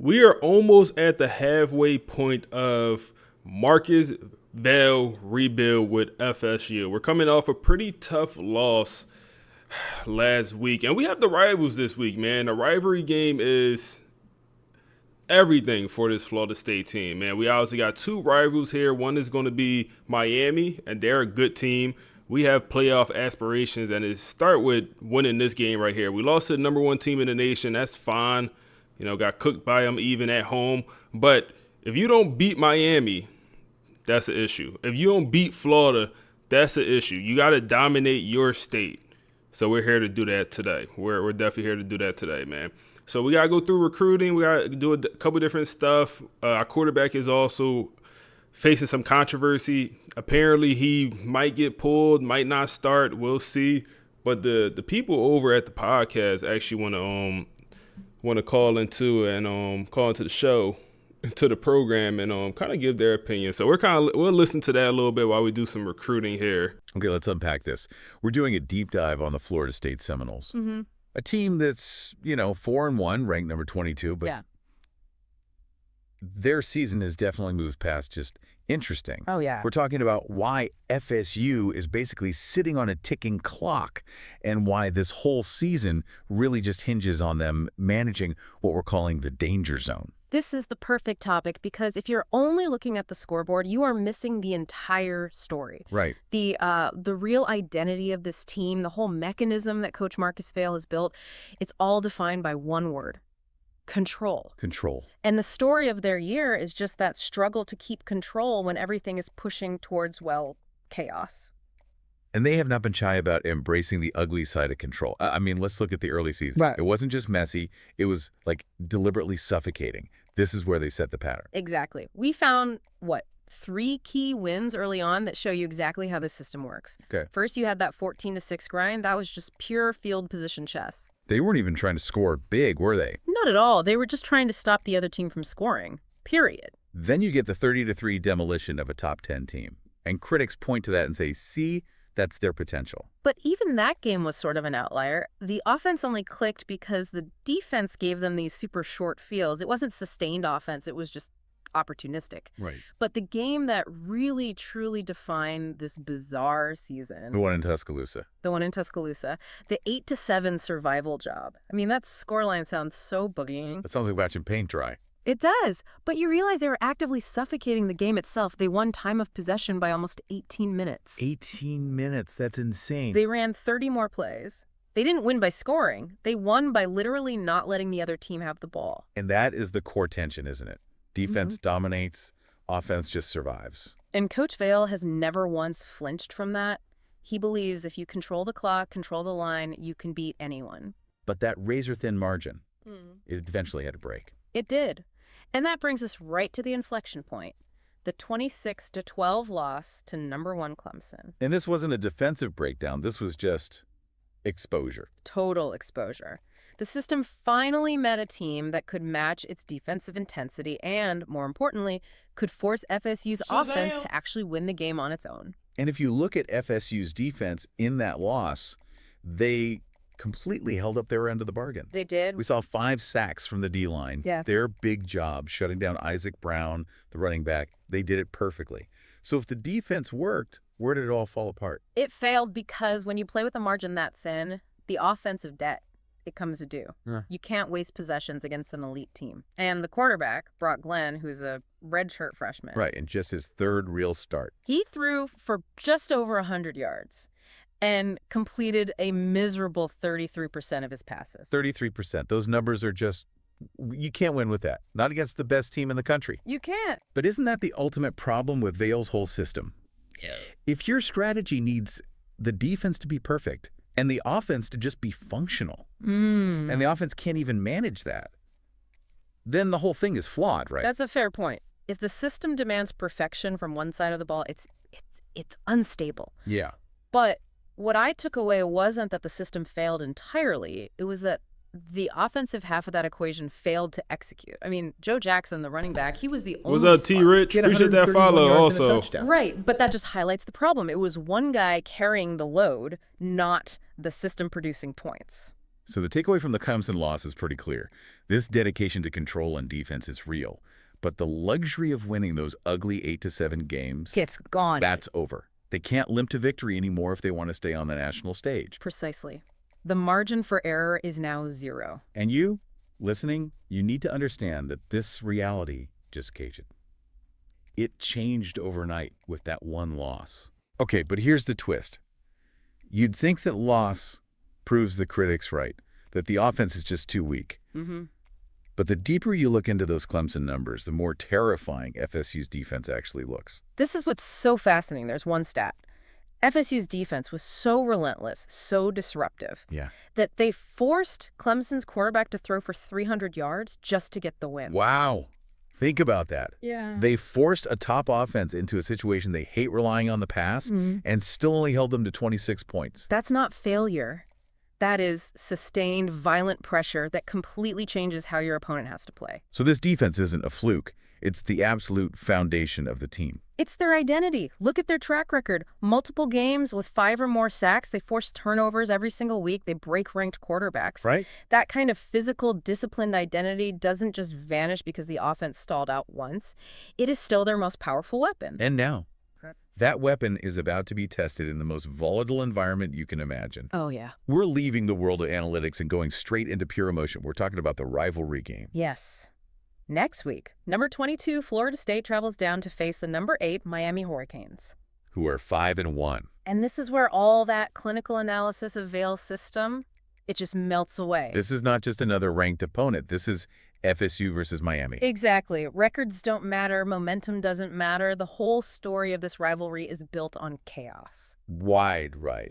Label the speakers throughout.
Speaker 1: we are almost at the halfway point of Marcus Vale rebuild with FSU. We're coming off a pretty tough loss last week, and we have the rivals this week, man. The rivalry game is everything for this Florida State team, man. We obviously got two rivals here. One is going to be Miami, and they're a good team. We have playoff aspirations, and it start with winning this game right here. We lost to the number one team in the nation. That's fine. You know, got cooked by them even at home. But if you don't beat Miami, that's an issue. If you don't beat Florida, that's an issue. You got to dominate your state. So we're here to do that today. We're definitely here to do that today, man. So we got to go through recruiting. We got to do a couple different stuff. Our quarterback is also facing some controversy. Apparently he might get pulled, might not start. We'll see. But the people over at the podcast actually want to call into the show, to the program, and kind of give their opinion. So we'll listen to that a little bit while we do some recruiting here.
Speaker 2: Okay, let's unpack this. We're doing a deep dive on the Florida State Seminoles.
Speaker 3: Mm-hmm.
Speaker 2: A team that's, 4-1, ranked number 22, but
Speaker 3: yeah.
Speaker 2: Their season has definitely moved past just interesting.
Speaker 3: Oh, yeah.
Speaker 2: We're talking about why FSU is basically sitting on a ticking clock and why this whole season really just hinges on them managing what we're calling the danger zone.
Speaker 3: This is the perfect topic because if you're only looking at the scoreboard, you are missing the entire story.
Speaker 2: Right.
Speaker 3: The real identity of this team, the whole mechanism that Coach Marcus Vale has built, it's all defined by one word: control.
Speaker 2: Control.
Speaker 3: And the story of their year is just that struggle to keep control when everything is pushing towards, chaos.
Speaker 2: And they have not been shy about embracing the ugly side of control. I mean, let's look at the early season.
Speaker 3: Right.
Speaker 2: It wasn't just messy. It was deliberately suffocating. This is where they set the pattern.
Speaker 3: Exactly. We found, 3 key wins early on that show you exactly how the system works.
Speaker 2: Okay.
Speaker 3: First, you had that 14-6 grind. That was just pure field position chess.
Speaker 2: They weren't even trying to score big, were they?
Speaker 3: Not at all. They were just trying to stop the other team from scoring. Period.
Speaker 2: Then you get the 30-3 demolition of a top 10 team. And critics point to that and say, see, that's their potential.
Speaker 3: But even that game was sort of an outlier. The offense only clicked because the defense gave them these super short fields. It wasn't sustained offense. It was just opportunistic.
Speaker 2: Right.
Speaker 3: But the game that really, truly defined this bizarre season,
Speaker 2: The one in Tuscaloosa,
Speaker 3: the 8-7 survival job. I mean, that scoreline sounds so boogieing.
Speaker 2: that sounds like watching paint dry.
Speaker 3: It does. But you realize they were actively suffocating the game itself. They won time of possession by almost 18 minutes.
Speaker 2: 18 minutes. That's insane.
Speaker 3: They ran 30 more plays. They didn't win by scoring. They won by literally not letting the other team have the ball.
Speaker 2: And that is the core tension, isn't it? Defense dominates, offense just survives.
Speaker 3: And Coach Vale has never once flinched from that. He believes if you control the clock, control the line, you can beat anyone.
Speaker 2: But that razor-thin margin, it eventually had to break.
Speaker 3: It did. And that brings us right to the inflection point. The 26-12 loss to number 1 Clemson.
Speaker 2: And this wasn't a defensive breakdown. This was just exposure.
Speaker 3: Total exposure. The system finally met a team that could match its defensive intensity and, more importantly, could force FSU's offense to actually win the game on its own.
Speaker 2: And if you look at FSU's defense in that loss, they completely held up their end of the bargain.
Speaker 3: They did.
Speaker 2: We saw 5 sacks from the D-line.
Speaker 3: Yeah.
Speaker 2: Their big job, shutting down Isaac Brown, the running back, they did it perfectly. So if the defense worked, where did it all fall apart?
Speaker 3: It failed because when you play with a margin that thin, the offensive debt, it comes due.
Speaker 2: Yeah.
Speaker 3: You can't waste possessions against an elite team. And the quarterback, Brock Glenn, who's a redshirt freshman.
Speaker 2: Right, and just his third real start.
Speaker 3: He threw for just over 100 yards and completed a miserable 33% of his passes.
Speaker 2: 33%. Those numbers are just, you can't win with that. Not against the best team in the country.
Speaker 3: You can't.
Speaker 2: But isn't that the ultimate problem with Vale's whole system? Yeah. If your strategy needs the defense to be perfect and the offense to just be functional, and the offense can't even manage that, then the whole thing is flawed, right?
Speaker 3: That's a fair point. If the system demands perfection from one side of the ball, it's unstable.
Speaker 2: Yeah.
Speaker 3: But what I took away wasn't that the system failed entirely. It was that the offensive half of that equation failed to execute. I mean, Joe Jackson, the running back, he was the only
Speaker 1: What's up, T-Rich? Appreciate that follow also.
Speaker 3: Right, but that just highlights the problem. It was one guy carrying the load, not the system producing points.
Speaker 2: So the takeaway from the Clemson loss is pretty clear. This dedication to control and defense is real. But the luxury of winning those ugly 8-7 games,
Speaker 3: It's gone.
Speaker 2: that's over. They can't limp to victory anymore if they want to stay on the national stage.
Speaker 3: Precisely. The margin for error is now 0.
Speaker 2: And you, listening, you need to understand that this reality just caged it. It changed overnight with that one loss. Okay, but here's the twist. You'd think that loss proves the critics right, that the offense is just too weak. But the deeper you look into those Clemson numbers, the more terrifying FSU's defense actually looks.
Speaker 3: This is what's so fascinating. There's one stat. FSU's defense was so relentless, so disruptive, that they forced Clemson's quarterback to throw for 300 yards just to get the win.
Speaker 2: Wow. Think about that.
Speaker 3: Yeah.
Speaker 2: They forced a top offense into a situation they hate relying on the pass and still only held them to 26 points.
Speaker 3: That's not failure. That is sustained, violent pressure that completely changes how your opponent has to play.
Speaker 2: So this defense isn't a fluke. It's the absolute foundation of the team.
Speaker 3: It's their identity. Look at their track record. Multiple games with 5 or more sacks. They force turnovers every single week. They break ranked quarterbacks.
Speaker 2: Right.
Speaker 3: That kind of physical, disciplined identity doesn't just vanish because the offense stalled out once. It is still their most powerful weapon.
Speaker 2: And now, that weapon is about to be tested in the most volatile environment you can imagine.
Speaker 3: Oh, yeah.
Speaker 2: We're leaving the world of analytics and going straight into pure emotion. We're talking about the rivalry game.
Speaker 3: Yes. Next week, number 22 Florida State travels down to face the number 8 Miami Hurricanes,
Speaker 2: who are 5-1.
Speaker 3: And this is where all that clinical analysis of Vale's system, it just melts away.
Speaker 2: This is not just another ranked opponent. This is FSU versus Miami.
Speaker 3: Exactly. Records don't matter. Momentum doesn't matter. The whole story of this rivalry is built on chaos.
Speaker 2: Wide right.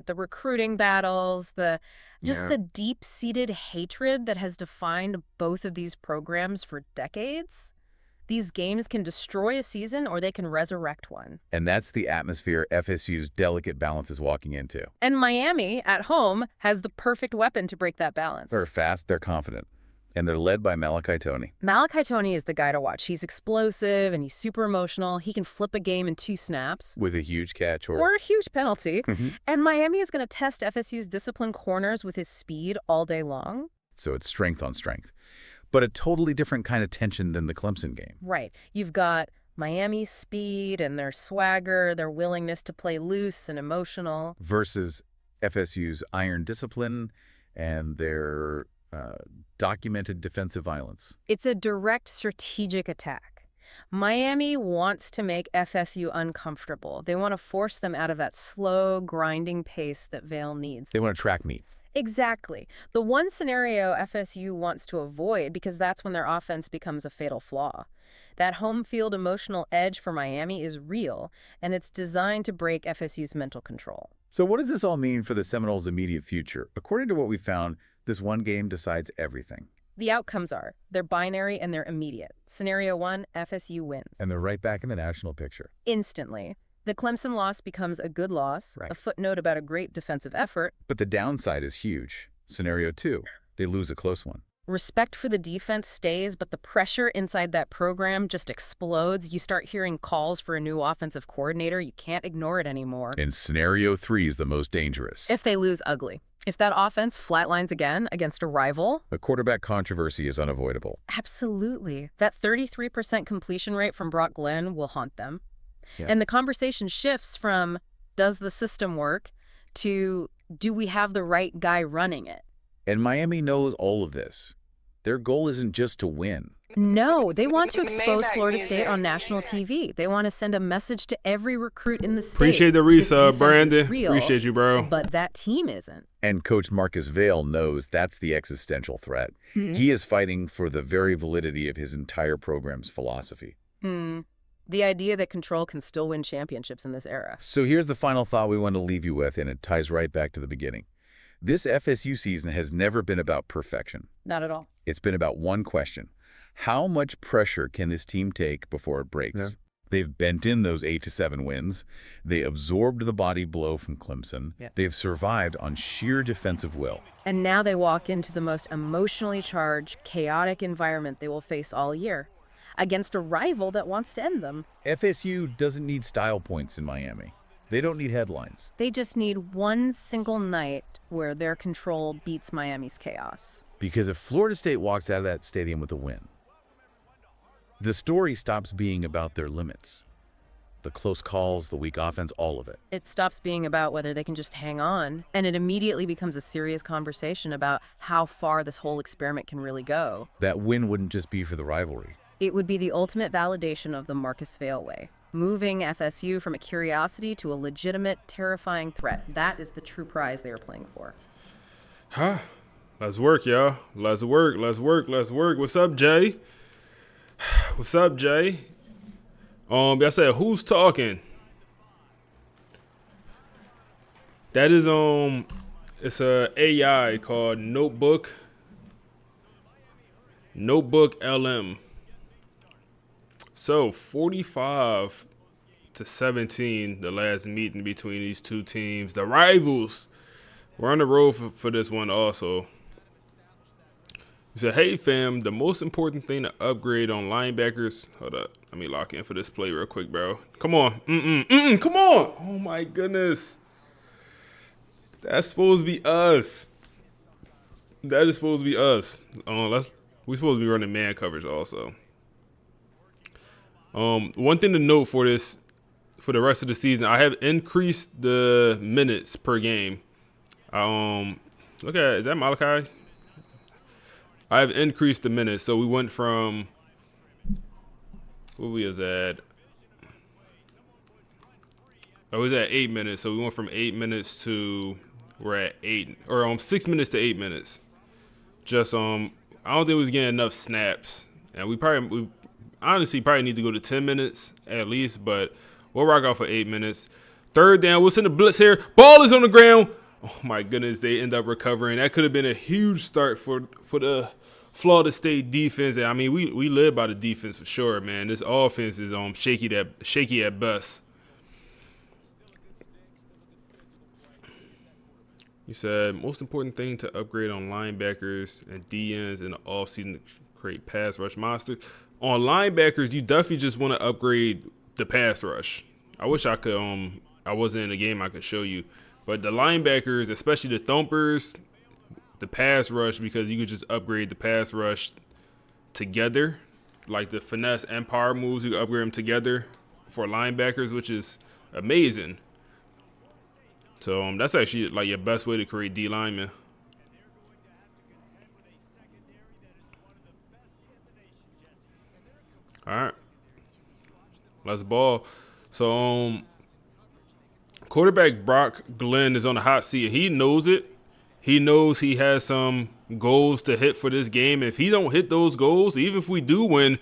Speaker 3: The recruiting battles, the deep-seated hatred that has defined both of these programs for decades. These games can destroy a season or they can resurrect one.
Speaker 2: And that's the atmosphere FSU's delicate balance is walking into.
Speaker 3: And Miami, at home, has the perfect weapon to break that balance.
Speaker 2: They're fast, they're confident. And they're led by Malachi Toney.
Speaker 3: Malachi Toney is the guy to watch. He's explosive and he's super emotional. He can flip a game in 2 snaps.
Speaker 2: With a huge catch
Speaker 3: or a huge penalty. And Miami is going to test FSU's disciplined corners with his speed all day long.
Speaker 2: So it's strength on strength. But a totally different kind of tension than the Clemson game.
Speaker 3: Right. You've got Miami's speed and their swagger, their willingness to play loose and emotional.
Speaker 2: Versus FSU's iron discipline and their documented defensive violence.
Speaker 3: It's a direct strategic attack. Miami wants to make FSU uncomfortable. They want to force them out of that slow, grinding pace that Vale needs.
Speaker 2: They want to track meet.
Speaker 3: Exactly. The one scenario FSU wants to avoid, because that's when their offense becomes a fatal flaw. That home field emotional edge for Miami is real, and it's designed to break FSU's mental control.
Speaker 2: So what does this all mean for the Seminoles' immediate future? According to what we found, this one game decides everything.
Speaker 3: The outcomes are, they're binary and they're immediate. Scenario 1, FSU wins.
Speaker 2: And they're right back in the national picture.
Speaker 3: Instantly. The Clemson loss becomes a good loss, a footnote about a great defensive effort.
Speaker 2: But the downside is huge. Scenario 2, they lose a close one.
Speaker 3: Respect for the defense stays, but the pressure inside that program just explodes. You start hearing calls for a new offensive coordinator. You can't ignore it anymore.
Speaker 2: And Scenario 3 is the most dangerous.
Speaker 3: If they lose ugly. If that offense flatlines again against a rival.
Speaker 2: The quarterback controversy is unavoidable.
Speaker 3: Absolutely. That 33% completion rate from Brock Glenn will haunt them. And the conversation shifts from, does the system work, to, do we have the right guy running it?
Speaker 2: And Miami knows all of this. Their goal isn't just to win.
Speaker 3: No, they want to expose Florida State on national TV. They want to send a message to every recruit in the state.
Speaker 1: Appreciate the resub, Brandon. Appreciate you, bro.
Speaker 3: But that team isn't.
Speaker 2: And Coach Marcus Vale knows that's the existential threat. He is fighting for the very validity of his entire program's philosophy.
Speaker 3: The idea that control can still win championships in this era.
Speaker 2: So here's the final thought we want to leave you with, and it ties right back to the beginning. This FSU season has never been about perfection.
Speaker 3: Not at all.
Speaker 2: It's been about one question. How much pressure can this team take before it breaks? They've bent in those 8-7 wins. They absorbed the body blow from Clemson. They've survived on sheer defensive will.
Speaker 3: And now they walk into the most emotionally charged, chaotic environment they will face all year, against a rival that wants to end them.
Speaker 2: FSU doesn't need style points in Miami. They don't need headlines.
Speaker 3: They just need one single night where their control beats Miami's chaos.
Speaker 2: Because if Florida State walks out of that stadium with a win, the story stops being about their limits. The close calls, the weak offense, all of it.
Speaker 3: It stops being about whether they can just hang on, and it immediately becomes a serious conversation about how far this whole experiment can really go.
Speaker 2: That win wouldn't just be for the rivalry.
Speaker 3: It would be the ultimate validation of the Marcus Vale way, moving FSU from a curiosity to a legitimate, terrifying threat. That is the true prize they are playing for.
Speaker 1: Huh? Let's work, y'all. Let's work. What's up, Jay? What's up, Jay? I said, who's talking? That is it's a AI called Notebook LM. So 45-17, the last meeting between these two teams, the rivals. We're on the road for this one also. He said, hey, fam, the most important thing to upgrade on linebackers. Hold up. Let me lock in for this play real quick, bro. Come on. Come on. Oh, my goodness. That's supposed to be us. That is supposed to be us. We're supposed to be running man coverage also. One thing to note for the rest of the season, I have increased the minutes per game. Look at, is that Malachi? I've increased the minutes, so we went from what we was at. I was at 8 minutes, so we went from 8 minutes to we're at 6 minutes to 8 minutes. Just I don't think we was getting enough snaps, and we honestly probably need to go to 10 minutes at least, but we'll rock out for 8 minutes. Third down, we'll send a blitz here. Ball is on the ground. Oh my goodness, they end up recovering. That could have been a huge start for the Florida State defense. I mean, we live by the defense for sure, man. This offense is shaky at best. He said, most important thing to upgrade on linebackers and DNs in the offseason to create pass rush monsters. On linebackers, you definitely just want to upgrade the pass rush. I wish I could. I wasn't in the game. I could show you. But the linebackers, especially the thumpers, the pass rush, because you could just upgrade the pass rush together. Like the finesse and power moves, you can upgrade them together for linebackers, which is amazing. So that's actually like your best way to create D linemen. All right, let's ball. So quarterback Brock Glenn is on the hot seat. He knows it. He knows he has some goals to hit for this game. If he don't hit those goals, even if we do win,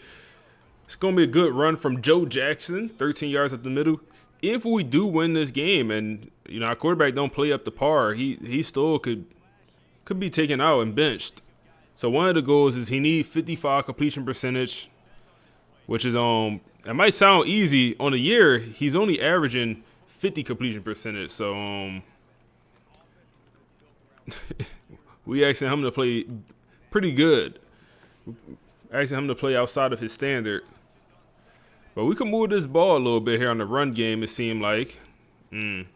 Speaker 1: it's going to be a good run from Joe Jackson, 13 yards up the middle. If we do win this game and, our quarterback don't play up to par, he still could be taken out and benched. So one of the goals is he needs 55 completion percentage, which is, it might sound easy. On a year, he's only averaging 50 completion percentage. So, we asking him to play pretty good. Asking him to play outside of his standard. But we can move this ball a little bit here on the run game, it seemed like. 3rd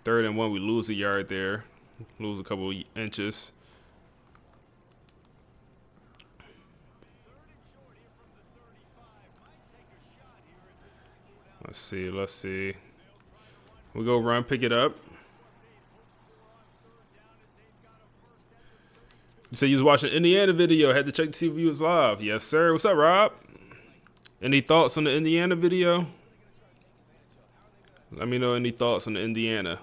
Speaker 1: and 1, we lose a yard there. Lose a couple inches. Let's see. We go run, pick it up. You said you was watching Indiana video. Had to check to see if you was live. Yes, sir. What's up, Rob? Any thoughts on the Indiana video? Let me know any thoughts on the Indiana.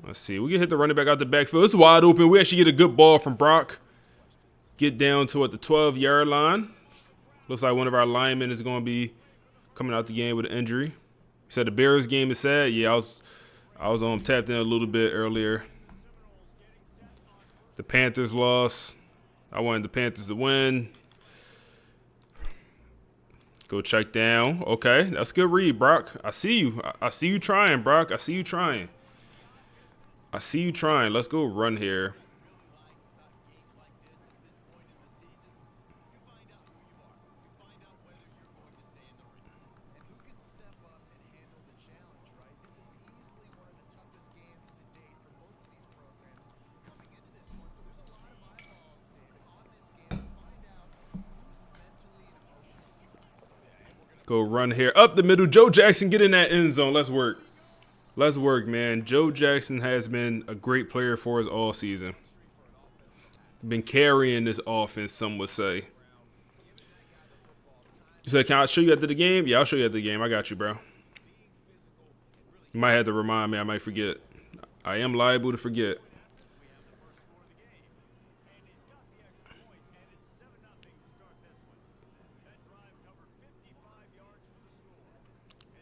Speaker 1: Let's see. We can hit the running back out the backfield. It's wide open. We actually get a good ball from Brock. Get down to the 12-yard line. Looks like one of our linemen is going to be coming out the game with an injury. He said the Bears game is sad. Yeah, I was tapped in a little bit earlier. The Panthers lost. I wanted the Panthers to win. Go check down. Okay, that's a good read, Brock. I see you. I see you trying, Brock. I see you trying. Let's go run here. Go run here. Up the middle. Joe Jackson, get in that end zone. Let's work. Let's work, man. Joe Jackson has been a great player for us all season. Been carrying this offense, some would say. You said, can I show you after the game? Yeah, I'll show you after the game. I got you, bro. You might have to remind me. I might forget. I am liable to forget.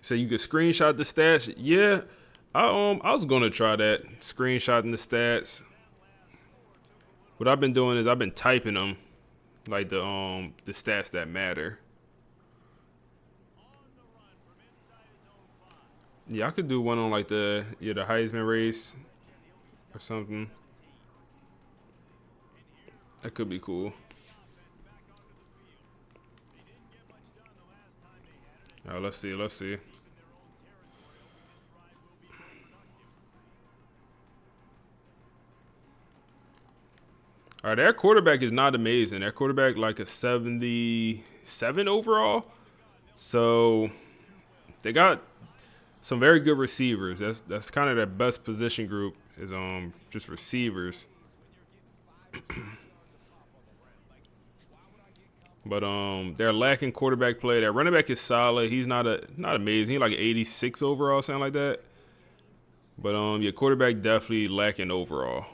Speaker 1: So you could screenshot the stats. Yeah, I was gonna try that, screenshotting the stats. What I've been doing is I've been typing them, like the stats that matter. Yeah, I could do one on like the Heisman race or something. That could be cool. All right, let's see. All right, their quarterback is not amazing. Their quarterback like a 77 overall. So they got some very good receivers. That's kind of their best position group is just receivers. But they're lacking quarterback play. Their running back is solid. He's not amazing. He's like 86 overall, something like that. But your quarterback definitely lacking overall.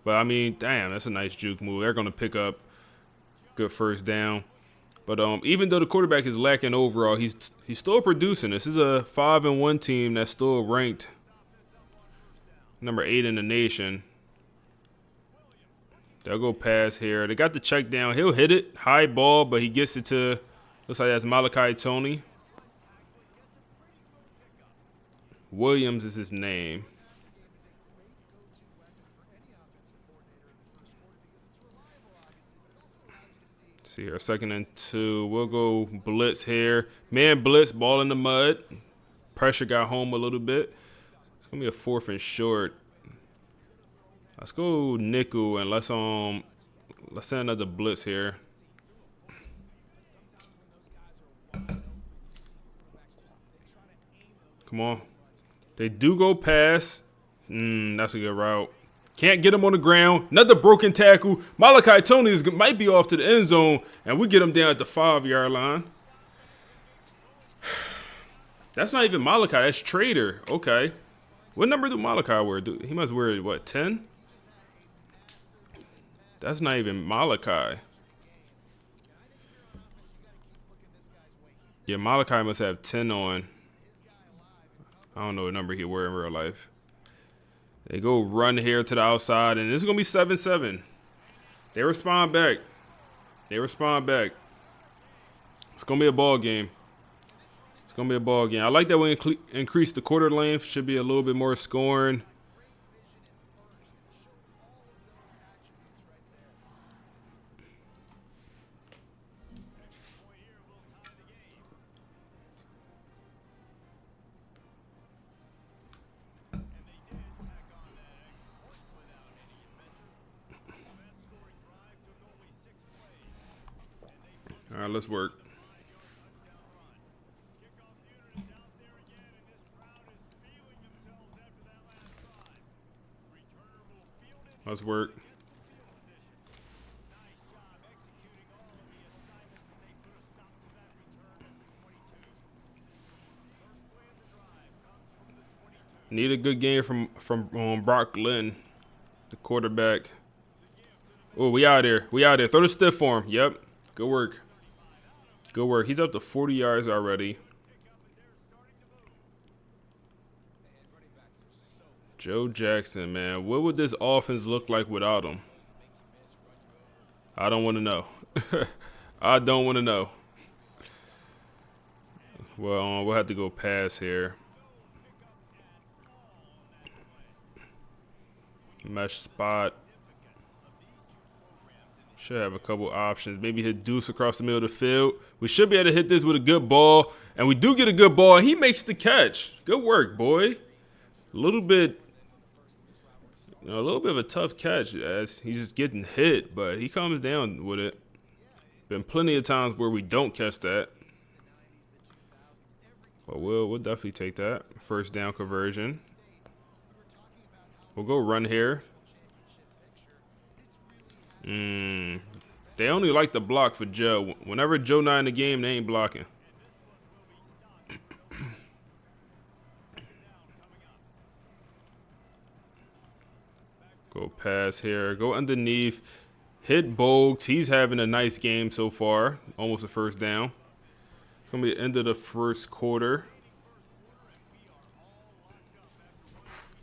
Speaker 1: But I mean, damn, that's a nice juke move. They're gonna pick up good first down. But even though the quarterback is lacking overall, he's still producing. This is a 5-1 team that's still ranked number 8 in the nation. They'll go pass here. They got the check down. He'll hit it. High ball, but he gets it to, looks like that's Malachi Tony. Williams is his name. Let's see here, 2nd and 2. We'll go blitz here. Man blitz, ball in the mud. Pressure got home a little bit. It's going to be a 4th and short. Let's go nickel and let's send another blitz here. Come on. They do go pass. That's a good route. Can't get him on the ground. Another broken tackle. Malachi Tony might be off to the end zone, and we get him down at the 5-yard line. That's not even Malachi. That's Trader. Okay. What number do Malachi wear? He must wear, what, 10? That's not even Malachi. Yeah, Malachi must have 10 on. I don't know what number he wear in real life. They go run here to the outside, and this is going to be 7-7. They respond back. It's going to be a ball game. I like that we increase the quarter length. Should be a little bit more scoring. All right, let's work. Let's work. Need a good game from Brock Lynn, the quarterback. Oh, we out there. Throw the stiff for him. Yep. Good work. He's up to 40 yards already. Joe Jackson, man. What would this offense look like without him? I don't want to know. I don't want to know. Well, we'll have to go pass here. Mesh spot. Should have a couple options. Maybe hit deuce across the middle of the field. We should be able to hit this with a good ball. And we do get a good ball. And he makes the catch. Good work, boy. A little bit of a tough catch as he's just getting hit. But he comes down with it. Been plenty of times where we don't catch that. But we'll definitely take that. First down conversion. We'll go run here. They only like to block for Joe. Whenever Joe not in the game, they ain't blocking. Go pass here. Go underneath. Hit Bogues. He's having a nice game so far. Almost a first down. It's going to be the end of the first quarter.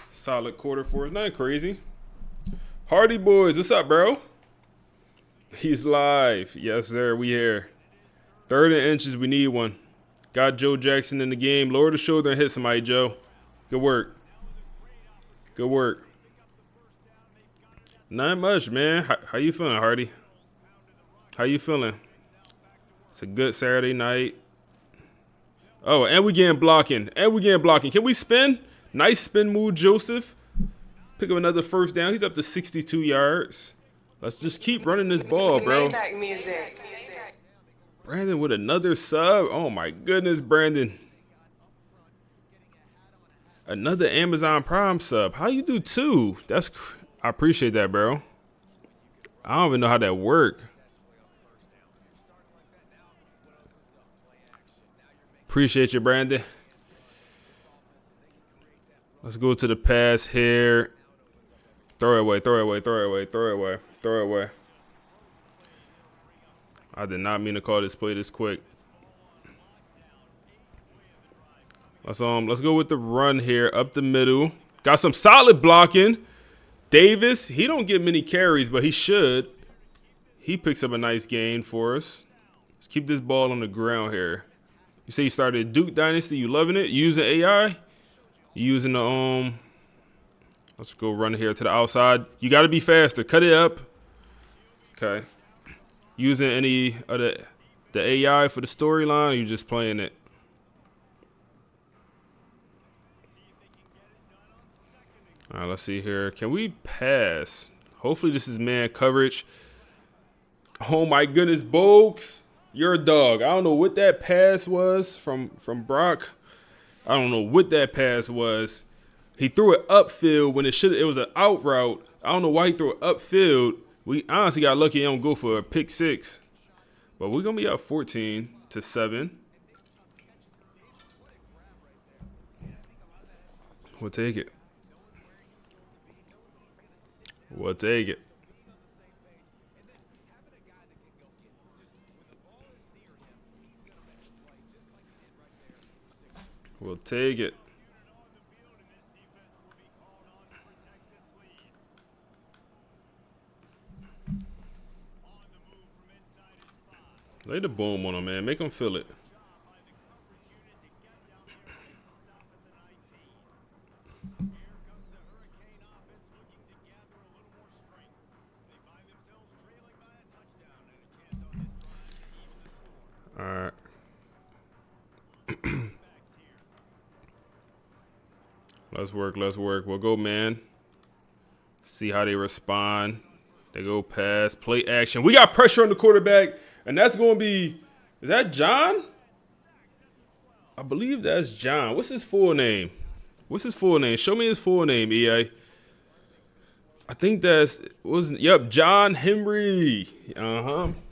Speaker 1: Solid quarter for us. Not crazy. Hardy boys, what's up, bro? He's live. Yes, sir. We here. 3rd and inches. We need one. Got Joe Jackson in the game. Lower the shoulder and hit somebody, Joe. Good work. Good work. Not much, man. How you feeling, Hardy? How you feeling? It's a good Saturday night. Oh, and we getting blocking. Can we spin? Nice spin move, Joseph. Pick up another first down. He's up to 62 yards. Let's just keep running this ball, bro. Brandon with another sub. Oh, my goodness, Brandon. Another Amazon Prime sub. How you do 2? I appreciate that, bro. I don't even know how that worked. Appreciate you, Brandon. Let's go to the pass here. Throw it away. I did not mean to call this play this quick. Let's go with the run here up the middle. Got some solid blocking. Davis, he don't get many carries, but he should. He picks up a nice gain for us. Let's keep this ball on the ground here. You say you started Duke Dynasty. You loving it? You using AI? You using the Let's go run here to the outside. You got to be faster. Cut it up. Okay. Using any of the AI for the storyline, or you just playing it? All right, let's see here. Can we pass? Hopefully this is man coverage. Oh, my goodness, Bogues. You're a dog. I don't know what that pass was from Brock. I don't know what that pass was. He threw it upfield when it was an out route. I don't know why he threw it upfield. We honestly got lucky he don't go for a pick 6. But we're going to be up 14-7. We'll take it. We'll take it. We'll take it. Lay the boom on him, man. Make him feel it. All right. Let's work. We'll go, man. See how they respond. They go pass, play action. We got pressure on the quarterback, and that's going to be, is that John? I believe that's John. What's his full name? Show me his full name, EA. I think John Henry.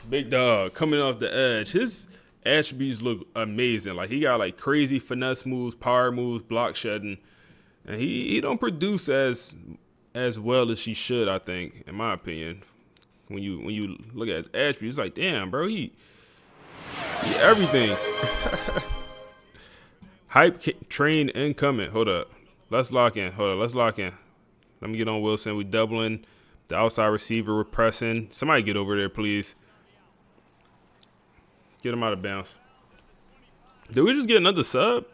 Speaker 1: Big dog coming off the edge. His attributes look amazing. Like, he got like crazy finesse moves, power moves, block shedding. And he don't produce as well as he should, I think, in my opinion. When you look at his attributes, it's like, damn, bro, he everything. Hype train incoming. Hold up. Let's lock in. Let me get on Wilson. We doubling the outside receiver. We're pressing. Somebody get over there, please. Get him out of bounds. Did we just get another sub?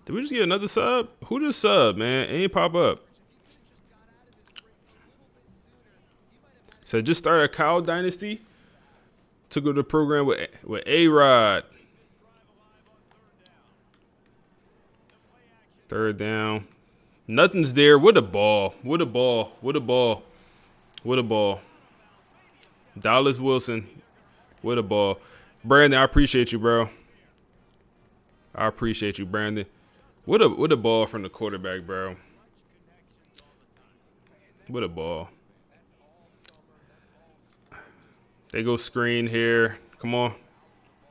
Speaker 1: Who just subbed, man? It ain't pop up. So just started a Kyle Dynasty. Took over the program with A-Rod. 3rd down. Nothing's there. What a ball. Dallas Wilson. What a ball. Brandon, I appreciate you, bro. I appreciate you, Brandon. What a ball from the quarterback, bro. What a ball. They go screen here. Come on.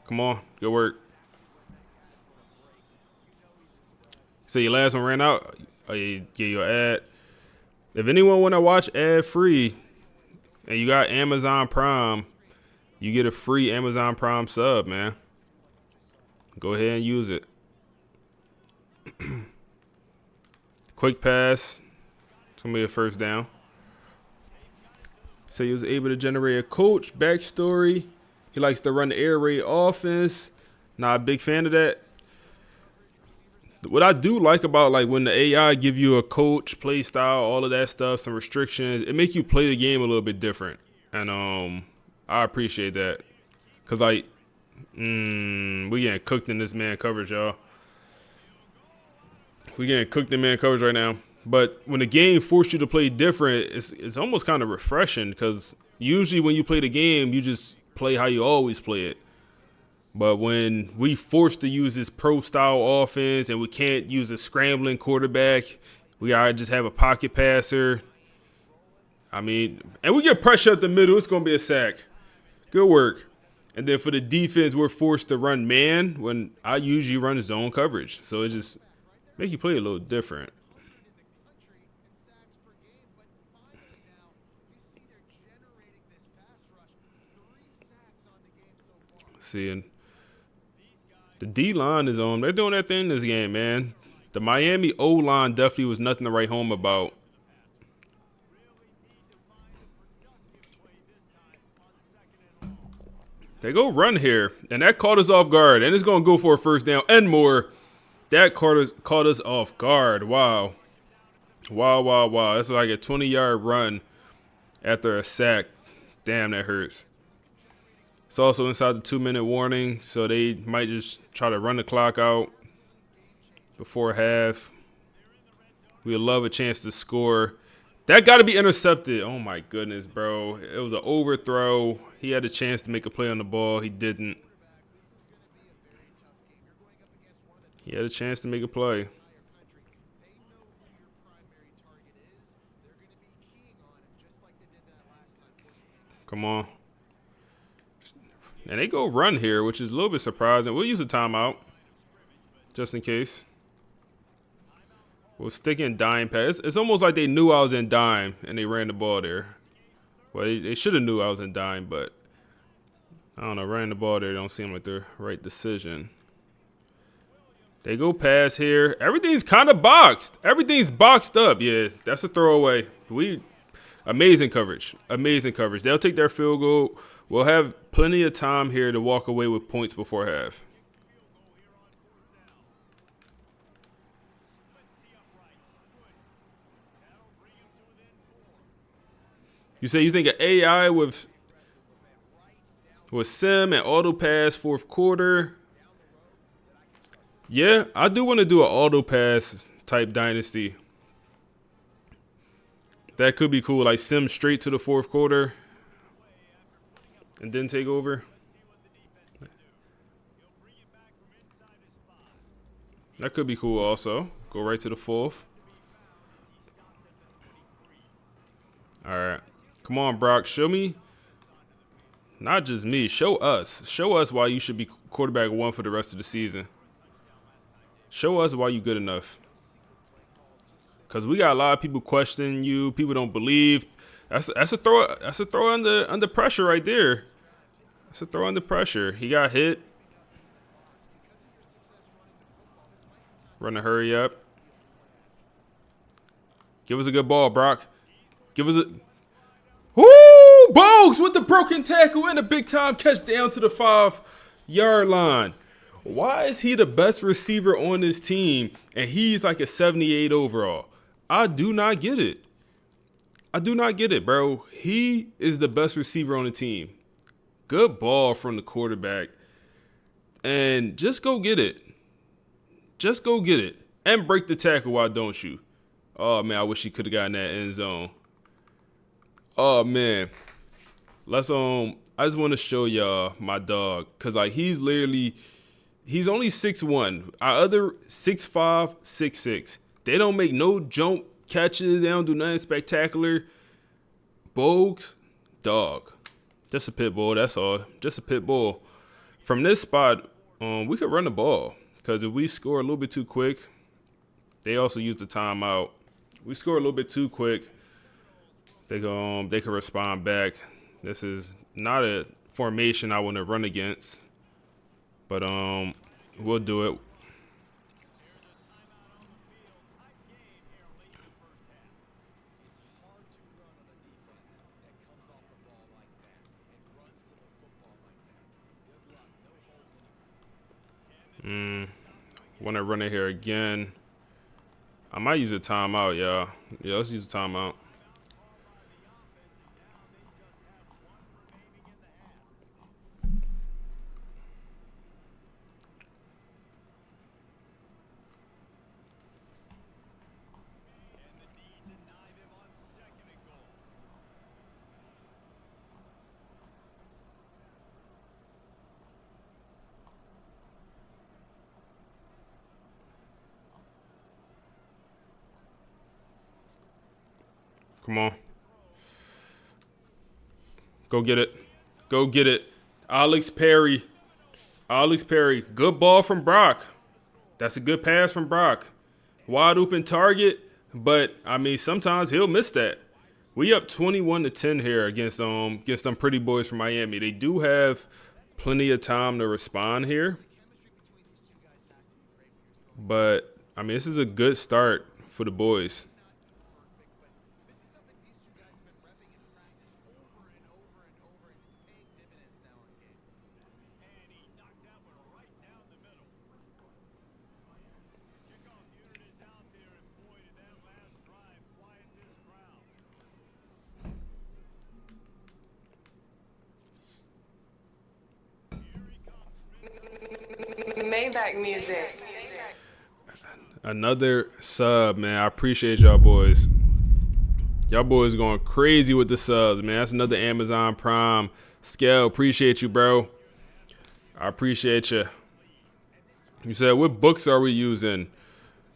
Speaker 1: Come on. Good work. So your last one ran out. Oh, yeah, get your ad. If anyone want to watch ad free and you got Amazon Prime, you get a free Amazon Prime sub, man. Go ahead and use it. Quick pass. It's going to be a first down. So he was able to generate a coach backstory. He likes to run the air raid offense. Not a big fan of that. What I do like about like when the AI give you a coach, play style, all of that stuff, some restrictions, it make you play the game a little bit different. And I appreciate that. Cause like we getting cooked in this man coverage, y'all. We getting cooked in man coverage right now. But when the game forced you to play different, it's almost kind of refreshing because usually when you play the game, you just play how you always play it. But when we forced to use this pro-style offense and we can't use a scrambling quarterback, we gotta just have a pocket passer. I mean, and we get pressure up the middle, it's gonna be a sack. Good work. And then for the defense, we're forced to run man when I usually run zone coverage. So it just make you play a little different. Seeing the D-line is on. They're doing their thing this game, man. The Miami O-line definitely was nothing to write home about. They go run here, and that caught us off guard. And it's going to go for a first down and more. That caught us off guard. Wow. Wow. That's like a 20-yard run after a sack. Damn, that hurts. It's also inside the 2-minute warning, so they might just try to run the clock out before half. We'd love a chance to score. That got to be intercepted. Oh, my goodness, bro. It was an overthrow. He had a chance to make a play on the ball. He didn't. He had a chance to make a play. Come on. And they go run here, which is a little bit surprising. We'll use a timeout just in case. We'll stick in dime pass. It's almost like they knew I was in dime and they ran the ball there. Well, they should have knew I was in dime, but I don't know. Ran the ball there. Don't seem like the right decision. They go pass here. Everything's kind of boxed. Everything's boxed up. Yeah, that's a throwaway. Amazing coverage. Amazing coverage. They'll take their field goal. We'll have plenty of time here to walk away with points before half. You say you think an AI with sim and auto pass fourth quarter? Yeah, I do want to do an auto pass type dynasty. That could be cool, like sim straight to the fourth quarter and then take over. That could be cool also. Go right to the fourth. All right. Come on, Brock. Show me. Not just me. Show us. Show us why you should be quarterback one for the rest of the season. Show us why you good enough. Because we got a lot of people questioning you. People don't believe. That's a throw. That's a throw under pressure right there. That's a throw under pressure. He got hit. Run to hurry up. Give us a good ball, Brock. Give us a. Woo! Bogues with the broken tackle and a big time catch down to the 5-yard line. Why is he the best receiver on this team and he's like a 78 overall? I do not get it. I do not get it, bro. He is the best receiver on the team. Good ball from the quarterback. And just go get it. Just go get it. And break the tackle, why don't you? Oh, man, I wish he could have gotten that end zone. Oh, man. Let's I just want to show y'all my dog, cause like he's only 6'1". Our other 6'5", 6'6". They don't make no jump catches. They don't do nothing spectacular. Bogues, dog. Just a pit bull. That's all. Just a pit bull. From this spot, we could run the ball, cause if we score a little bit too quick, they also use the timeout. We score a little bit too quick, they can respond back. This is not a formation I want to run against, but we'll do it. Want to run it here again. I might use a timeout, y'all. Yeah, let's use a timeout. Come on. Go get it. Go get it. Alex Perry. Alex Perry. Good ball from Brock. That's a good pass from Brock. Wide open target, but I mean sometimes he'll miss that. We up 21-10 here against them pretty boys from Miami. They do have plenty of time to respond here. But I mean this is a good start for the boys.
Speaker 4: Maybach music.
Speaker 1: Another sub, man. I appreciate y'all boys. Y'all boys going crazy with the subs, man. That's another Amazon Prime. Scale, appreciate you, bro. I appreciate you. You said, what books are we using?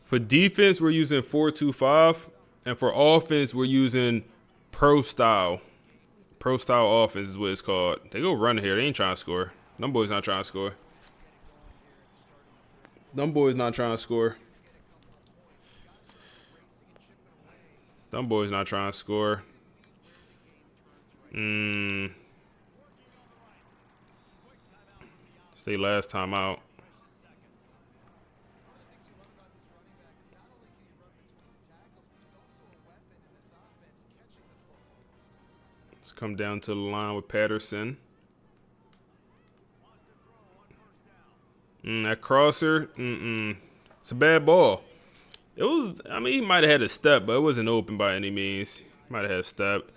Speaker 1: For defense, we're using 4-2-5. And for offense, we're using Pro Style. Pro Style offense is what it's called. They go run here. They ain't trying to score. Them boys not trying to score. Them boys not trying to score. Them boys not trying to score. Stay last time out. Let's come down to the line with Patterson. That crosser, it's a bad ball. It was, I mean, he might have had a step, but it wasn't open by any means. Might have had a step.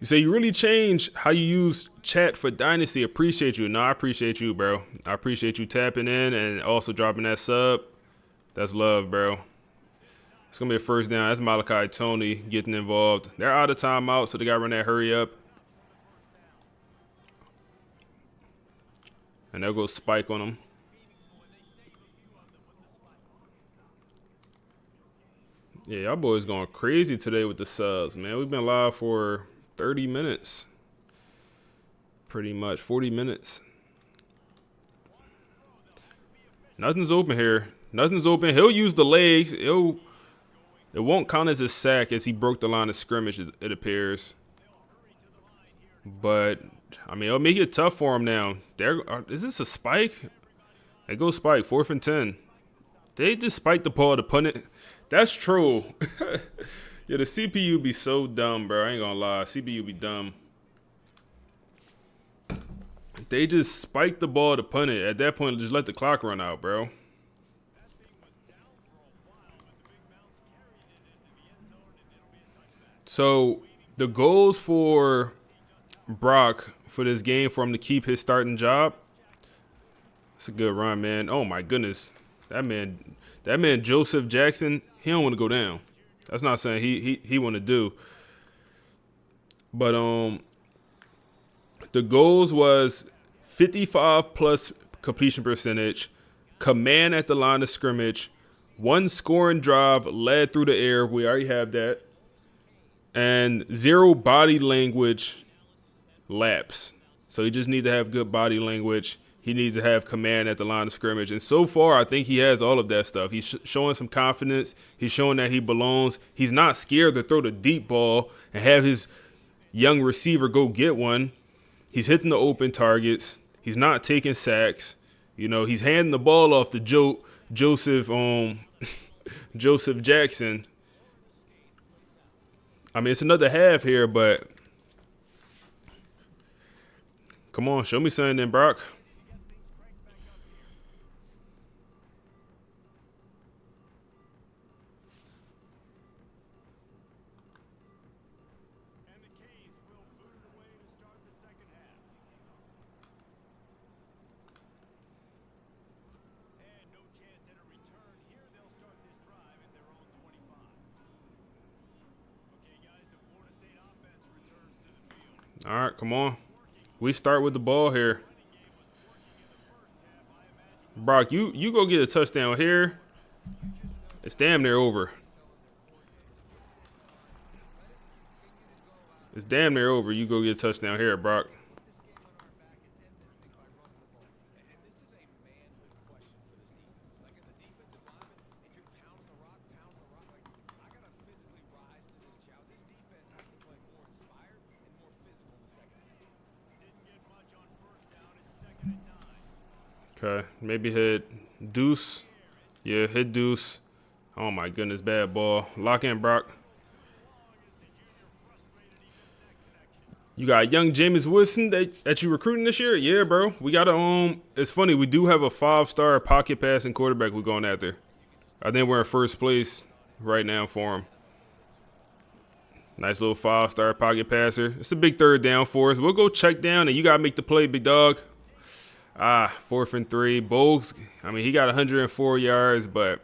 Speaker 1: You say you really changed how you use chat for Dynasty. Appreciate you. No, I appreciate you, bro. I appreciate you tapping in and also dropping that sub. That's love, bro. It's going to be a first down. That's Malachi Tony getting involved. They're out of timeout, so they got to run that hurry up. And there goes Spike on them. Yeah, y'all boys going crazy today with the subs, man. We've been live for 30 minutes. Pretty much 40 minutes. Nothing's open here. Nothing's open. He'll use the legs. It won't count as a sack as he broke the line of scrimmage, it appears. But I mean, it'll make it tough for him now. Is this a spike? They go Spike, 4th and 10. They just spiked the ball to punt it. That's true. Yeah, the CPU be so dumb, bro. I ain't gonna lie. CPU be dumb. They just spiked the ball to punt it. At that point, just let the clock run out, bro. So the goals for Brock for this game for him to keep his starting job. It's a good run, man. Oh my goodness. That man Joseph Jackson, he don't want to go down. That's not saying he want to do. But the goals was 55 plus completion percentage, command at the line of scrimmage, one scoring drive led through the air. We already have that. And 0 body language laps. So he just needs to have good body language. He needs to have command at the line of scrimmage. And so far, I think he has all of that stuff. He's showing some confidence. He's showing that he belongs. He's not scared to throw the deep ball and have his young receiver go get one. He's hitting the open targets. He's not taking sacks. You know, he's handing the ball off to Joseph Jackson. I mean, it's another half here, but come on, show me something then, Brock. All right, come on. We start with the ball here. Brock, you go get a touchdown here. It's damn near over. It's damn near over. You go get a touchdown here, Brock. Okay, maybe hit deuce. Yeah, hit deuce. Oh my goodness, bad ball. Lock in, Brock. You got young Jameis Winston that you recruiting this year? Yeah, bro. We got a it's funny, we do have a 5-star pocket passing quarterback we're going after. I think we're in first place right now for him. Nice little 5-star pocket passer. It's a big third down for us. We'll go check down and you gotta make the play, big dog. 4th and 3. Bowles, I mean, he got 104 yards, but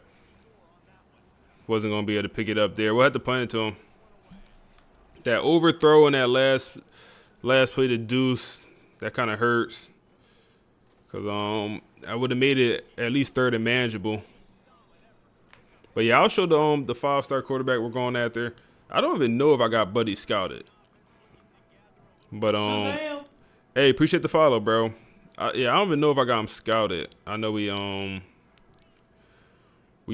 Speaker 1: wasn't going to be able to pick it up there. We'll have to punt it to him. That overthrow in that last play to deuce, that kind of hurts. Because I would have made it at least 3rd and manageable. But, yeah, I'll show the 5-star quarterback we're going after. I don't even know if I got Buddy scouted. But, hey, appreciate the follow, bro. Yeah, I don't even know if I got him scouted. I know we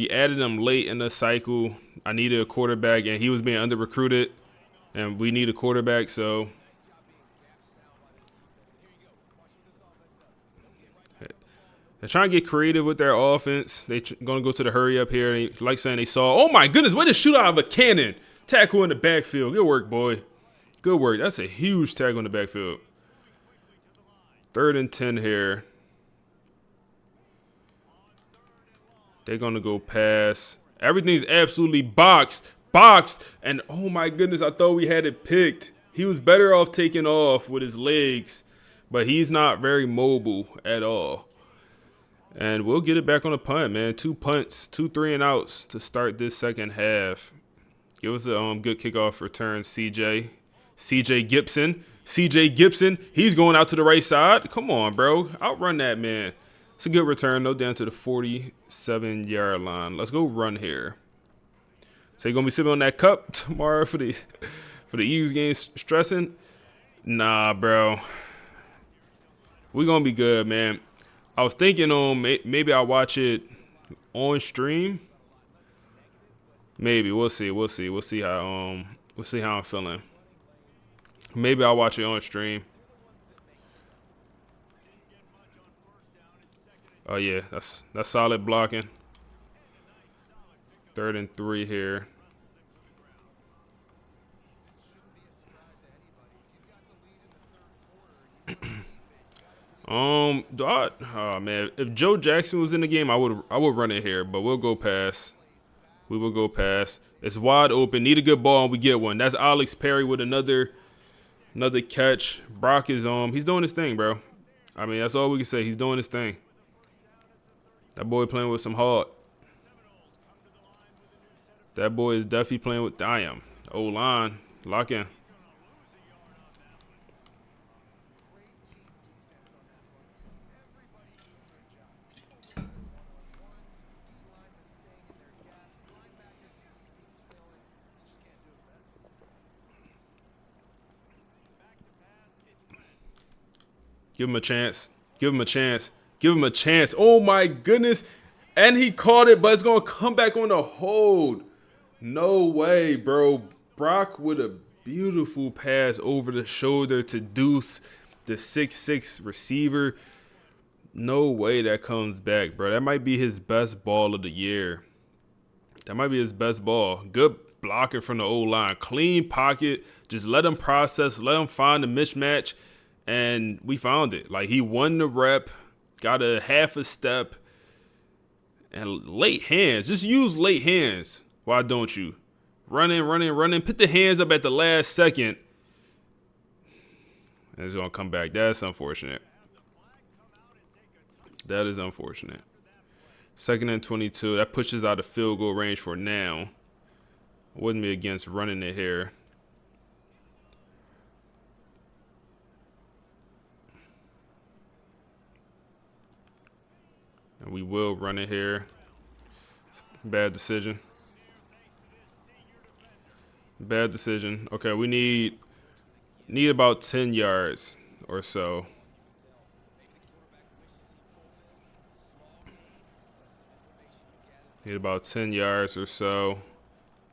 Speaker 1: added him late in the cycle. I needed a quarterback, and he was being under-recruited, and we need a quarterback, so. They're trying to get creative with their offense. They're going to go to the hurry up here. And like saying they saw, oh, my goodness, way to shoot out of a cannon. Tackle in the backfield. Good work, boy. Good work. That's a huge tackle in the backfield. 3rd and 10 here. They're going to go pass. Everything's absolutely boxed. And, oh, my goodness, I thought we had it picked. He was better off taking off with his legs, but he's not very mobile at all. And we'll get it back on the punt, man. 2 punts, 2 3-and-outs to start this second half. Give us a good kickoff return, CJ Gibson, he's going out to the right side. Come on, bro. Outrun that man. It's a good return, though, down to the 47-yard line. Let's go run here. So you going to be sipping on that cup tomorrow for the Eagles game stressing? Nah, bro. We're going to be good, man. I was thinking maybe I'll watch it on stream. Maybe. We'll see. We'll see how I'm feeling. Maybe I'll watch it on stream. Oh, yeah, that's solid blocking. 3rd and 3 here. Oh man, if Joe Jackson was in the game, I would run it here, but we'll go pass. We will go pass. It's wide open. Need a good ball, and we get one. That's Alex Perry with another catch. Brock is he's doing his thing, bro. I mean, that's all we can say. He's doing his thing. That boy playing with some heart. That boy is definitely playing with O-line. Lock in. Give him a chance. Give him a chance. Give him a chance. Oh my goodness. And he caught it, but it's going to come back on the hold. No way, bro. Brock with a beautiful pass over the shoulder to Deuce, the 6'6" receiver. No way that comes back, bro. That might be his best ball of the year. That might be his best ball. Good blocking from the O-line. Clean pocket. Just let him process. Let him find the mismatch. And we found it. Like, he won the rep. Got a half a step. And late hands. Just use late hands. Why don't you? Running. Put the hands up at the last second. And it's going to come back. That's unfortunate. That is unfortunate. 2nd and 22. That pushes out of field goal range for now. Wouldn't be against running it here. And we will run it here. Bad decision. Bad decision. Okay, we need about 10 yards or so. Need about 10 yards or so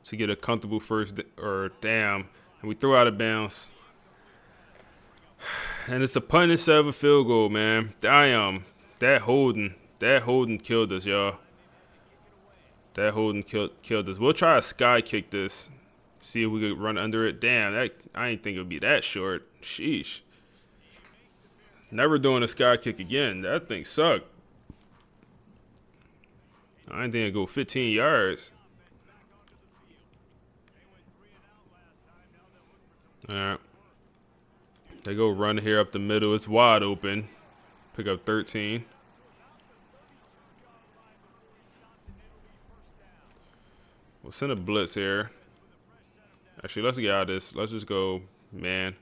Speaker 1: to get a comfortable first or down. And we throw out of bounds. And it's a punt instead of a field goal, man. Damn. That holding killed us, y'all. That holding killed us. We'll try to sky kick this. See if we could run under it. Damn, I didn't think it would be that short. Sheesh. Never doing a sky kick again. That thing sucked. I didn't think it'd go 15 yards. All right. They go run here up the middle. It's wide open. Pick up 13. We'll send a blitz here. Actually, let's get out of this. Let's just go, man.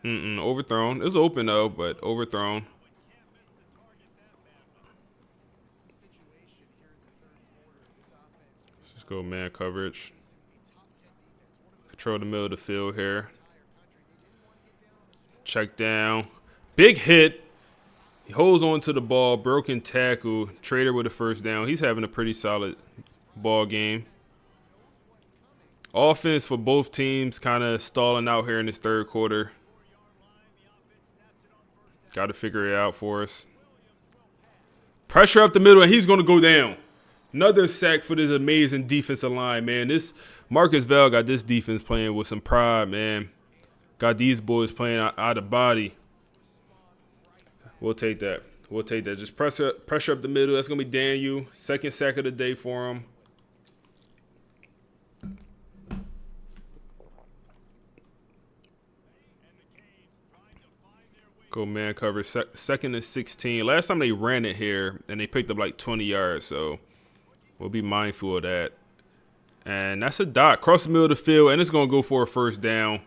Speaker 1: Overthrown. It was open, though, but overthrown. Let's just go man coverage. Control the middle of the field here. Check down. Big hit. He holds on to the ball. Broken tackle. Trader with a first down. He's having a pretty solid ball game. Offense for both teams kind of stalling out here in this third quarter. Got to figure it out for us. Pressure up the middle, and he's going to go down. Another sack for this amazing defensive line, man. This Marcus Vale got this defense playing with some pride, man. Got these boys playing out of body. We'll take that. We'll take that. Just pressure up the middle. That's going to be Daniel. Second sack of the day for him. Go man cover. 2nd and 16. Last time they ran it here, and they picked up like 20 yards, so we'll be mindful of that. And that's a dot. Cross the middle of the field, and it's going to go for a first down.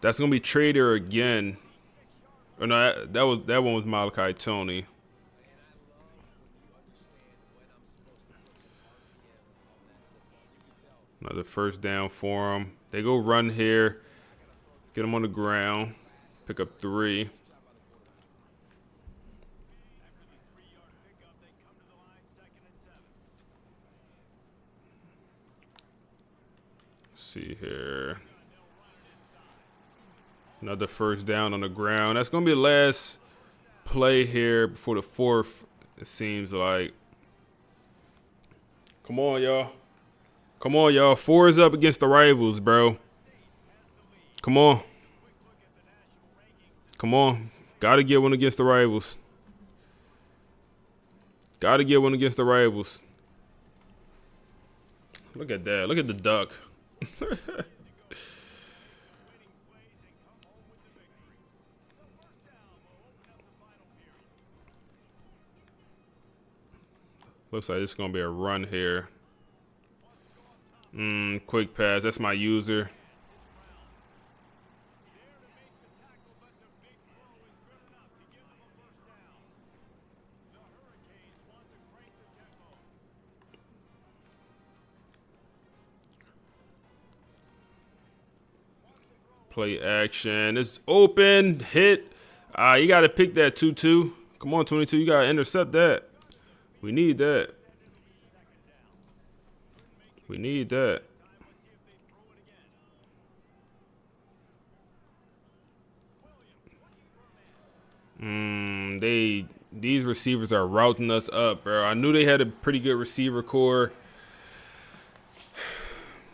Speaker 1: That's going to be Trader again. Or no, that one was Malachi Tony. Another first down for him. They go run here. Get him on the ground. Pick up 3. Let's see here. Another first down on the ground. That's going to be the last play here before the 4th, it seems like. Come on, y'all. Come on, y'all. 4 is up against the rivals, bro. Come on. Come on. Got to get one against the rivals. Got to get one against the rivals. Look at that. Look at the duck. Looks like it's going to be a run here. Quick pass. That's my user. Play action. It's open. Hit. You got to pick that 2-2. Come on, 22. You got to intercept that. We need that. We need that. These receivers are routing us up, bro. I knew they had a pretty good receiver core.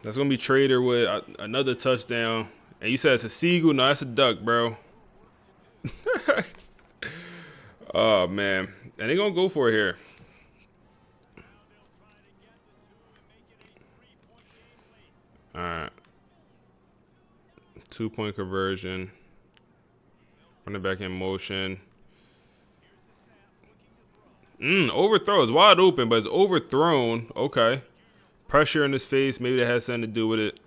Speaker 1: That's going to be Trader with another touchdown. And you said it's a seagull? No, that's a duck, bro. Oh, man. And they're going to go for it here. All right. 2-point conversion. Running back in motion. Overthrow. It's wide open, but it's overthrown. Okay. Pressure in his face. Maybe that has something to do with it.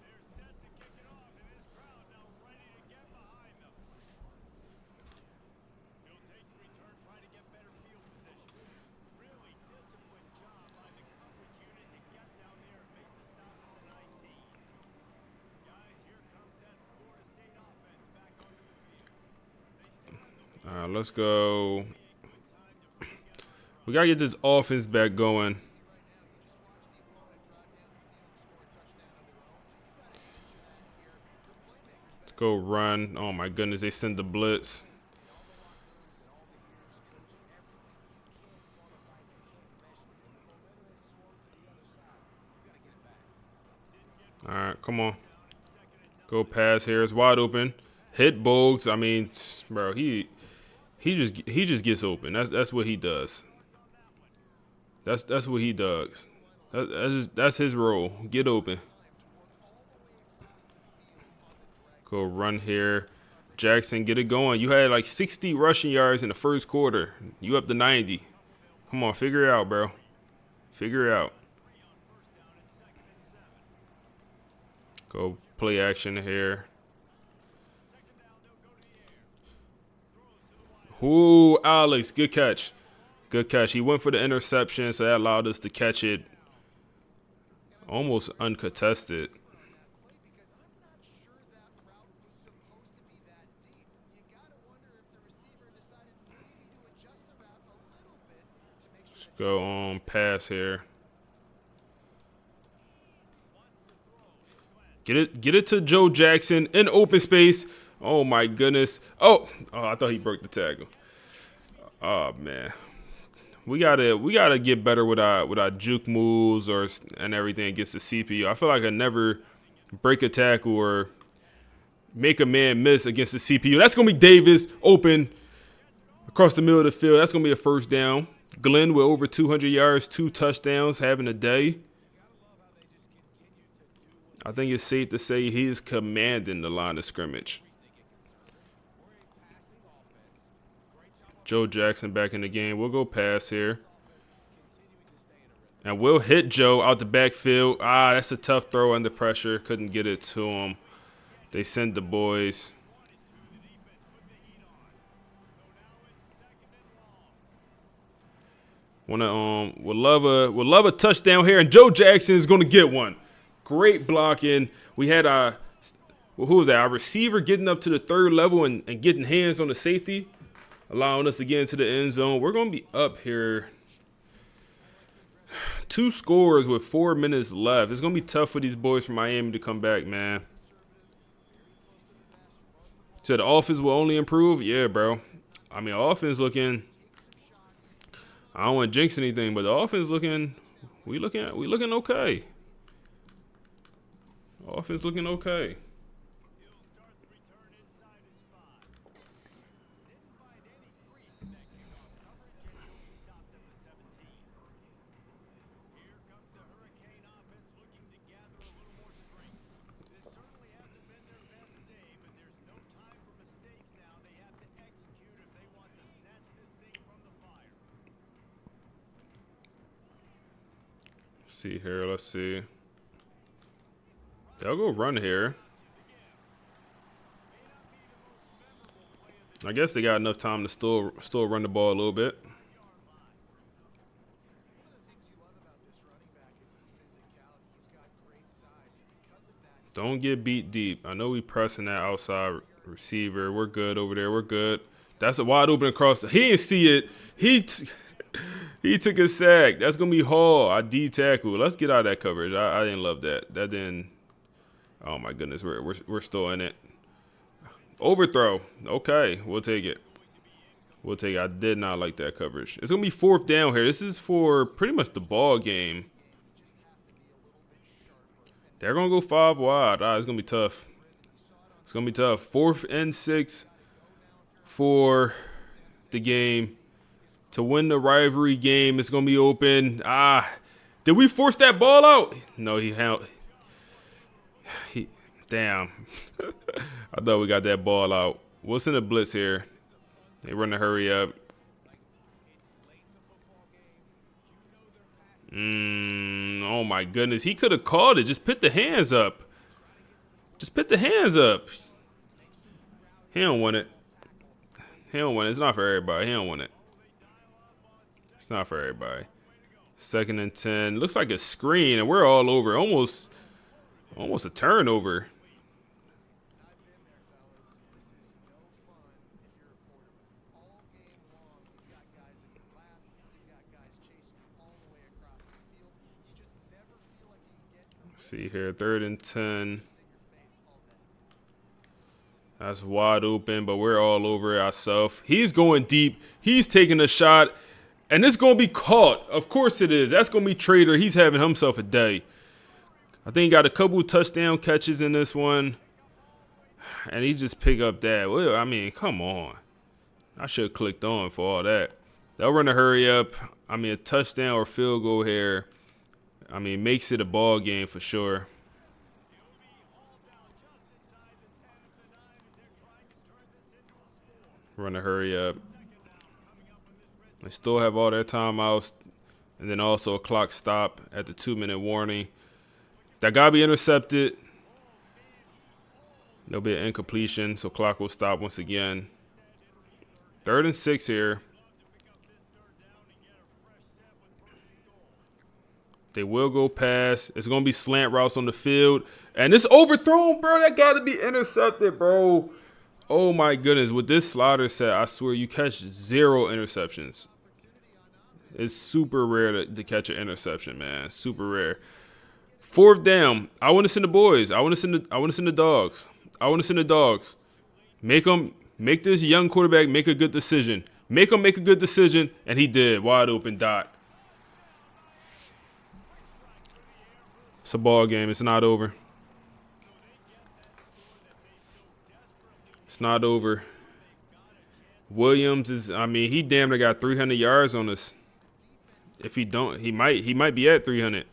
Speaker 1: All right, let's go. We got to get this offense back going. Let's go run. Oh, my goodness. They send the blitz. All right, come on. Go pass here. It's wide open. Hit Bogues. I mean, bro, he just gets open. That's what he does. That's what he does. That's his role. Get open. Go run here. Jackson, get it going. You had like 60 rushing yards in the first quarter. You up to 90. Come on, figure it out, bro. Figure it out. Go play action here. Ooh, Alex, good catch. Good catch. He went for the interception, so that allowed us to catch it almost uncontested. Let's go on pass here. Get it to Joe Jackson in open space. Oh my goodness. Oh, I thought he broke the tackle. Oh man. We gotta get better with our juke moves and everything against the CPU. I feel like I never break a tackle or make a man miss against the CPU. That's gonna be Davis open across the middle of the field. That's gonna be a first down. Glenn with over 200 yards, 2 touchdowns, having a day. I think it's safe to say he is commanding the line of scrimmage. Joe Jackson back in the game. We'll go pass here. And we'll hit Joe out the backfield. That's a tough throw under pressure. Couldn't get it to him. They send the boys. Would love a touchdown here, and Joe Jackson is gonna get one. Great blocking. We had who was that? Our receiver getting up to the third level and getting hands on the safety, allowing us to get into the end zone. We're going to be up here 2 scores with 4 minutes left. It's going to be tough for these boys from Miami to come back, man. So the offense will only improve? Yeah, bro. I mean, offense looking, I don't want to jinx anything, but the offense looking, we looking okay. Offense looking okay. See here, let's see. They'll go run here. I guess they got enough time to still run the ball a little bit. Don't get beat deep. I know we pressing that outside receiver. We're good over there. We're good. That's a wide open across. He didn't see it. He took a sack. That's going to be Hall. I D-tackle. Let's get out of that coverage. I didn't love that. That didn't. Oh, my goodness. We're still in it. Overthrow. Okay. We'll take it. We'll take it. I did not like that coverage. It's going to be 4th down here. This is for pretty much the ball game. They're going to go 5 wide. It's going to be tough. It's going to be tough. 4th and 6 for the game. To win the rivalry game, it's going to be open. Did we force that ball out? No, damn. I thought we got that ball out. What's in the blitz here? They run the hurry up. Oh, my goodness. He could have called it. Just put the hands up. Just put the hands up. He don't want it. He don't want it. It's not for everybody. He don't want it. It's not for everybody. 2nd and 10. Looks like a screen, and we're all over. Almost a turnover. Let's see here, 3rd and 10. That's wide open, but we're all over it ourselves. He's going deep. He's taking a shot. And it's going to be caught. Of course it is. That's going to be Trader. He's having himself a day. I think he got a couple touchdown catches in this one. And he just picked up that. Well, I mean, come on. I should have clicked on for all that. They'll run a hurry up. I mean, a touchdown or field goal here. I mean, makes it a ball game for sure. Run a hurry up. They still have all their timeouts, and then also a clock stop at the 2-minute warning. That got to be intercepted. There'll be an incompletion, so clock will stop once again. 3rd and 6 here. They will go pass. It's going to be slant routes on the field. And it's overthrown, bro. That got to be intercepted, bro. Oh, my goodness. With this slider set, I swear you catch 0 interceptions. It's super rare to catch an interception, man. Super rare. 4th down. I want to send the boys. I want to send the dogs. I want to send the dogs. Make this young quarterback make a good decision. Make him make a good decision, and he did. Wide open dot. It's a ball game. It's not over. It's not over. Williams is, I mean, he damn near got 300 yards on us. If he don't, he might be at 300.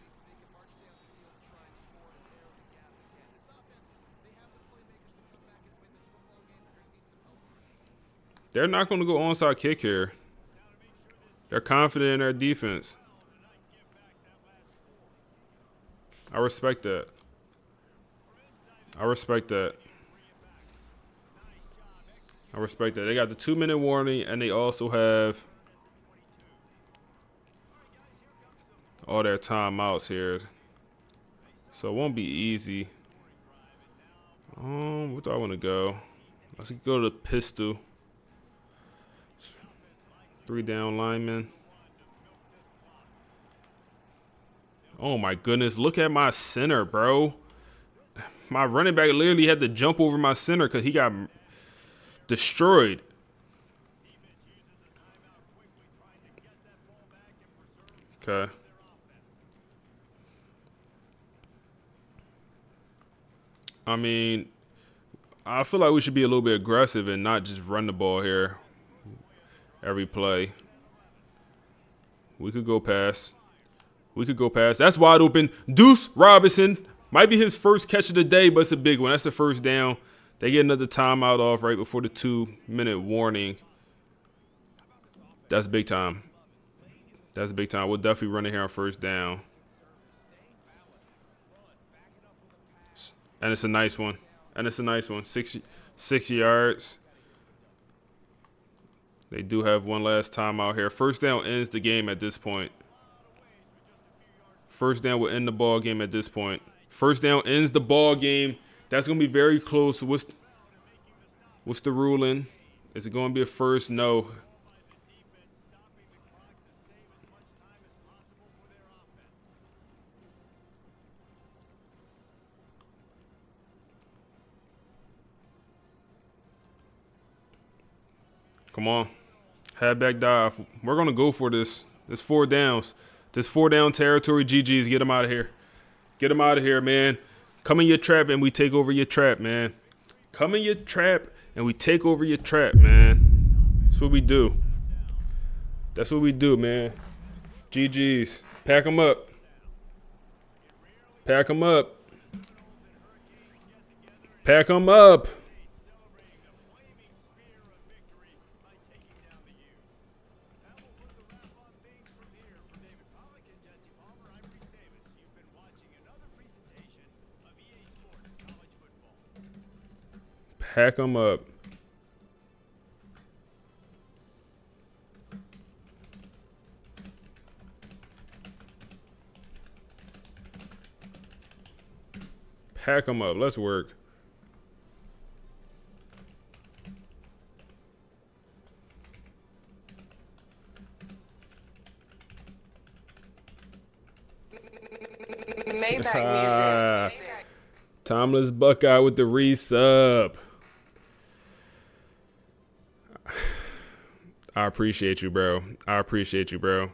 Speaker 1: They're not going to go onside kick here. They're confident in their defense. I respect that. I respect that. I respect that. They got the 2-minute warning, and they also have all their timeouts here. So it won't be easy. Where do I want to go? Let's go to the pistol. 3 down linemen. Oh, my goodness. Look at my center, bro. My running back literally had to jump over my center because he got destroyed. Okay. I mean, I feel like we should be a little bit aggressive and not just run the ball here every play. We could go pass. We could go pass. That's wide open. Deuce Robinson. Might be his first catch of the day, but it's a big one. That's the 1st down. They get another timeout off right before the 2-minute warning. That's big time. That's big time. We'll definitely run it here on 1st down. And it's a nice one. And it's a nice one. 6 yards. They do have one last timeout here. 1st down ends the game at this point. 1st down will end the ball game at this point. First down ends the ball game. That's going to be very close. What's the ruling? Is it going to be a first? No. Come on. Halfback dive. We're going to go for this. It's 4 downs. This 4 down territory. GG's. Get them out of here. Get them out of here, man. Come in your trap and we take over your trap, man. Come in your trap and we take over your trap, man. That's what we do. That's what we do, man. GG's. Pack them up. Pack them up. Pack them up. Pack them up. Pack them up. Let's work.
Speaker 4: Maybach music.
Speaker 1: Timeless Buckeye with the resub. I appreciate you, bro. I appreciate you, bro.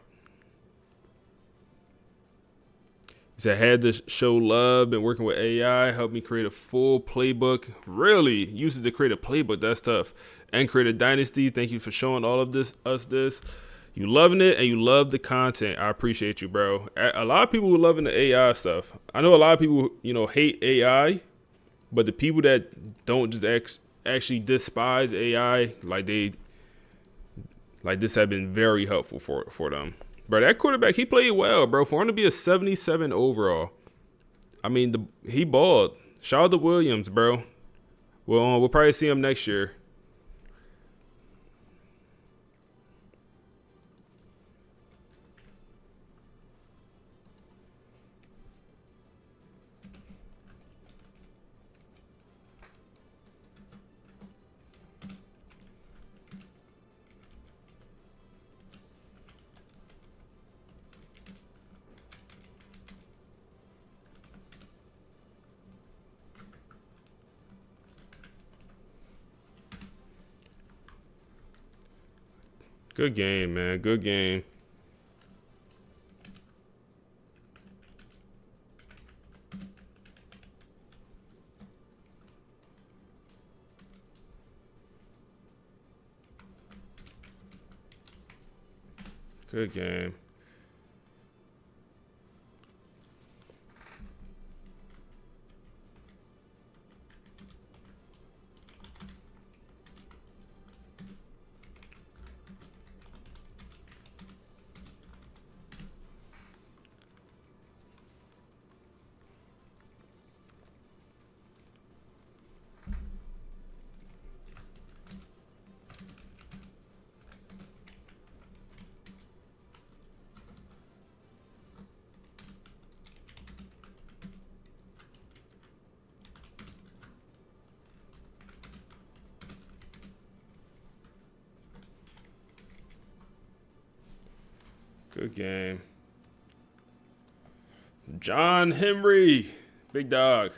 Speaker 1: He said, had to show love, been working with AI, helped me create a full playbook. Really? Used it to create a playbook. That's tough. And create a dynasty. Thank you for showing all of this. You loving it and you love the content. I appreciate you, bro. A lot of people were loving the AI stuff. I know a lot of people, hate AI, but the people that don't just actually despise AI, like this have been very helpful for them. Bro, that quarterback, he played well, bro. For him to be a 77 overall, I mean, he balled. Shout out to Williams, bro. We'll probably see him next year. Good game, man. Good game. Good game. Good game. John Henry. Big dog.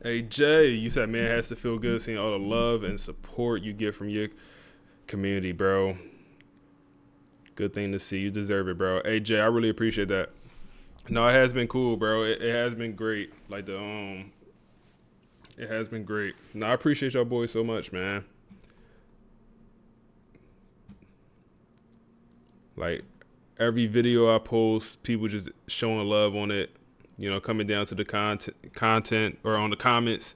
Speaker 1: Hey, Jay, you said, man, it has to feel good seeing all the love and support you get from your community, bro. Good thing to see. You deserve it, bro. Hey, Jay, I really appreciate that. No, it has been cool, bro. It has been great. It has been great. No, I appreciate y'all boys so much, man. Like, every video I post, people just showing love on it. Coming down to the content or on the comments.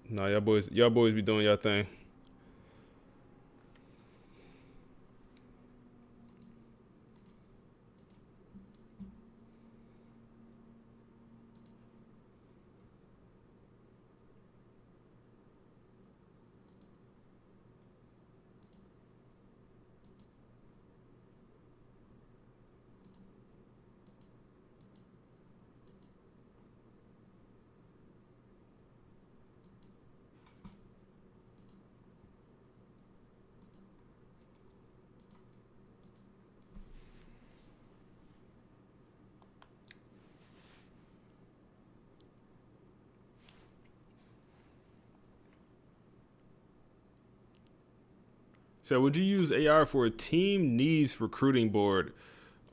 Speaker 1: No, y'all boys be doing y'all thing. So would you use AI for a team needs recruiting board?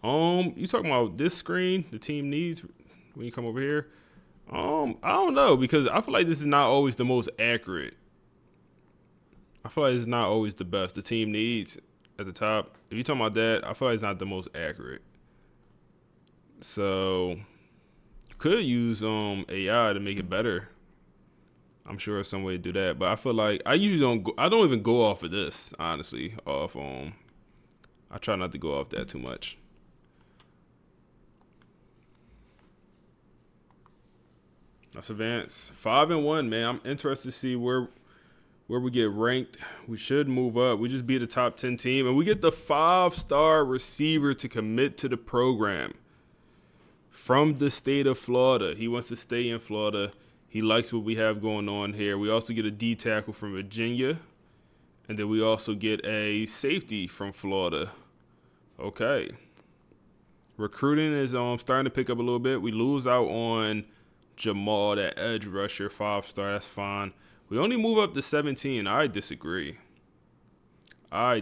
Speaker 1: You talking about this screen, the team needs when you come over here? I don't know, because I feel like this is not always the most accurate. I feel like it's not always the best. The team needs at the top. If you're talking about that, I feel like it's not the most accurate. So you could use AI to make it better. I'm sure there's some way to do that, but I feel like I don't even go off of this, honestly. I try not to go off that too much. That's advanced. 5-1, man. I'm interested to see where we get ranked. We should move up. We just beat the top 10 team, and we get the 5-star receiver to commit to the program from the state of Florida. He wants to stay in Florida. He likes what we have going on here. We also get a D tackle from Virginia, and then we also get a safety from Florida. Okay. Recruiting is starting to pick up a little bit. We lose out on Jamal, that edge rusher, 5-star. That's fine. We only move up to 17. I disagree. Only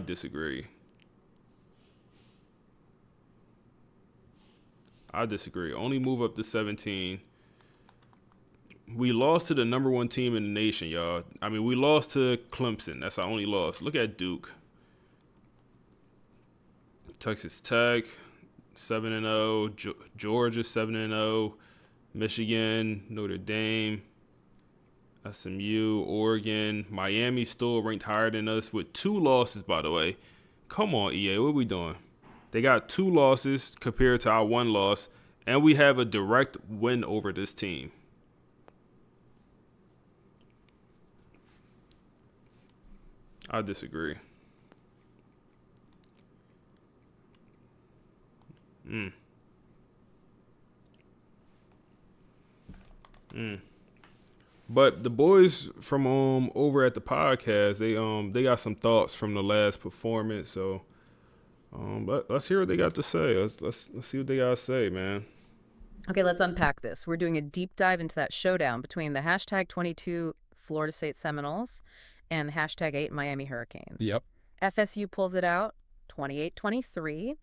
Speaker 1: move up to 17. We lost to the number 1 team in the nation, y'all. I mean, we lost to Clemson. That's our only loss. Look at Duke. Texas Tech, 7-0. Georgia, 7-0. Michigan, Notre Dame, SMU, Oregon. Miami still ranked higher than us with 2 losses, by the way. Come on, EA. What are we doing? They got 2 losses compared to our 1 loss, and we have a direct win over this team. I disagree. But the boys from over at the podcast, they got some thoughts from the last performance. So let's hear what they got to say. Let's see what they got to say, man.
Speaker 3: Okay, let's unpack this. We're doing a deep dive into that showdown between the hashtag 22 Florida State Seminoles and the hashtag 8 Miami Hurricanes.
Speaker 2: Yep.
Speaker 3: FSU pulls it out 28-23.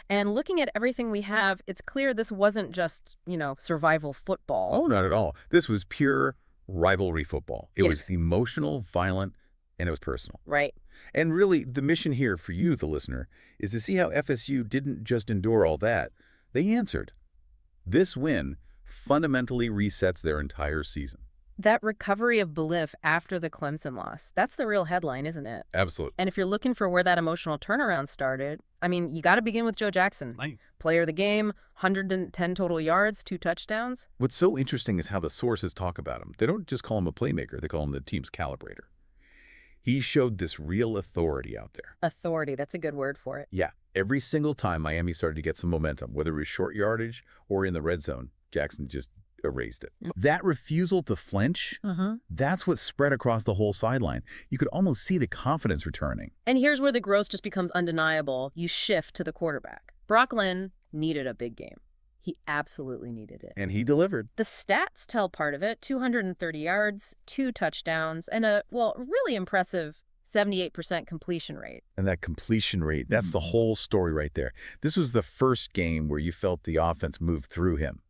Speaker 3: And looking at everything we have, it's clear this wasn't just, survival football.
Speaker 2: Oh, not at all. This was pure rivalry football. It was emotional, violent, and it was personal.
Speaker 3: Right.
Speaker 2: And really, the mission here for you, the listener, is to see how FSU didn't just endure all that. They answered. This win fundamentally resets their entire season.
Speaker 3: That recovery of belief after the Clemson loss, that's the real headline, isn't it?
Speaker 2: Absolutely.
Speaker 3: And if you're looking for where that emotional turnaround started, I mean, you got to begin with Joe Jackson. Player of the game, 110 total yards, 2 touchdowns.
Speaker 2: What's so interesting is how the sources talk about him. They don't just call him a playmaker. They call him the team's calibrator. He showed this real authority out there.
Speaker 3: Authority, that's a good word for it.
Speaker 2: Yeah. Every single time Miami started to get some momentum, whether it was short yardage or in the red zone, Jackson just erased it. That refusal to flinch, that's what spread across the whole sideline. You could almost see the confidence returning.
Speaker 3: And here's where the growth just becomes undeniable. You shift to the quarterback. Brock Lynn needed a big game. He absolutely needed it.
Speaker 2: And he delivered.
Speaker 3: The stats tell part of it. 230 yards, 2 touchdowns, and a, really impressive 78% completion rate.
Speaker 2: And that completion rate, that's the whole story right there. This was the first game where you felt the offense moved through him.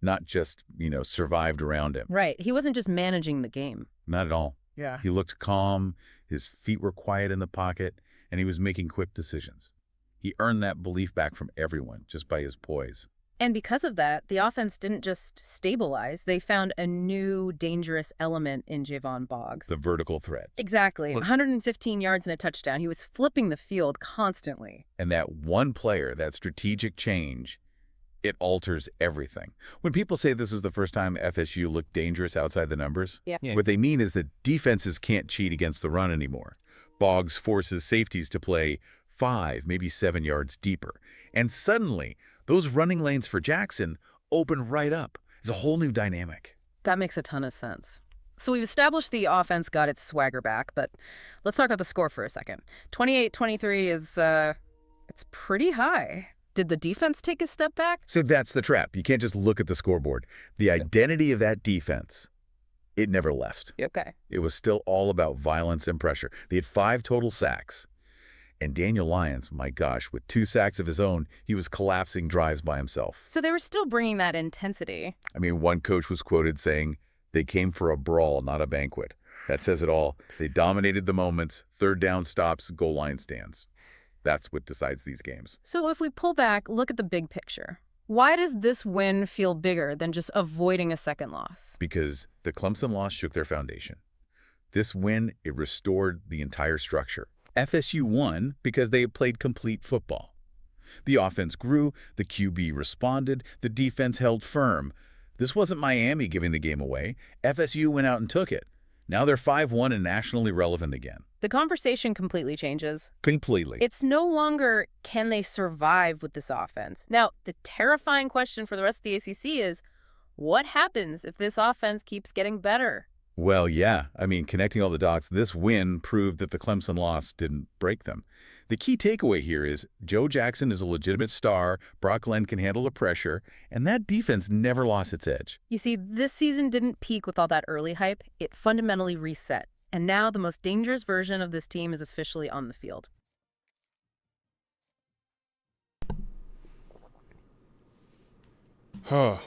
Speaker 2: Not just, survived around him.
Speaker 3: Right. He wasn't just managing the game.
Speaker 2: Not at all.
Speaker 3: Yeah.
Speaker 2: He looked calm, his feet were quiet in the pocket, and he was making quick decisions. He earned that belief back from everyone just by his poise.
Speaker 3: And because of that, the offense didn't just stabilize. They found a new dangerous element in Javon Boggs.
Speaker 2: The vertical threat.
Speaker 3: Exactly. 115 yards and a touchdown. He was flipping the field constantly.
Speaker 2: And that one player, that strategic change, it alters everything. When people say this is the first time FSU looked dangerous outside the numbers, what they mean is that defenses can't cheat against the run anymore. Boggs forces safeties to play 5, maybe 7 yards deeper. And suddenly, those running lanes for Jackson open right up. It's a whole new dynamic.
Speaker 3: That makes a ton of sense. So we've established the offense got its swagger back, but let's talk about the score for a second. 28-23 is, it's pretty high. Did the defense take a step back?
Speaker 2: So that's the trap. You can't just look at the scoreboard. The identity of that defense, it never left.
Speaker 3: Okay.
Speaker 2: It was still all about violence and pressure. They had 5 total sacks. And Daniel Lyons, my gosh, with 2 sacks of his own, he was collapsing drives by himself.
Speaker 3: So they were still bringing that intensity.
Speaker 2: I mean, one coach was quoted saying, "They came for a brawl, not a banquet." That says it all. They dominated the moments, third down stops, goal line stands. That's what decides these games.
Speaker 3: So if we pull back, look at the big picture. Why does this win feel bigger than just avoiding a second loss?
Speaker 2: Because the Clemson loss shook their foundation. This win, it restored the entire structure. FSU won because they played complete football. The offense grew, the QB responded, the defense held firm. This wasn't Miami giving the game away. FSU went out and took it. Now they're 5-1 and nationally relevant again.
Speaker 3: The conversation completely changes.
Speaker 2: Completely.
Speaker 3: It's no longer, can they survive with this offense? Now, the terrifying question for the rest of the ACC is, what happens if this offense keeps getting better?
Speaker 2: Well, yeah. I mean, connecting all the dots, this win proved that the Clemson loss didn't break them. The key takeaway here is Joe Jackson is a legitimate star, Brock Glenn can handle the pressure, and that defense never lost its edge.
Speaker 3: You see, this season didn't peak with all that early hype. It fundamentally reset. And now the most dangerous version of this team is officially on the field.
Speaker 1: Huh.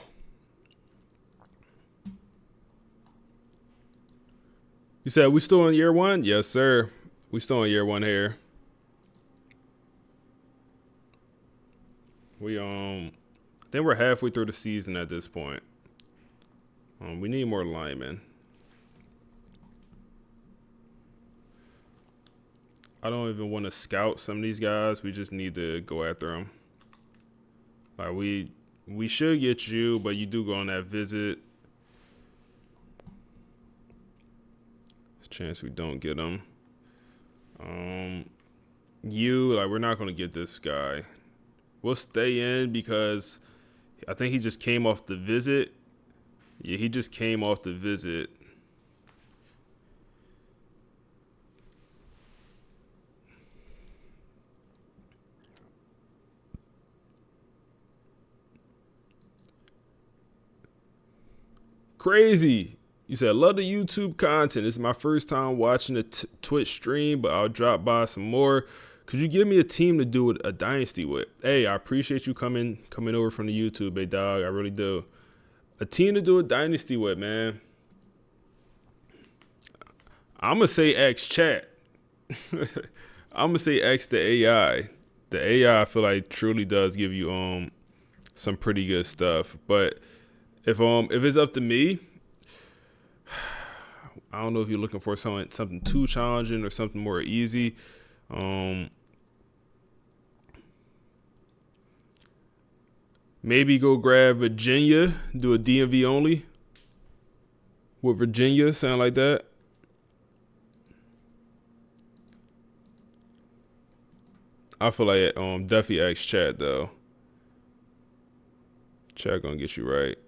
Speaker 1: You said we still in year one? Yes, sir. We still in year one here. I think we're halfway through the season at this point. We need more linemen. I don't even want to scout some of these guys. We just need to go after them. Like we should get you, but you do go on that visit. There's a chance we don't get them. We're not going to get this guy. We'll stay in because I think he just came off the visit. Yeah, he just came off the visit. Crazy. You said, love the YouTube content. It's my first time watching the Twitch stream, but I'll drop by some more. Could you give me a team to do a dynasty with? Hey, I appreciate you coming over from the YouTube, big dog. I really do. A team to do a dynasty with, man. I'm going to say X chat. I'm going to say X the AI. The AI I feel like truly does give you some pretty good stuff. But if it's up to me, I don't know if you're looking for something too challenging or something more easy. Maybe go grab Virginia, do a DMV only. Would Virginia sound like that? I feel like definitely ask chat though. Chat gonna get you right.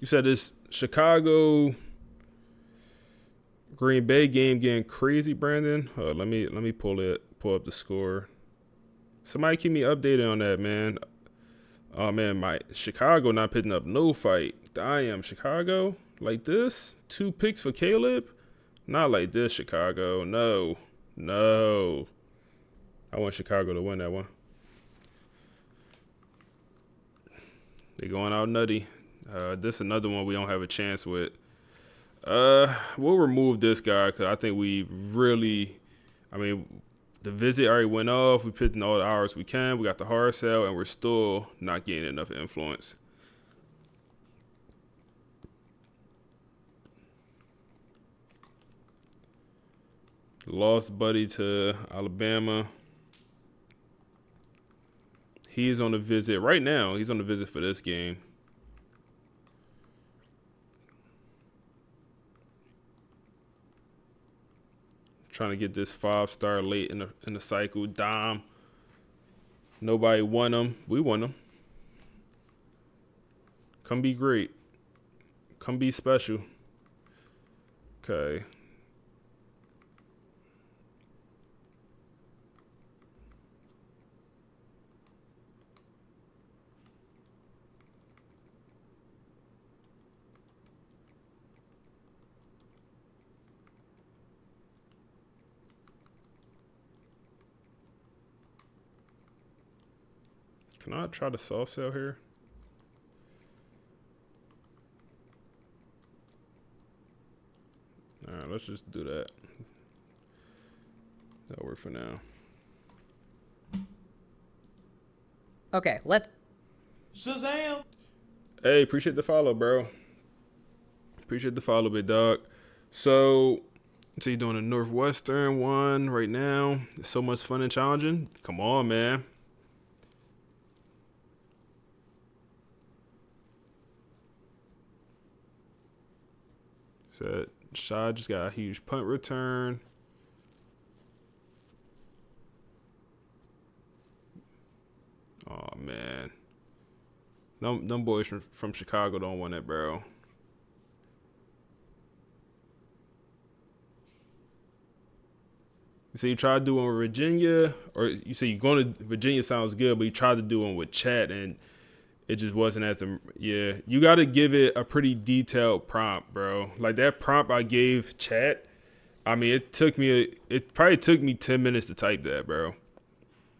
Speaker 1: You said this Chicago Green Bay game getting crazy, Brandon. Let me pull up the score. Somebody keep me updated on that, man. Oh man, my Chicago not picking up no fight. Damn, Chicago like this? 2 picks for Caleb? Not like this, Chicago. No. I want Chicago to win that one. They going out nutty. This is another one we don't have a chance with. We'll remove this guy because I think the visit already went off. We put in all the hours we can. We got the hard sell, and we're still not getting enough influence. Lost Buddy to Alabama. He's on the visit right now. He's on the visit for this game. Trying to get this 5-star late in the cycle. Dom. Nobody won them. We won them. Come be great. Come be special. Okay. Can I try to soft sell here? All right, let's just do that. That'll work for now.
Speaker 3: Okay, let's...
Speaker 5: Shazam!
Speaker 1: Hey, appreciate the follow, bro. Appreciate the follow, big dog. So you're doing a Northwestern one right now. It's so much fun and challenging. Come on, man. So Shaw just got a huge punt return. Oh, man. Them boys from Chicago don't want it, bro. You say you tried doing with Virginia, or you say you're going to Virginia sounds good, but you tried to do one with Chat, and it just wasn't as yeah. You got to give it a pretty detailed prompt, bro. Like that prompt I gave Chat. I mean, it probably took me 10 minutes to type that, bro.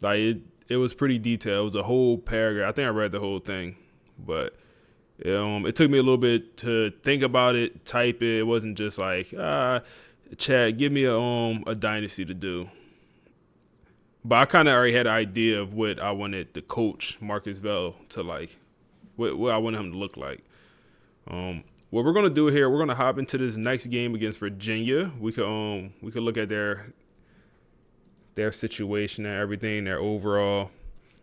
Speaker 1: Like it was pretty detailed. It was a whole paragraph. I think I read the whole thing, but it took me a little bit to think about it, type it. It wasn't just like Chat, give me a dynasty to do. But I kind of already had an idea of what I wanted the coach, Marcus Vale, to like, what I wanted him to look like. What we're gonna do here, we're gonna hop into this next game against Virginia. We could look at their situation and everything, their overall.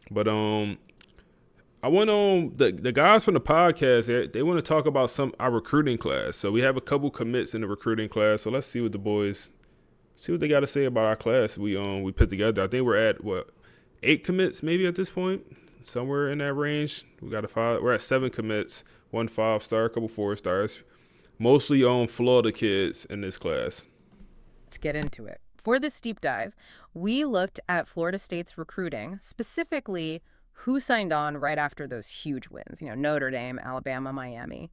Speaker 1: But I want the guys from the podcast. They want to talk about our recruiting class. So we have a couple commits in the recruiting class. So let's see what they got to say about our class we put together. I think we're at 8 commits maybe at this point, somewhere in that range. We're at 7 commits, 1 5-star, a couple 4-stars, mostly Florida kids in this class.
Speaker 3: Let's get into it. For this deep dive, we looked at Florida State's recruiting, specifically who signed on right after those huge wins, Notre Dame, Alabama, Miami.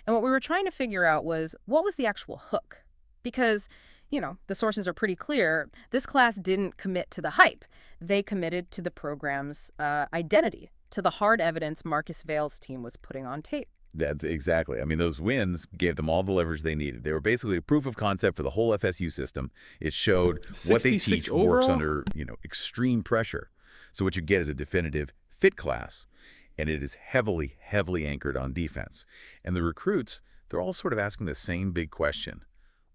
Speaker 3: And what we were trying to figure out was what was the actual hook? Because, the sources are pretty clear. This class didn't commit to the hype. They committed to the program's identity, to the hard evidence Marcus Vale's team was putting on tape.
Speaker 2: That's exactly. I mean, those wins gave them all the leverage they needed. They were basically a proof of concept for the whole FSU system. It showed what they teach
Speaker 1: overall
Speaker 2: works under, extreme pressure. So what you get is a definitive fit class, and it is heavily, heavily anchored on defense. And the recruits, they're all sort of asking the same big question.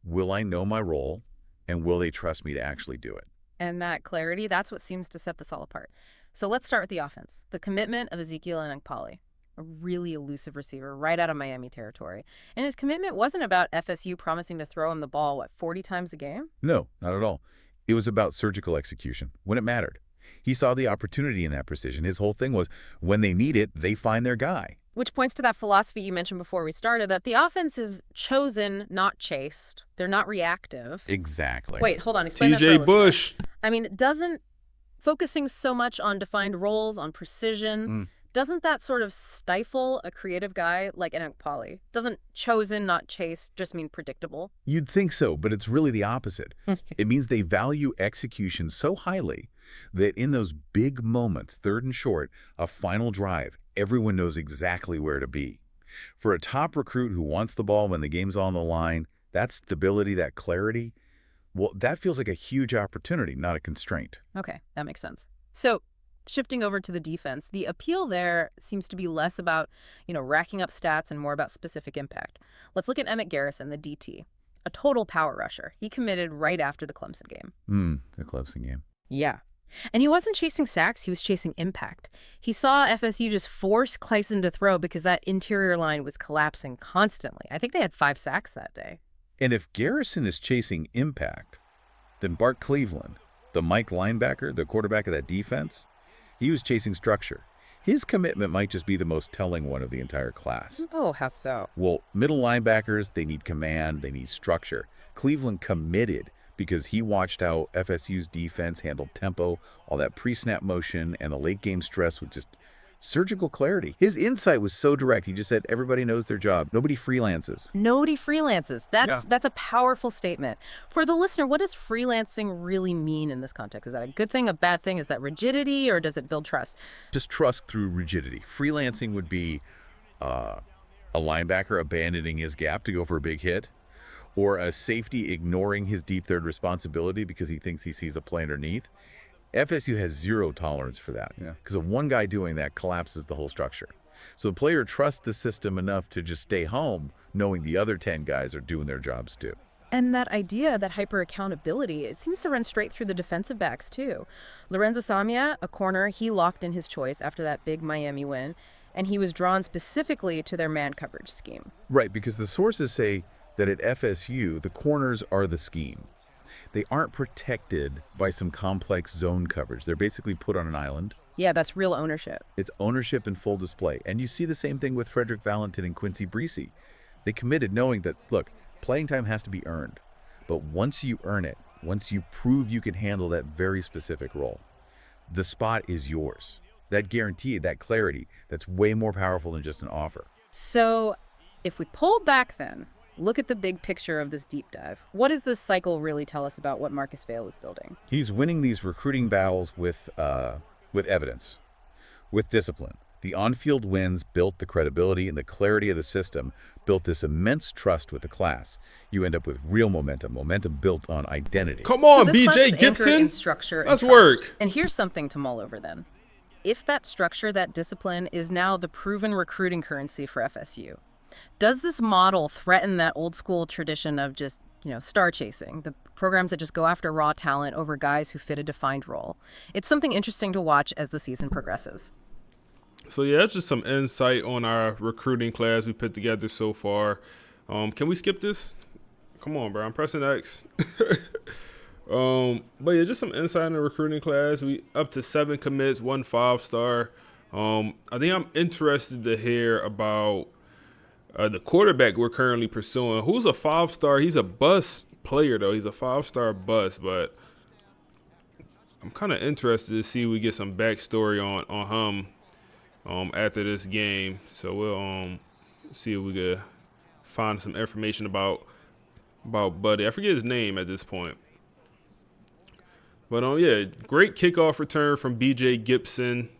Speaker 2: Will I know my role, and will they trust me to actually do it?
Speaker 3: And that clarity, that's what seems to set this all apart. So let's start with the offense. The commitment of Ezekiel Enankpali, a really elusive receiver right out of Miami territory. And his commitment wasn't about FSU promising to throw him the ball, 40 times a game?
Speaker 2: No, not at all. It was about surgical execution when it mattered. He saw the opportunity in that precision. His whole thing was, when they need it, they find their guy.
Speaker 3: Which points to that philosophy you mentioned before we started, that the offense is chosen, not chased. They're not reactive.
Speaker 2: Exactly.
Speaker 3: Wait, hold on. Explain that for
Speaker 1: TJ
Speaker 3: our
Speaker 1: Bush.
Speaker 3: listeners. I mean, doesn't focusing so much on defined roles, on precision, doesn't that sort of stifle a creative guy like Enankpali? Doesn't chosen, not chased, just mean predictable?
Speaker 2: You'd think so, but it's really the opposite. It means they value execution so highly that in those big moments, third and short, a final drive, everyone knows exactly where to be. For a top recruit who wants the ball when the game's on the line, that stability, that clarity, well, that feels like a huge opportunity, not a constraint.
Speaker 3: Okay, that makes sense. So shifting over to the defense, the appeal there seems to be less about, racking up stats and more about specific impact. Let's look at Emmett Garrison, the DT, a total power rusher. He committed right after the Clemson game.
Speaker 2: The Clemson game.
Speaker 3: Yeah. And he wasn't chasing sacks, he was chasing impact. He saw FSU just force Clayson to throw because that interior line was collapsing constantly. I think they had 5 sacks that day.
Speaker 2: And if Garrison is chasing impact, then Bart Cleveland, the Mike linebacker, the quarterback of that defense, he was chasing structure. His commitment might just be the most telling one of the entire class.
Speaker 3: Oh, how so?
Speaker 2: Well, middle linebackers, they need command, they need structure. Cleveland committed because he watched how FSU's defense handled tempo, all that pre-snap motion, and the late-game stress with just surgical clarity. His insight was so direct. He just said, everybody knows their job. Nobody freelances.
Speaker 3: Nobody freelances.
Speaker 2: Yeah.
Speaker 3: That's a powerful statement. For the listener, what does freelancing really mean in this context? Is that a good thing, a bad thing? Is that rigidity, or does it build trust?
Speaker 2: Just trust through rigidity. Freelancing would be a linebacker abandoning his gap to go for a big hit, or a safety ignoring his deep third responsibility because he thinks he sees a play underneath. FSU has zero tolerance for that because of one guy doing that collapses the whole structure. So the player trusts the system enough to just stay home knowing the other 10 guys are doing their jobs too.
Speaker 3: And that idea, that hyper-accountability, it seems to run straight through the defensive backs, too. Lorenzo Samia, a corner, he locked in his choice after that big Miami win, and he was drawn specifically to their man coverage scheme.
Speaker 2: Right, because the sources say that at FSU, the corners are the scheme. They aren't protected by some complex zone coverage. They're basically put on an island.
Speaker 3: Yeah, that's real ownership.
Speaker 2: It's ownership in full display. And you see the same thing with Frederick Valentin and Quincy Breesy. They committed knowing that, look, playing time has to be earned. But once you earn it, once you prove you can handle that very specific role, the spot is yours. That guarantee, that clarity, that's way more powerful than just an offer.
Speaker 3: So if we pull back then, look at the big picture of this deep dive. What does this cycle really tell us about what Marcus Vale is building?
Speaker 2: He's winning these recruiting battles with evidence, with discipline. The on-field wins built the credibility, and the clarity of the system built this immense trust with the class. You end up with real momentum built on identity.
Speaker 1: Come on,
Speaker 3: So this class
Speaker 1: BJ
Speaker 3: is anchored
Speaker 1: Gibson.
Speaker 3: in structure and
Speaker 1: Let's
Speaker 3: trust.
Speaker 1: work.
Speaker 3: And here's something to mull over then. If that structure, that discipline, is now the proven recruiting currency for FSU, does this model threaten that old school tradition of just, star chasing, the programs that just go after raw talent over guys who fit a defined role? It's something interesting to watch as the season progresses.
Speaker 1: So yeah, that's just some insight on our recruiting class we put together so far. Can we skip this? Come on, bro. I'm pressing X. But yeah, just some insight on the recruiting class. We up to 7 commits, 1 5-star. I think I'm interested to hear about the quarterback we're currently pursuing. Who's a 5-star? He's a bust player though. He's a 5-star bust, but I'm kind of interested to see if we get some backstory on him after this game. So we'll see if we could find some information about Buddy. I forget his name at this point. But yeah, great kickoff return from BJ Gibson.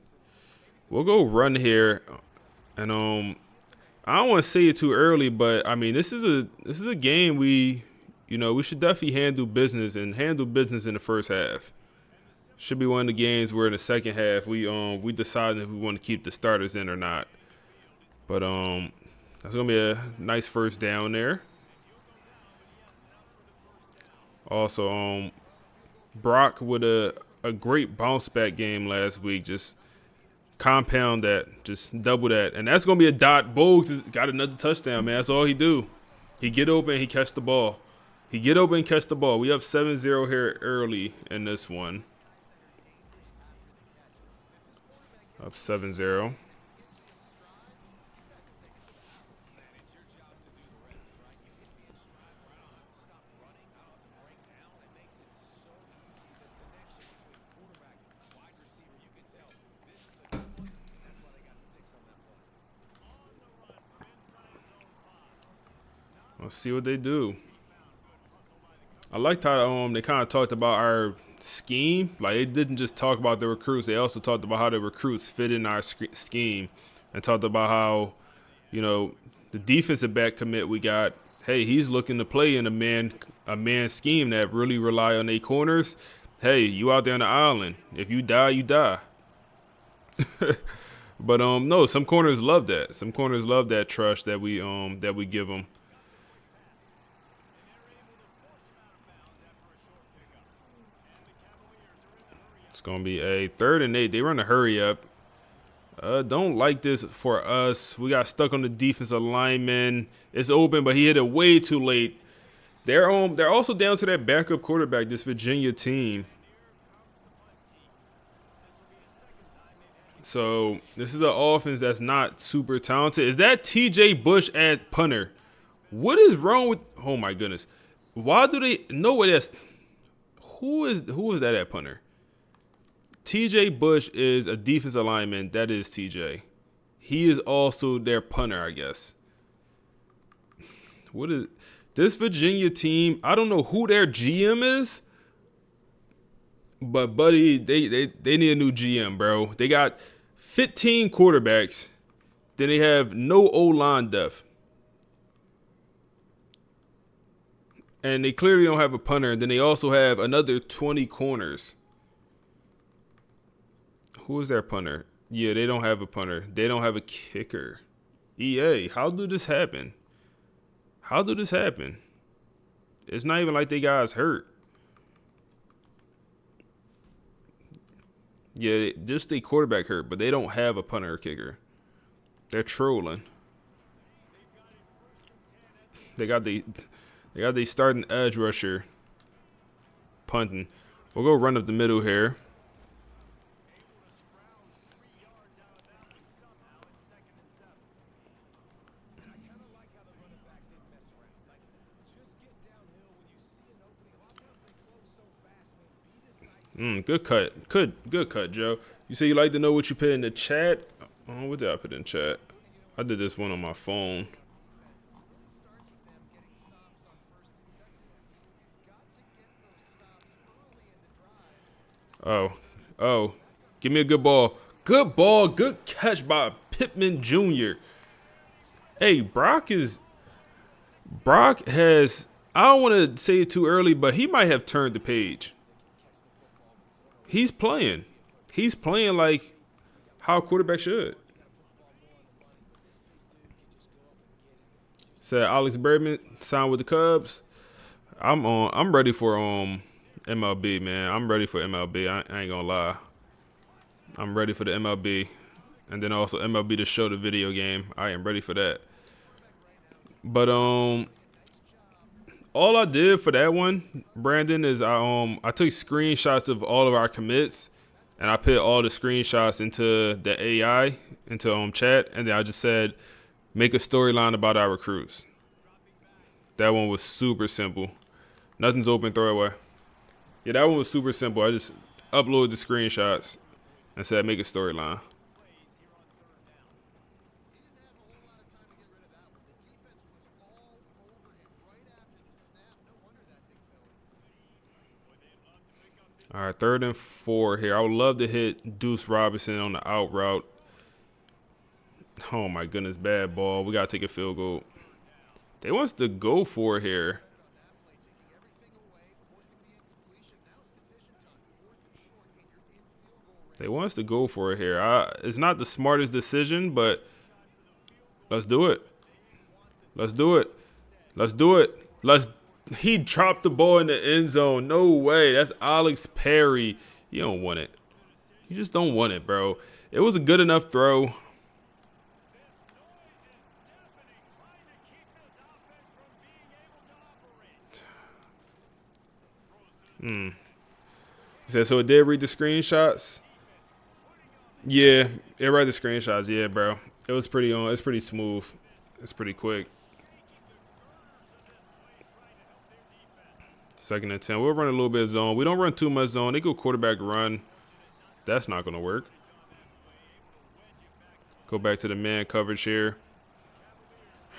Speaker 1: We'll go run here, and I don't want to say it too early, but I mean this is a game we should definitely handle business in the first half. Should be one of the games where in the second half we decide if we want to keep the starters in or not. But that's gonna be a nice first down there. Also, Brock with a great bounce back game last week. Just compound that, just double that, and that's gonna be a dot. Bogues got another touchdown, man. That's all he do. He get open, he catch the ball. We up 7-0 here early in this one. Up 7-0. Let's see what they do. I liked how they kind of talked about our scheme. Like, they didn't just talk about the recruits. They also talked about how the recruits fit in our scheme, and talked about how, the defensive back commit we got. Hey, he's looking to play in a man scheme that really rely on their corners. Hey, you out there on the island. If you die, you die. But no, some corners love that. Some corners love that trust that we give them. It's going to be a 3rd and 8. They run a hurry up. Don't like this for us. We got stuck on the defensive lineman. It's open, but he hit it way too late. They're also down to that backup quarterback, this Virginia team. So this is an offense that's not super talented. Is that T.J. Bush at punter? What is wrong with? Oh my goodness! Why do they? No way. That's who is that at punter? T.J. Bush is a defensive lineman. That is T.J. He is also their punter, I guess. What is this Virginia team? I don't know who their GM is, but buddy, they need a new GM, bro. They got 15 quarterbacks. Then they have no O-line depth. And they clearly don't have a punter. And then they also have another 20 corners. Who is their punter? Yeah, they don't have a punter. They don't have a kicker. EA, how do this happen? How do this happen? It's not even like they guys hurt. Yeah, just the quarterback hurt, but they don't have a punter or kicker. They're trolling. They got the starting edge rusher punting. We'll go run up the middle here. Good cut. Good cut, Joe. You say you like to know what you put in the chat? Oh, what did I put in chat? I did this one on my phone. Oh. Give me a good ball. Good ball. Good catch by Pittman Jr. Hey, Brock has, I don't want to say it too early, but he might have turned the page. He's playing like how a quarterback should. Said Alex Bergman signed with the Cubs. I'm ready for MLB, man. I'm ready for MLB. I ain't gonna lie. I'm ready for the MLB. And then also MLB to show the video game. I am ready for that. But all I did for that one, Brandon, is I took screenshots of all of our commits, and I put all the screenshots into the AI, into chat, and then I just said, make a storyline about our recruits. That one was super simple. Nothing's open, throw it away. Yeah, that one was super simple. I just uploaded the screenshots and said, make a storyline. All right, 3rd and 4 here. I would love to hit Deuce Robinson on the out route. Oh, my goodness, bad ball. We got to take a field goal. They want us to go for it here. They want us to go for it here. It's not the smartest decision, but let's do it. Let's do it. Let's do it. He dropped the ball in the end zone. No way. That's Alex Perry. You don't want it. You just don't want it, bro. It was a good enough throw. So it did read the screenshots. Yeah, it read the screenshots. Yeah, bro. It was pretty on. It's pretty smooth. It's pretty quick. 2nd and 10. We'll run a little bit of zone. We don't run too much zone. They go quarterback run. That's not going to work. Go back to the man coverage here.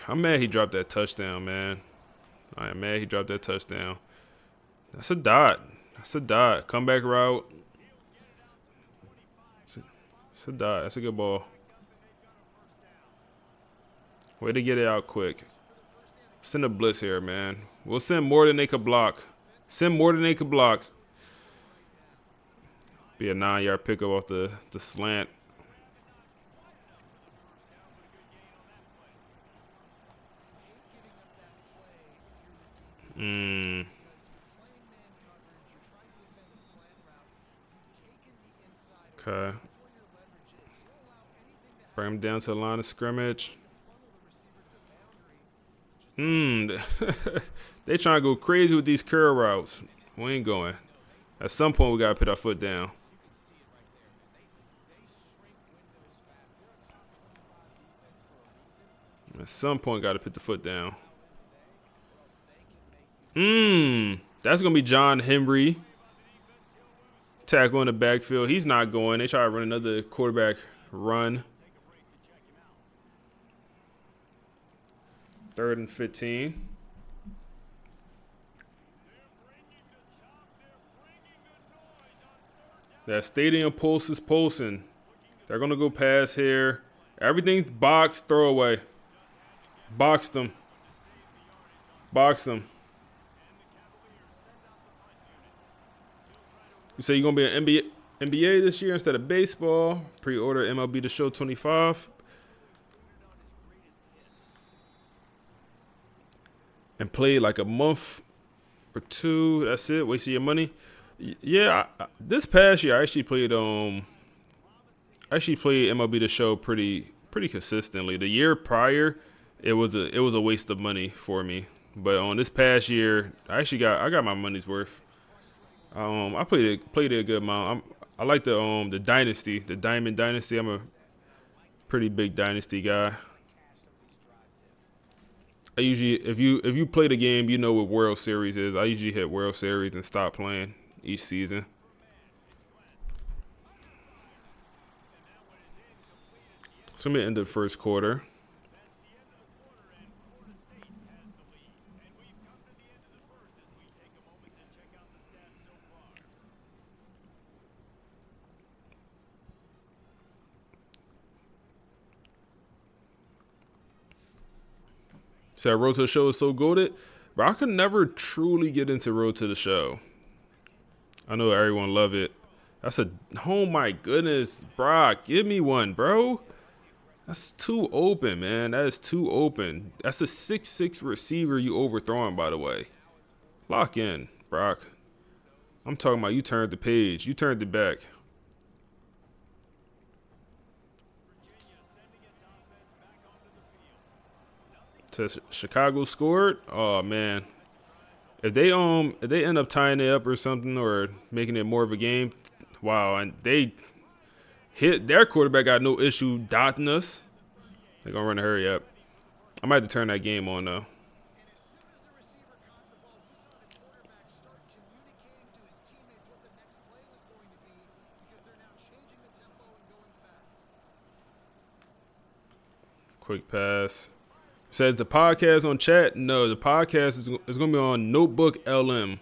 Speaker 1: I'm mad he dropped that touchdown, man. I am mad he dropped that touchdown. That's a dot. That's a dot. Comeback route. It's a dot. That's a good ball. Way to get it out quick. Send a blitz here, man. We'll send more than they could block. Send more than they could block. Be a 9-yard pickup off the slant. Okay. Bring him down to the line of scrimmage. They trying to go crazy with these curl routes. We ain't going. At some point, we got to put our foot down. At some point, got to put the foot down. That's going to be John Henry. Tackle in the backfield. He's not going. They try to run another quarterback run. 3rd and 15. That stadium pulse is pulsing. They're going to go pass here. Everything's boxed, throwaway. Box them. Box them. You say you're going to be an NBA this year instead of baseball. Pre-order MLB The Show 25. And play like a month or two. That's it. Wasting your money. Yeah, this past year I actually played MLB The Show pretty consistently. The year prior, it was a waste of money for me. But on this past year, I got my money's worth. I played it a good amount. I like the Dynasty, the Diamond Dynasty. I'm a pretty big Dynasty guy. I usually, if you play the game, you know what World Series is. I usually hit World Series and stop playing each season. So I'm gonna end the first quarter. So Road to the Show is so goated, but I could never truly get into Road to the Show. I know everyone love it. Oh my goodness, Brock, give me one, bro. That's too open, man. That is too open. That's a 6'6" receiver you overthrowing, by the way. Lock in, Brock. I'm talking about you turned the page. You turned it back. So Chicago scored. Oh man, if they end up tying it up or something or making it more of a game, wow! And they hit their quarterback got no issue dotting us. They're gonna run a hurry up. I might have to turn that game on though. Quick pass. Says the podcast on chat. No, the podcast is going to be on Notebook LM.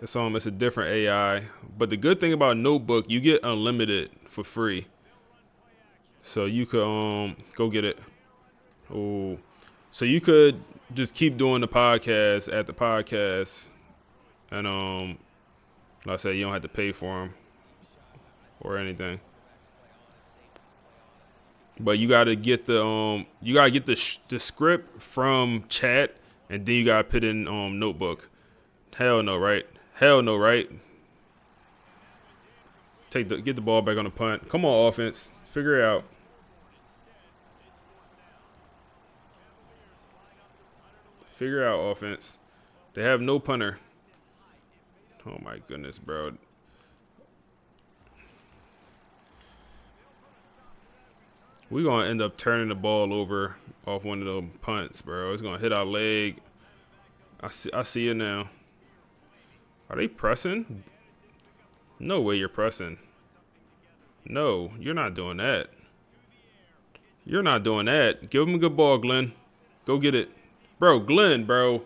Speaker 1: It's a different AI. But the good thing about Notebook, you get unlimited for free. So you could go get it. Oh, so you could just keep doing the podcast at the podcast, and like I said, you don't have to pay for them or anything. But you gotta get the script from chat, and then you gotta put in Notebook. Hell no, right? Hell no, right? Get the ball back on the punt. Come on, offense, figure it out. Figure out offense. They have no punter. Oh my goodness, bro. We're going to end up turning the ball over off one of those punts, bro. It's going to hit our leg. I see it now. Are they pressing? No way you're pressing. No, you're not doing that. You're not doing that. Give him a good ball, Glenn. Go get it. Bro, Glenn, bro.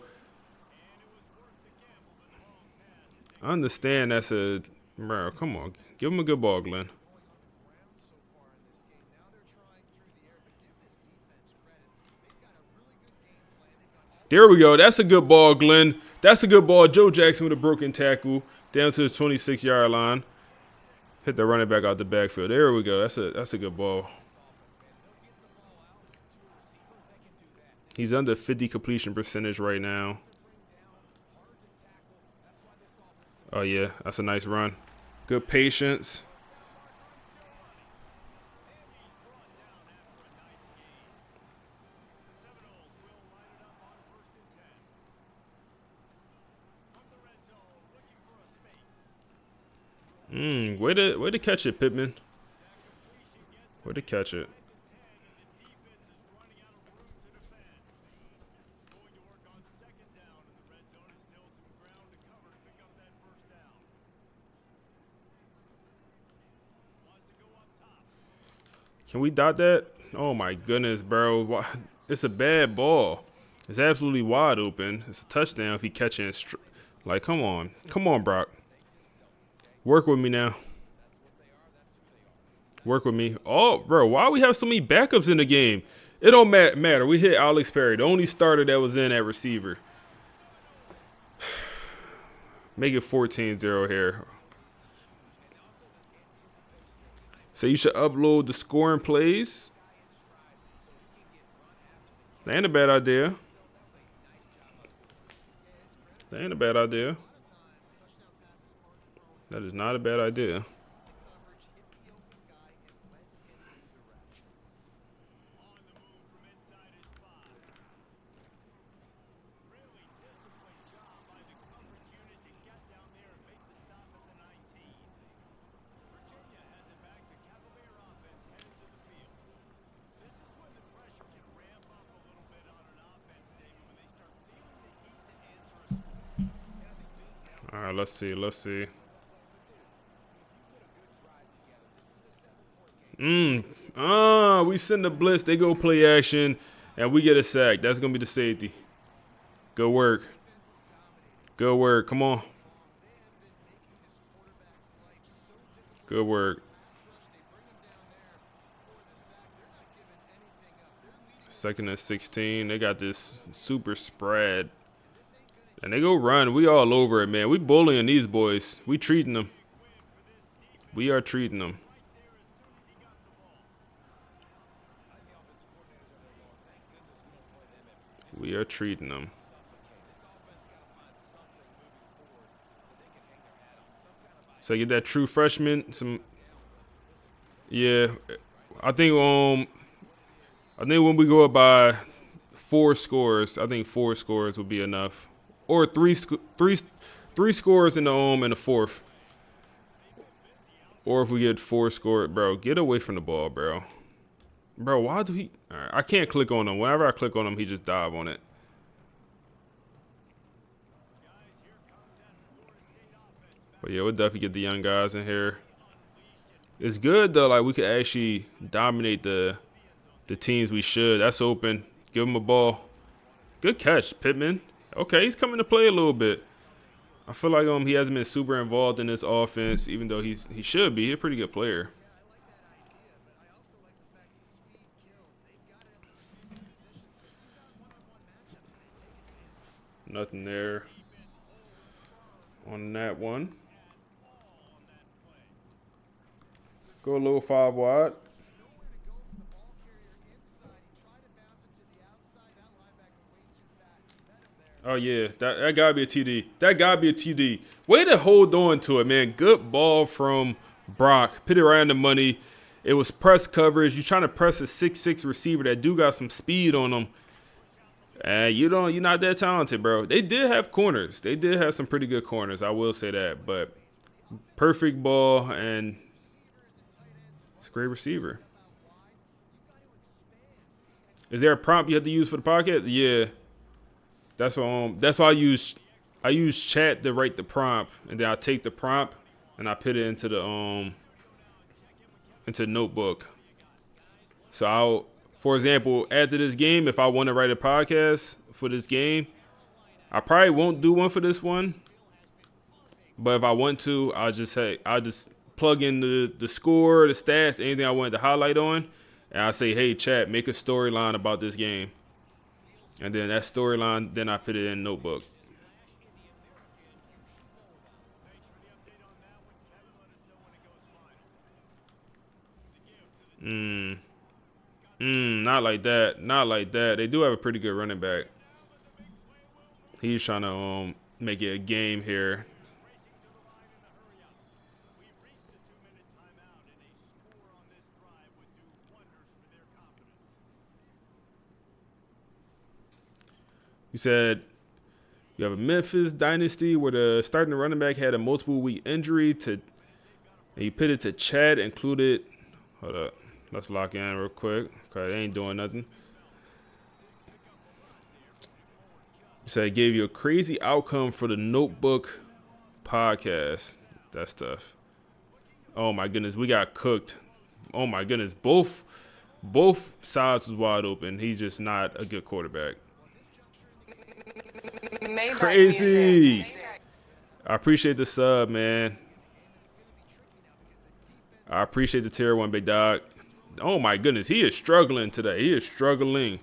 Speaker 1: I understand that's a... Bro, come on. Give him a good ball, Glenn. There we go. That's a good ball, Glenn. That's a good ball. Joe Jackson with a broken tackle down to the 26-yard line. Hit the running back out the backfield. There we go. That's a good ball. He's under 50 completion percentage right now. Oh, yeah. That's a nice run. Good patience. Way to catch it, Pittman. Way to catch it. Can we dot that? Oh my goodness, bro. It's a bad ball. It's absolutely wide open. It's a touchdown if he catches it. Like, come on. Come on, Brock. Work with me now. Work with me. Oh, bro, why we have so many backups in the game? It don't matter. We hit Alex Perry, the only starter that was in at receiver. Make it 14-0 here. So you should upload the scoring plays. That ain't a bad idea. That ain't a bad idea. That is not a bad idea. All right, let's see. Let's see. We send the blitz. They go play action, and we get a sack. That's going to be the safety. Good work. Good work. Come on. Good work. Second and 16. They got this super spread. And they go run. We all over it, man. We bullying these boys. We treating them. We are treating them. We are treating them. So get that true freshman. Yeah, I think when we go up by 4 scores, I think 4 scores will be enough, or three scores in the in the fourth, or if we get 4 scores, bro, get away from the ball, bro. Bro, why do he? All right, I can't click on him. Whenever I click on him, he just dive on it. But yeah, we'll definitely get the young guys in here. It's good though. Like we could actually dominate the teams we should. That's open. Give him a ball. Good catch, Pittman. Okay, he's coming to play a little bit. I feel like he hasn't been super involved in this offense, even though he should be. He's a pretty good player. Nothing there on that one. Go a little 5 wide. Oh, yeah. That got to be a TD. That got to be a TD. Way to hold on to it, man. Good ball from Brock. Put it right on the money. It was press coverage. You're trying to press a 6'6" receiver that do got some speed on him. And you're not that talented, bro. They did have corners. They did have some pretty good corners. I will say that. But perfect ball, and it's a great receiver. Is there a prompt you have to use for the podcast? Yeah. That's why I use chat to write the prompt, and then I take the prompt and I put it into the into notebook. So for example, after this game, if I want to write a podcast for this game, I probably won't do one for this one. But if I want to, I'll just plug in the score, the stats, anything I wanted to highlight on, and I say, hey, chat, make a storyline about this game. And then that storyline, then I put it in notebook. Not like that. Not like that. They do have a pretty good running back. He's trying to make it a game here. You said you have a Memphis Dynasty where the starting running back had a multiple week injury and you put it to Chad included. Hold up. Let's lock in real quick. Okay, they ain't doing nothing. You said it gave you a crazy outcome for the Notebook podcast. That stuff. Oh my goodness, we got cooked. Oh my goodness, both Both sides was wide open. He's just not a good quarterback.
Speaker 4: Maybach
Speaker 1: Crazy.
Speaker 4: music.
Speaker 1: I appreciate the sub, man. I appreciate the tier 1, big dog. Oh my goodness, he is struggling today. He is struggling.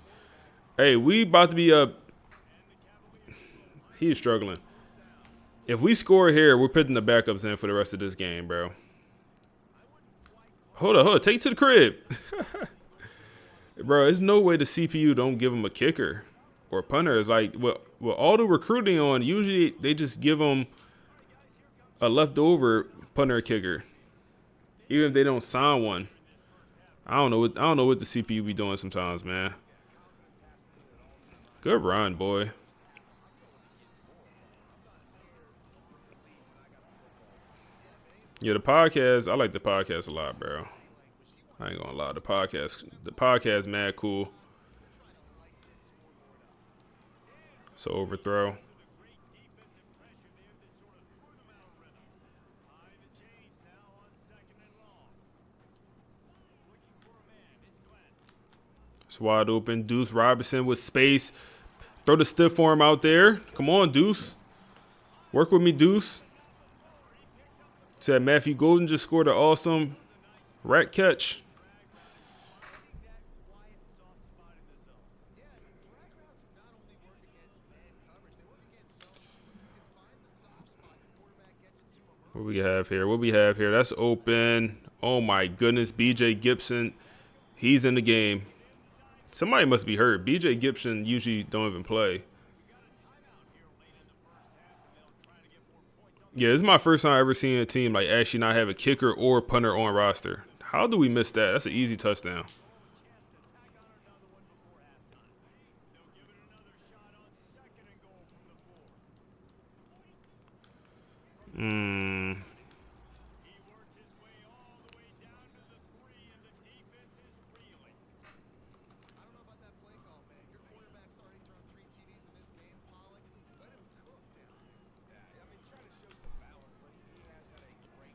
Speaker 1: Hey, we about to be up. He is struggling. If we score here, we're putting the backups in for the rest of this game, bro. Hold on. Take it to the crib. Bro, there's no way the CPU don't give him a kicker or punter. It's like, with all the recruiting on, usually they just give them a leftover punter or kicker, even if they don't sign one. I don't know what the CPU be doing sometimes, man. Good run, boy. Yeah, the podcast, I like the podcast a lot, bro. I ain't gonna lie, the podcast mad cool. So overthrow. It's wide open. Deuce Robinson with space. Throw the stiff arm out there. Come on, Deuce. Work with me, Deuce. Said Matthew Golden just scored an awesome rat catch. What we have here? That's open. Oh my goodness, BJ Gibson. He's in the game. Somebody must be hurt. BJ Gibson usually don't even play. Yeah, this is my first time ever seeing a team like actually not have a kicker or punter on roster. How do we miss that? That's an easy touchdown.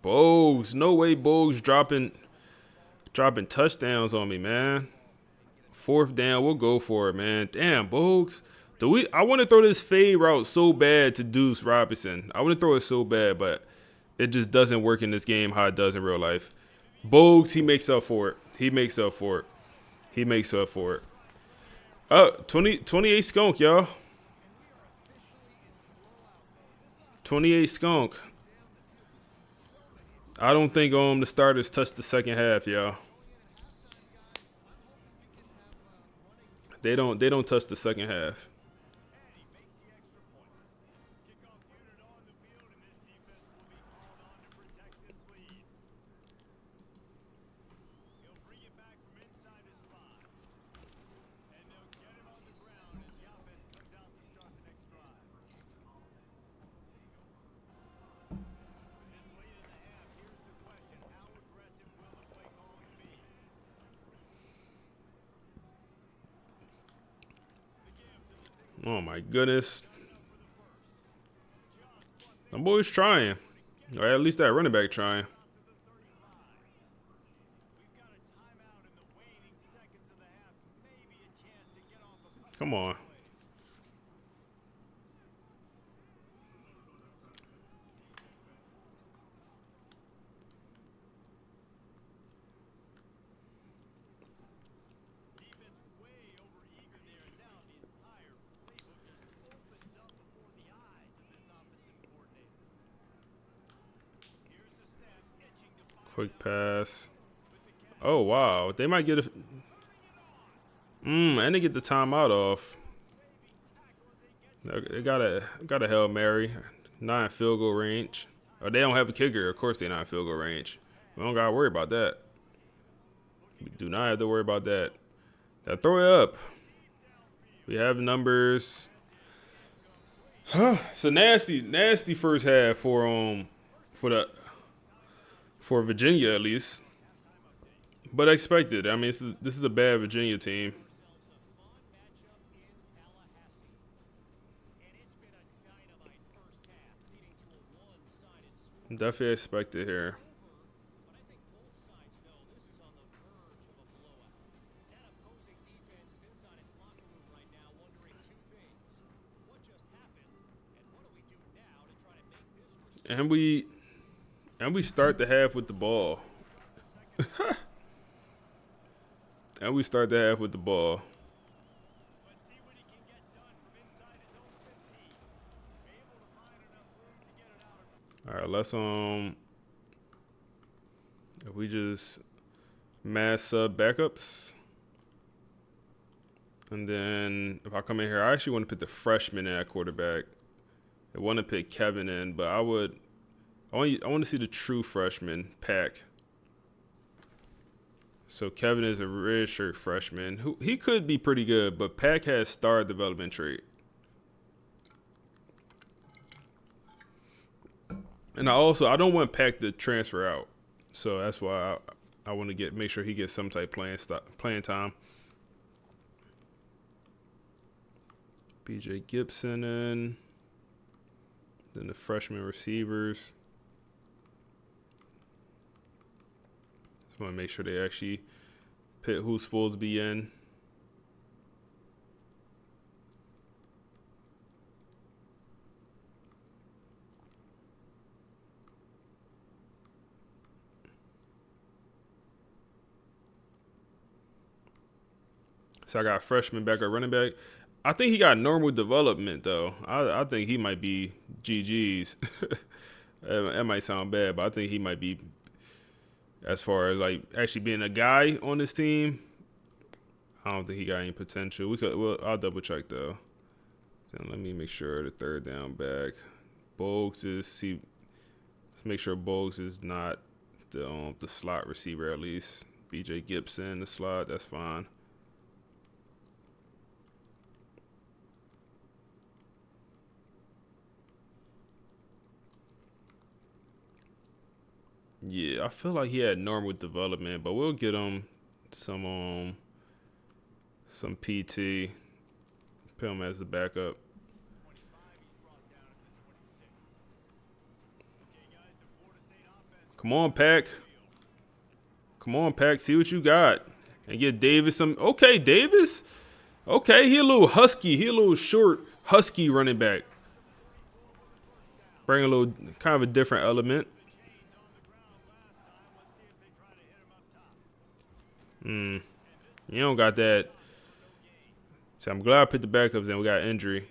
Speaker 1: Bogues, no way Bogues dropping touchdowns on me, man. 4th down, we'll go for it, man. Damn, Bogues. I want to throw this fade route so bad to Deuce Robinson. I want to throw it so bad, but it just doesn't work in this game how it does in real life. Bogues, he makes up for it. 28 skunk, y'all. 28 skunk. I don't think the starters touched the second half, y'all. They don't touch the second half. Oh my goodness. Them boys trying. Or at least that running back trying. Come on. Quick pass. Oh, wow. They might get and they get the timeout off. They got a Hail Mary. 9 field goal range. Oh, they don't have a kicker. Of course they're not in field goal range. We don't got to worry about that. We do not have to worry about that. Gotta throw it up. We have numbers. It's a nasty first half for Virginia at least, but expected. I mean, this is a bad Virginia team. Definitely expected here. And we start the half with the ball. And we start the half with the ball. All right, let's if we just mass sub backups. And then if I come in here, I actually want to put the freshman in at quarterback. I want to pick Kevin in, but I want to see the true freshman, Pack. So Kevin is a redshirt freshman. He could be pretty good, but Pack has star development trait. And I don't want Pack to transfer out. So that's why I want to make sure he gets some type playing time. BJ Gibson in. Then the freshman receivers. Just want to make sure they actually pick who's supposed to be in. So I got freshman back or running back. I think he got normal development, though. I think he might be GG's. That might sound bad, but I think he might be, as far as like actually being a guy on this team, I don't think he got any potential. I'll double check though. Then let me make sure the third down back. Let's make sure Bogues is not the slot receiver at least. BJ Gibson, the slot, that's fine. Yeah, I feel like he had normal development, but we'll get him some PT. Put him as the backup. Come on, Pack. Come on, Pack. See what you got. And get Davis some. Okay, Davis. Okay, he a little husky. He a little short, husky running back. Bring a little kind of a different element. You don't got that. So I'm glad I put the backups in. We got injury.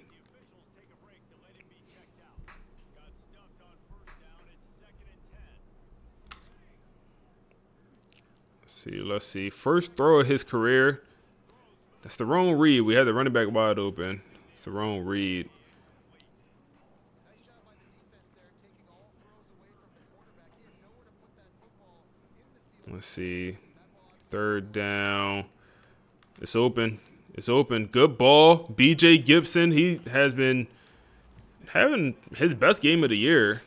Speaker 1: Let's see. First throw of his career. That's the wrong read. We had the running back wide open. It's the wrong read. Let's see. Third down. It's open. It's open. Good ball. BJ Gibson, he has been having his best game of the year.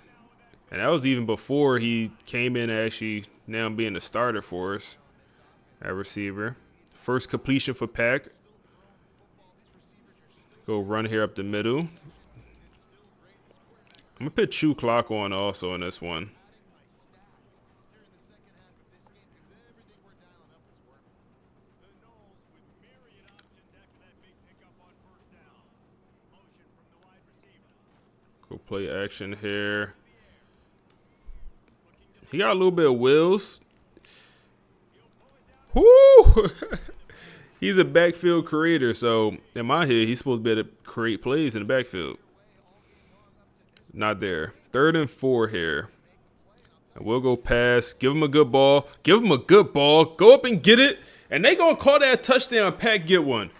Speaker 1: And that was even before he came in actually now being a starter for us at receiver. First completion for Pack. Go run here up the middle. I'm going to put Chew Clock on also in this one. Go play action here. He got a little bit of wheels. Woo! He's a backfield creator, so in my head, he's supposed to be able to create plays in the backfield. Not there. 3rd and 4 here. And we'll go pass. Give him a good ball. Give him a good ball. Go up and get it. And they going to call that a touchdown. Pack get one.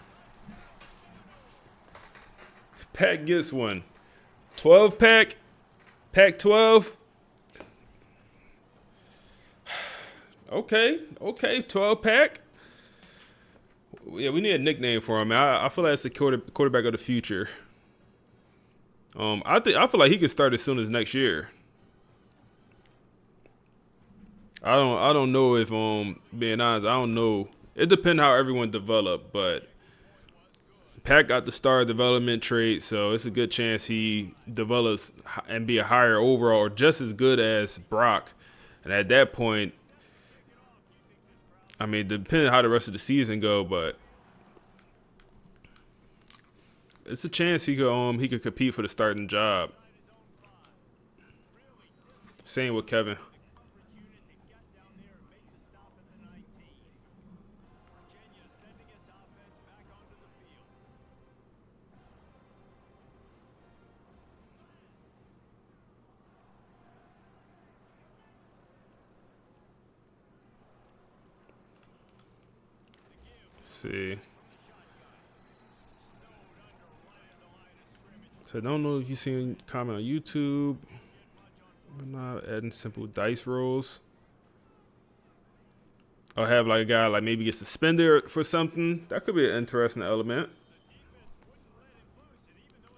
Speaker 1: Pack gets one. 12 Pack. Pack 12. Okay, 12 Pack. Yeah, we need a nickname for him. I feel like it's the quarterback of the future. I feel like he could start as soon as next year. I don't know if being honest, I don't know. It depends how everyone develop, but Pack got the star development trait, so it's a good chance he develops and be a higher overall or just as good as Brock. And at that point, I mean, depending on how the rest of the season go, but it's a chance he could compete for the starting job. Same with Kevin. See. So I don't know if you seen comment on YouTube. I'm not adding simple dice rolls. I'll have like a guy like maybe get suspended for something. That could be an interesting element.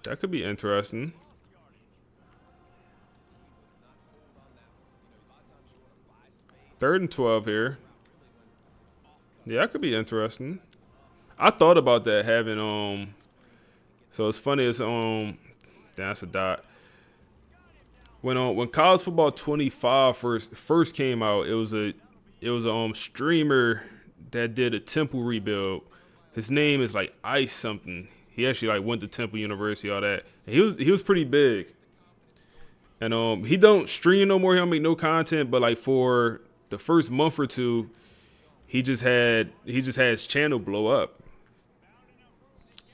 Speaker 1: That could be interesting. Third and 12 here. Yeah, that could be interesting. I thought about that having so it's funny, it's that's a dot. When college football 25 first came out, it was a streamer that did a Temple rebuild. His name is like Ice something. He actually like went to Temple University, all that. And he was pretty big. And he don't stream no more, he don't make no content, but like for the first month or two, he just had his channel blow up.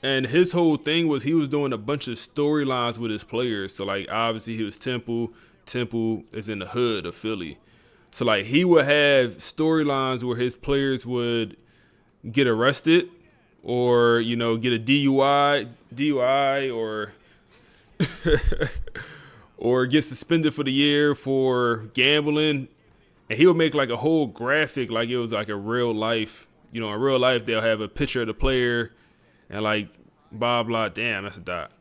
Speaker 1: And his whole thing was he was doing a bunch of storylines with his players. So like obviously he was Temple. Temple is in the hood of Philly. So like he would have storylines where his players would get arrested or, you know, get a DUI or or get suspended for the year for gambling. And he would make like a whole graphic like it was like a real life. You know, in real life they'll have a picture of the player and like blah blah, damn, that's a dot.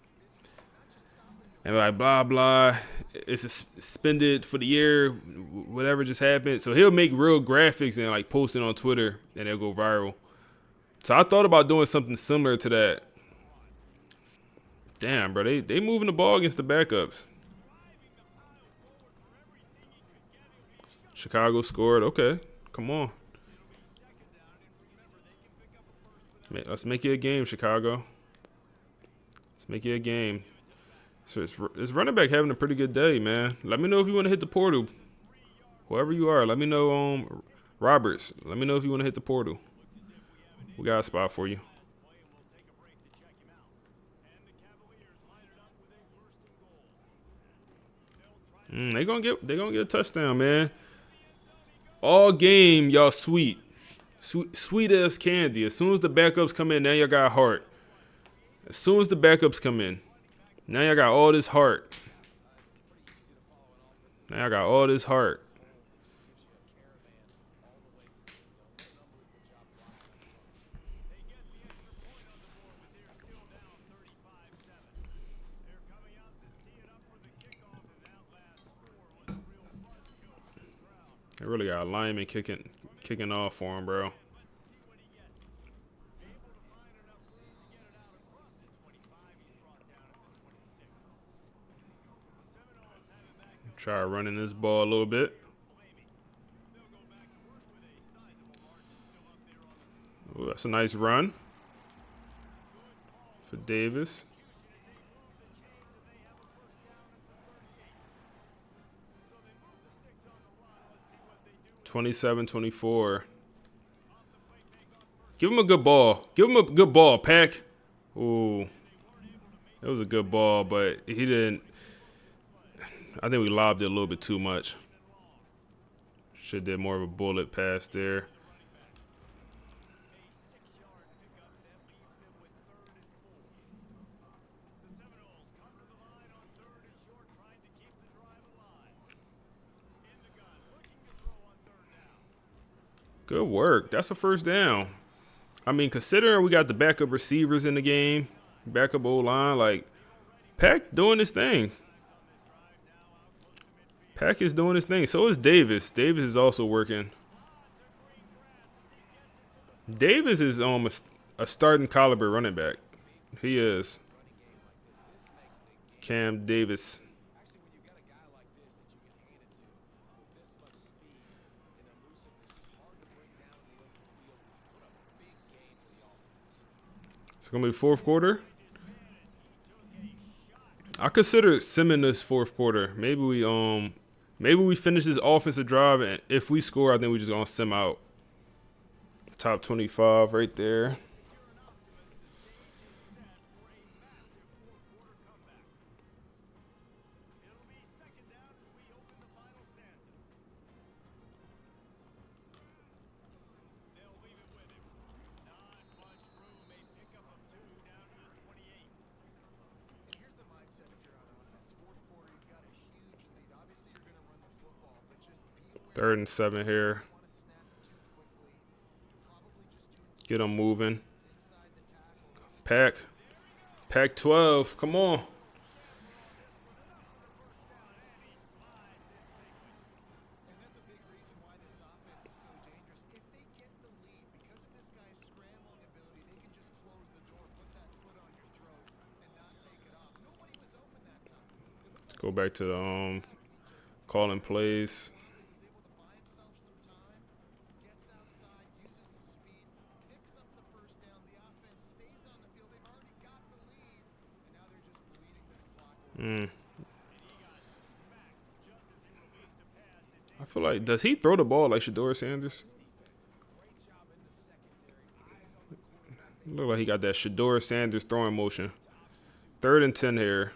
Speaker 1: And like blah blah, it's suspended for the year, whatever just happened. So he'll make real graphics and like post it on Twitter, and they'll go viral. So I thought about doing something similar to that. Damn, bro, they moving the ball against the backups. Chicago scored. Okay, come on. Let's make it a game, Chicago. Let's make it a game. So it's running back having a pretty good day, man. Let me know if you want to hit the portal. Whoever you are, let me know. Roberts, let me know if you want to hit the portal. We got a spot for you. They gonna get a touchdown, man. All game, y'all sweet as candy. As soon as the backups come in, now y'all got heart. As soon as the backups come in, now y'all got all this heart. Now y'all got all this heart. They really got a lineman kicking off for him, bro. Try running this ball a little bit. Ooh, that's a nice run for Davis. (27-24). Give him a good ball. Give him a good ball, Pack. Ooh, it was a good ball, but he didn't. I think we lobbed it a little bit too much. Should did more of a bullet pass there. Good work. That's a first down. I mean, considering we got the backup receivers in the game, backup O-line, like, Pack doing his thing. Pack is doing his thing. So is Davis. Davis is also working. Davis is a starting caliber running back. He is. Cam Davis. It's going to be fourth quarter. I consider Simmons this fourth quarter. Maybe we Maybe we finish this offensive drive, and if we score, I think we're just going to sim out. Top 25 right there. Third and 7 here. Get them moving. Pack 12. Come on. Go back to the calling plays. I feel like, does he throw the ball like Shedeur Sanders? Look like he got that Shedeur Sanders throwing motion. 3rd and 10 here.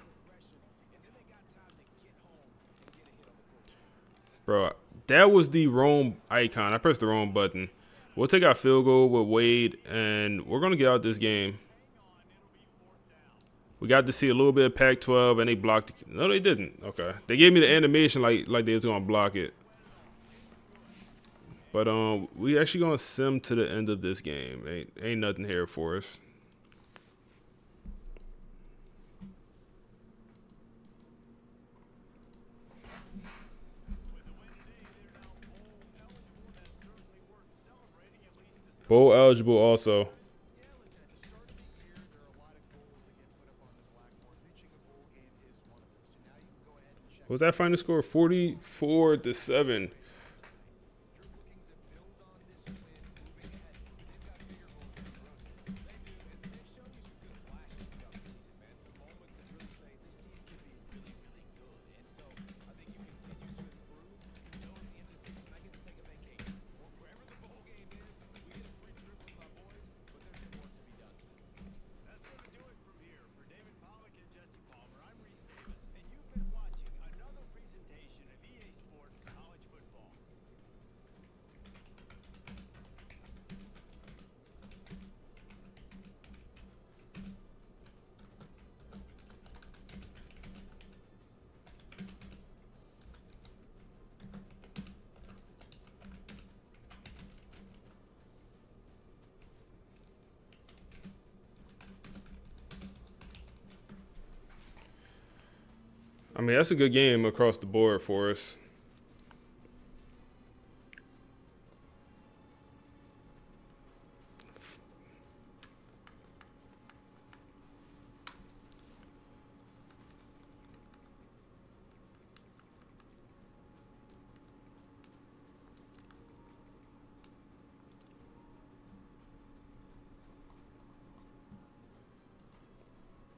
Speaker 1: Bro, that was the wrong icon. I pressed the wrong button. We'll take our field goal with Wade, and we're going to get out this game. We got to see a little bit of Pac-12, and they blocked it. No, they didn't. Okay. They gave me the animation like they was going to block it. But we actually going to sim to the end of this game. Ain't nothing here for us. Bowl eligible also. What was that final score? 44-7. I mean, that's a good game across the board for us.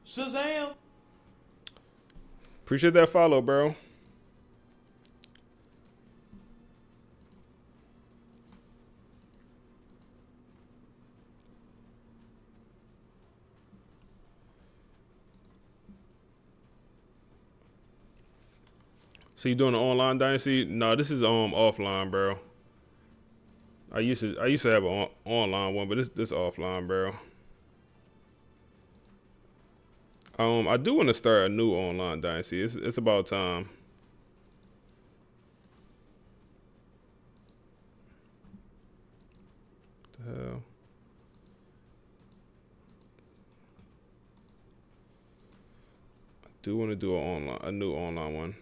Speaker 5: Shazam!
Speaker 1: Appreciate that follow, bro. So you doing an online Dynasty? No, this is offline, bro. I used to have an online one, but this offline, bro. I do want to start a new online Dynasty. It's about time. What the hell? I do want to do a new online one.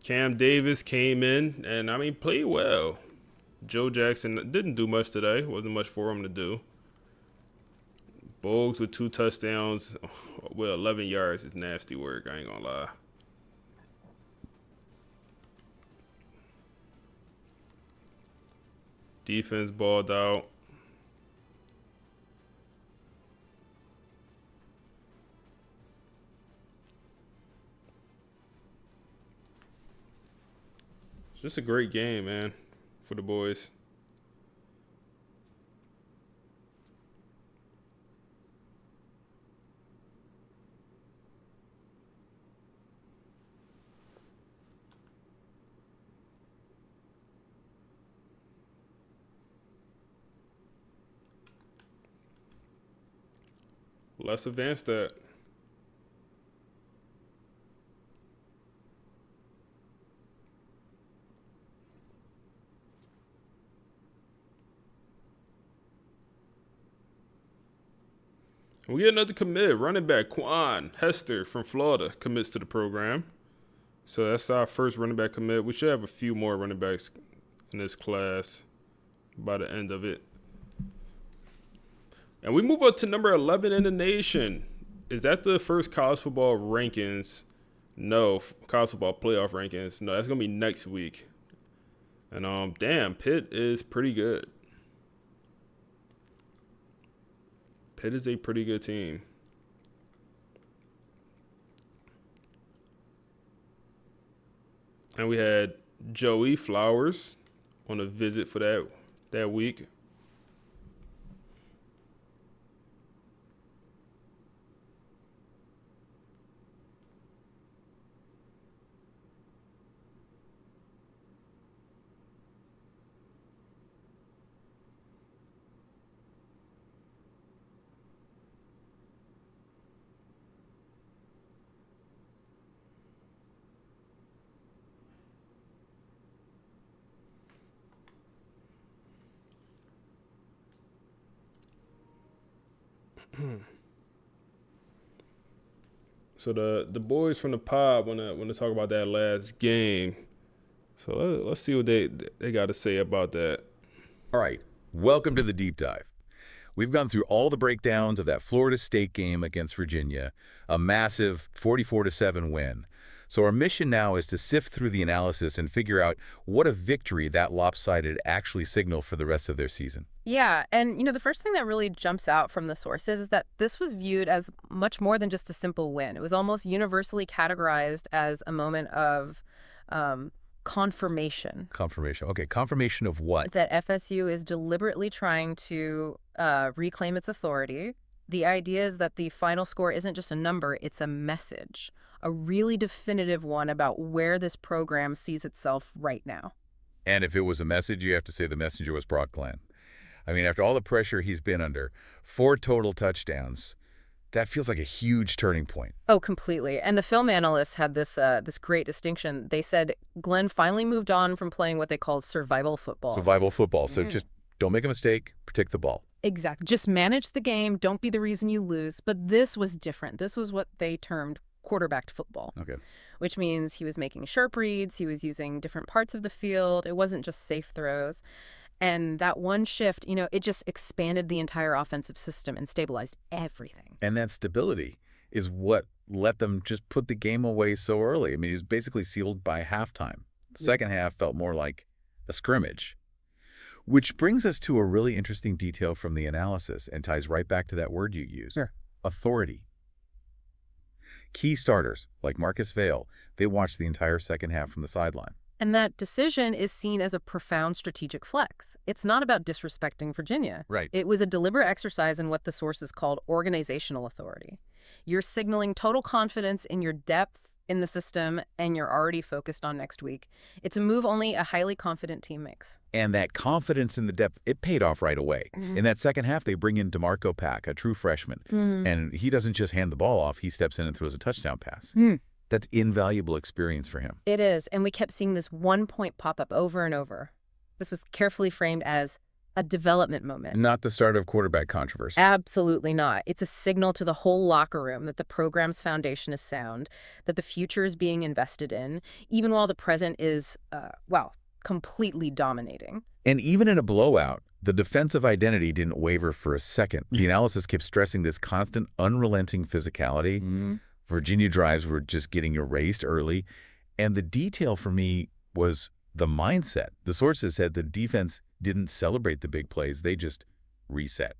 Speaker 1: Cam Davis came in and played well. Joe Jackson didn't do much today. Wasn't much for him to do. Bogues with 2 touchdowns with 11 yards is nasty work. I ain't gonna lie. Defense balled out. Just a great game, man, for the boys. Let's advance that. We get another commit. Running back Quan Hester from Florida commits to the program. So that's our first running back commit. We should have a few more running backs in this class by the end of it. And we move up to number 11 in the nation. Is that the first college football rankings? No, college football playoff rankings. No, that's going to be next week. And damn, Pitt is pretty good. Pitt is a pretty good team. And we had Joey Flowers on a visit for that week. So the boys from the pod want to talk about that last game. So let's see what they got to say about that.
Speaker 2: All right, welcome to the deep dive. We've gone through all the breakdowns of that Florida State game against Virginia, a massive 44-7 win. So our mission now is to sift through the analysis and figure out what a victory that lopsided actually signaled for the rest of their season.
Speaker 3: Yeah, and the first thing that really jumps out from the sources is that this was viewed as much more than just a simple win. It was almost universally categorized as a moment of confirmation.
Speaker 2: Confirmation. Okay, confirmation of what?
Speaker 3: That FSU is deliberately trying to reclaim its authority. The idea is that the final score isn't just a number, it's a message, a really definitive one about where this program sees itself right now.
Speaker 2: And if it was a message, you have to say the messenger was Brock Glenn. I mean, after all the pressure he's been under, 4 total touchdowns, that feels like a huge turning point.
Speaker 3: Oh, completely. And the film analysts had this great distinction. They said Glenn finally moved on from playing what they call survival football.
Speaker 2: Survival football. So just don't make a mistake, protect the ball.
Speaker 3: Exactly. Just manage the game. Don't be the reason you lose. But this was different. This was what they termed quarterbacked football.
Speaker 2: Okay.
Speaker 3: Which means he was making sharp reads. He was using different parts of the field. It wasn't just safe throws. And that one shift, it just expanded the entire offensive system and stabilized everything.
Speaker 2: And that stability is what let them just put the game away so early. I mean, it was basically sealed by halftime. The second half felt more like a scrimmage. Which brings us to a really interesting detail from the analysis and ties right back to that word you used.
Speaker 3: Sure.
Speaker 2: Authority. Key starters, like Marcus Vale, they watched the entire second half from the sideline.
Speaker 3: And that decision is seen as a profound strategic flex. It's not about disrespecting Virginia.
Speaker 2: Right.
Speaker 3: It was a deliberate exercise in what the sources called organizational authority. You're signaling total confidence in your depth in the system, and you're already focused on next week. It's a move only a highly confident team makes.
Speaker 2: And that confidence in the depth, it paid off right away. In that second half, they bring in DeMarco Pack, a true freshman. And he doesn't just hand the ball off, he steps in and throws a touchdown pass. That's invaluable experience for him.
Speaker 3: It is, and we kept seeing this one point pop up over and over. This was carefully framed as a development moment.
Speaker 2: Not the start of quarterback controversy.
Speaker 3: Absolutely not. It's a signal to the whole locker room that the program's foundation is sound, that the future is being invested in, even while the present is, completely dominating.
Speaker 2: And even in a blowout, the defensive identity didn't waver for a second. The analysis kept stressing this constant, unrelenting physicality. Virginia drives were just getting erased early. And the detail for me was the mindset. The sources said the defense didn't celebrate the big plays. They just reset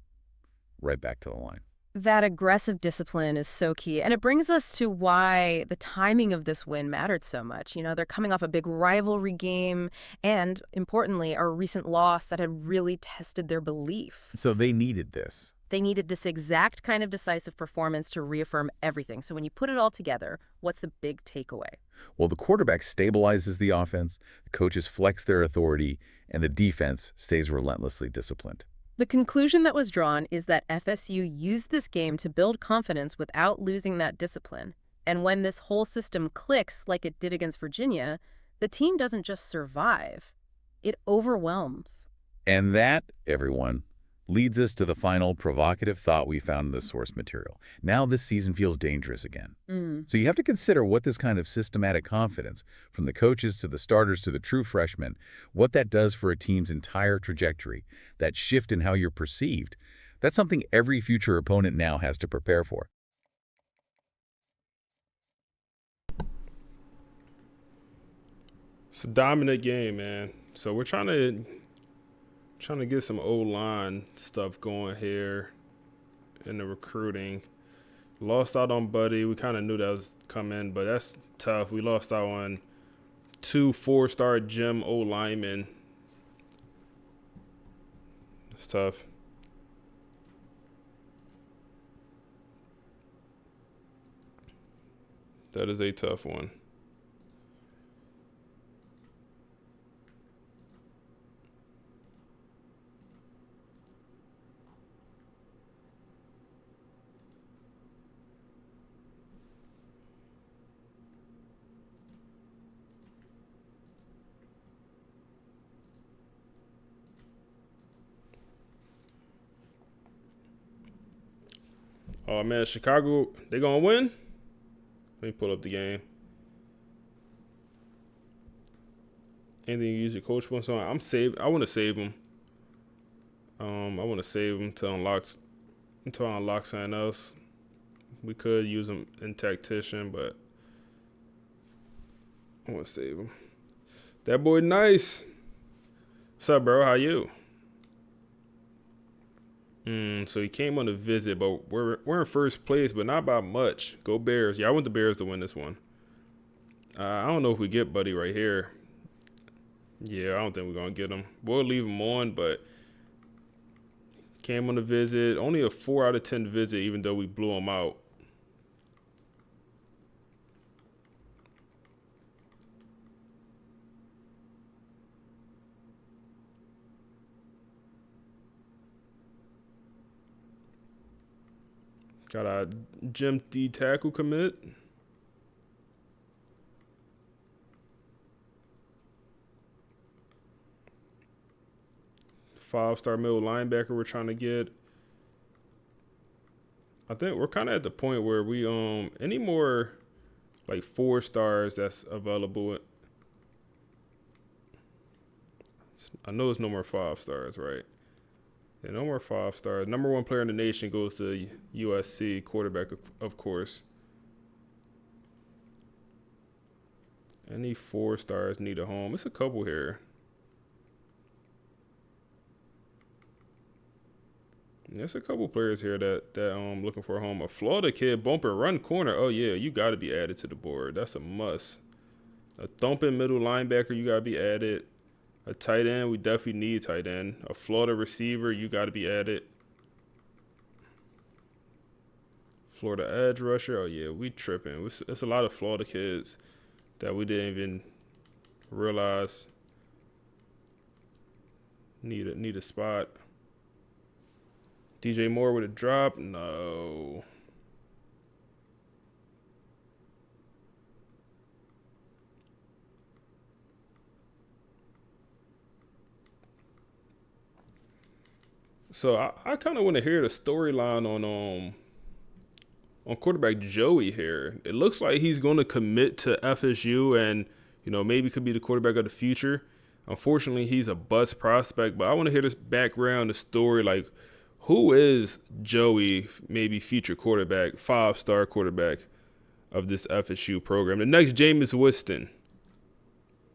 Speaker 2: right back to the line.
Speaker 3: That aggressive discipline is so key. And it brings us to why the timing of this win mattered so much. They're coming off a big rivalry game and, importantly, a recent loss that had really tested their belief.
Speaker 2: So they needed this.
Speaker 3: They needed this exact kind of decisive performance to reaffirm everything. So when you put it all together, what's the big takeaway?
Speaker 2: Well, the quarterback stabilizes the offense, the coaches flex their authority, and the defense stays relentlessly disciplined.
Speaker 3: The conclusion that was drawn is that FSU used this game to build confidence without losing that discipline. And when this whole system clicks like it did against Virginia, the team doesn't just survive, it overwhelms.
Speaker 2: And that, everyone, leads us to the final provocative thought we found in the source material. Now this season feels dangerous again. So you have to consider what this kind of systematic confidence, from the coaches to the starters to the true freshmen, what that does for a team's entire trajectory, that shift in how you're perceived. That's something every future opponent now has to prepare for.
Speaker 1: It's a dominant game, man. So we're trying to get some O-line stuff going here in the recruiting. Lost out on Buddy. We kind of knew that was coming, but that's tough. We lost out on 2 4-star gym O-linemen. It's tough. That is a tough one. Oh man, Chicago, they gonna win? Let me pull up the game. Anything you use your coach points on? I want to save them. I want to save them until I unlock something else. We could use them in tactician, but I want to save them. That boy nice. What's up, bro? How you? So he came on a visit, but we're in first place, but not by much. Go Bears. Yeah, I want the Bears to win this one. I don't know if we get Buddy right here. Yeah, I don't think we're going to get him. We'll leave him on, but came on a visit. Only a 4 out of 10 visit, even though we blew him out. Got a Jim D tackle commit. Five-star middle linebacker we're trying to get. I think we're kind of at the point where we any more like 4 stars that's available. I know it's no more 5 stars, right? Yeah, no more 5 stars. Number 1 player in the nation goes to USC, quarterback, of course. Any 4 stars need a home. It's a couple here. There's a couple players here that looking for a home. A Florida kid, bumper run corner. Oh yeah, you got to be added to the board. That's a must. A thumping middle linebacker, you got to be added. A tight end, we definitely need tight end. A Florida receiver, you got to be added. Florida edge rusher, oh yeah, we tripping. It's a lot of Florida kids that we didn't even realize need a spot. DJ Moore with a drop, no. So I kind of want to hear the storyline on quarterback Joey here. It looks like he's going to commit to FSU and, maybe could be the quarterback of the future. Unfortunately, he's a bust prospect, but I want to hear this background, the story, like who is Joey, maybe future quarterback, 5-star quarterback of this FSU program? The next Jameis Winston.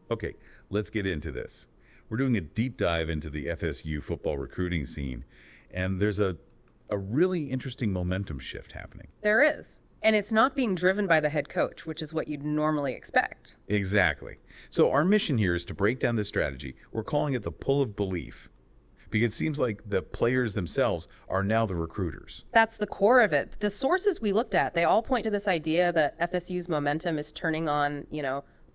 Speaker 2: Okay, let's get into this. We're doing a deep dive into the FSU football recruiting scene, and there's a A really interesting momentum shift happening.
Speaker 3: There is. And it's not being driven by the head coach, which is what you'd normally expect.
Speaker 2: Exactly. So our mission here is to break down this strategy. We're calling it the pull of belief, because it seems like the players themselves are now the recruiters.
Speaker 3: That's the core of it. The sources we looked at, they all point to this idea that FSU's momentum is turning on,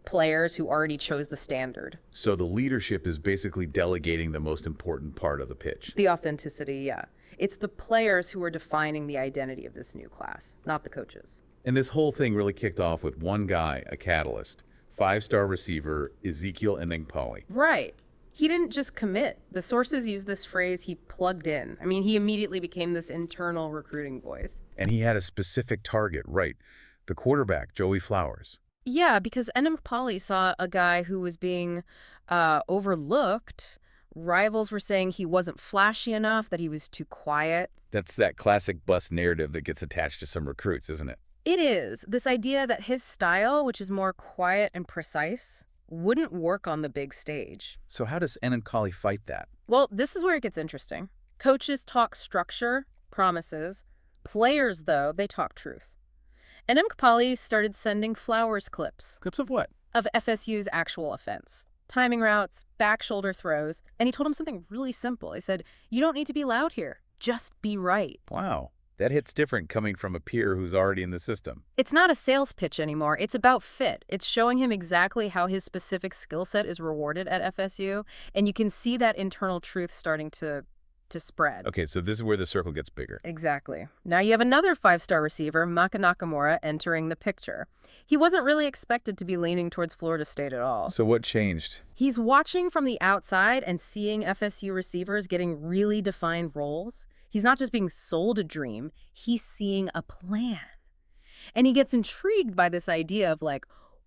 Speaker 3: players who already chose the standard.
Speaker 2: So the leadership is basically delegating the most important part of the pitch.
Speaker 3: The authenticity, yeah. It's the players who are defining the identity of this new class, not the coaches.
Speaker 2: And this whole thing really kicked off with one guy, a catalyst, 5-star receiver Ezekiel Eningpali.
Speaker 3: Right. He didn't just commit. The sources use this phrase, he plugged in. I mean, he immediately became this internal recruiting voice.
Speaker 2: And he had a specific target, right? The quarterback, Joey Flowers.
Speaker 3: Yeah, because Eningpali saw a guy who was being overlooked. Rivals were saying he wasn't flashy enough, that he was too quiet.
Speaker 2: That's that classic bus narrative that gets attached to some recruits, isn't it?
Speaker 3: It is. This idea that his style, which is more quiet and precise, wouldn't work on the big stage.
Speaker 2: So how does Eningpali fight that?
Speaker 3: Well, this is where it gets interesting. Coaches talk structure, promises. Players, though, they talk truth. Eningpali started sending Flowers clips
Speaker 2: Clips of what?
Speaker 3: of FSU's actual offense. Timing routes, back shoulder throws, and he told him something really simple. He said, you don't need to be loud here, just be right.
Speaker 2: Wow. That hits different coming from a peer who's already in the system.
Speaker 3: It's not a sales pitch anymore. It's about fit. It's showing him exactly how his specific skill set is rewarded at FSU, and you can see that internal truth starting to spread.
Speaker 2: Okay, so this is where the circle gets bigger.
Speaker 3: Exactly. Now you have another 5-star receiver, Maka Nakamura, entering the picture. He wasn't really expected to be leaning towards Florida State at all.
Speaker 2: So what changed?
Speaker 3: He's watching from the outside and seeing FSU receivers getting really defined roles. He's not just being sold a dream, he's seeing a plan. And he gets intrigued by this idea of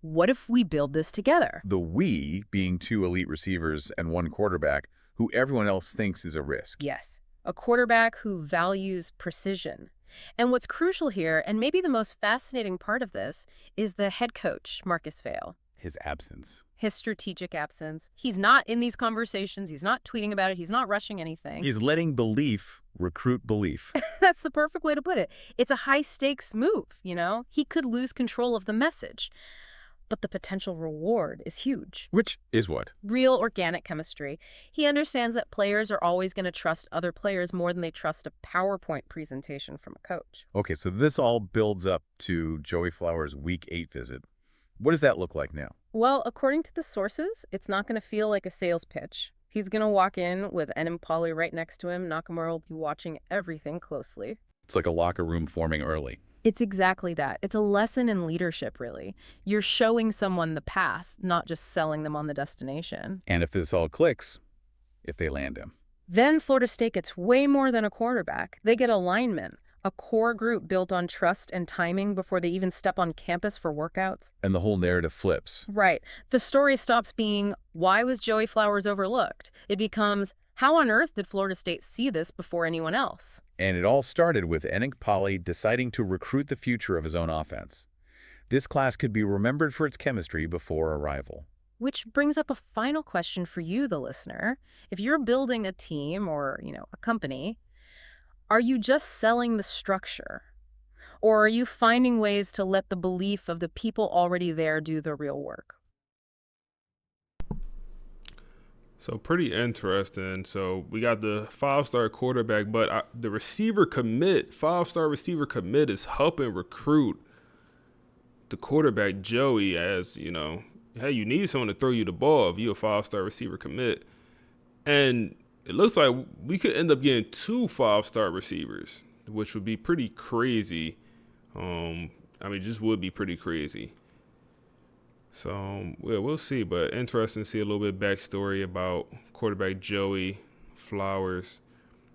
Speaker 3: what if we build this together?
Speaker 2: The we being 2 elite receivers and 1 quarterback who everyone else thinks is a risk.
Speaker 3: Yes, a quarterback who values precision. And what's crucial here, and maybe the most fascinating part of this, is the head coach, Marcus Vale.
Speaker 2: His absence.
Speaker 3: His strategic absence. He's not in these conversations. He's not tweeting about it. He's not rushing anything.
Speaker 2: He's letting belief recruit belief.
Speaker 3: That's the perfect way to put it. It's a high-stakes move, He could lose control of the message. But the potential reward is huge.
Speaker 2: Which is what?
Speaker 3: Real organic chemistry. He understands that players are always going to trust other players more than they trust a PowerPoint presentation from a coach.
Speaker 2: Okay, so this all builds up to Joey Flowers' Week 8 visit. What does that look like now?
Speaker 3: Well, according to the sources, it's not going to feel like a sales pitch. He's going to walk in with Eningpali right next to him. Nakamura will be watching everything closely.
Speaker 2: It's like a locker room forming early.
Speaker 3: It's exactly that. It's a lesson in leadership, really. You're showing someone the path, not just selling them on the destination.
Speaker 2: And if this all clicks, if they land him.
Speaker 3: Then Florida State gets way more than a quarterback. They get alignment, a core group built on trust and timing before they even step on campus for workouts.
Speaker 2: And the whole narrative flips.
Speaker 3: Right. The story stops being, why was Joey Flowers overlooked? It becomes, how on earth did Florida State see this before anyone else?
Speaker 2: And it all started with Eningpali deciding to recruit the future of his own offense. This class could be remembered for its chemistry before arrival.
Speaker 3: Which brings up a final question for you, the listener. If you're building a team or, a company, are you just selling the structure? Or are you finding ways to let the belief of the people already there do the real work?
Speaker 1: So pretty interesting. So we got the 5-star quarterback, but the receiver commit, 5-star receiver commit is helping recruit the quarterback Joey as, hey, you need someone to throw you the ball if you're a 5-star receiver commit. And it looks like we could end up getting 2 5-star receivers, which would be pretty crazy. Just would be pretty crazy. So, we'll see, but interesting to see a little bit of backstory about quarterback Joey Flowers.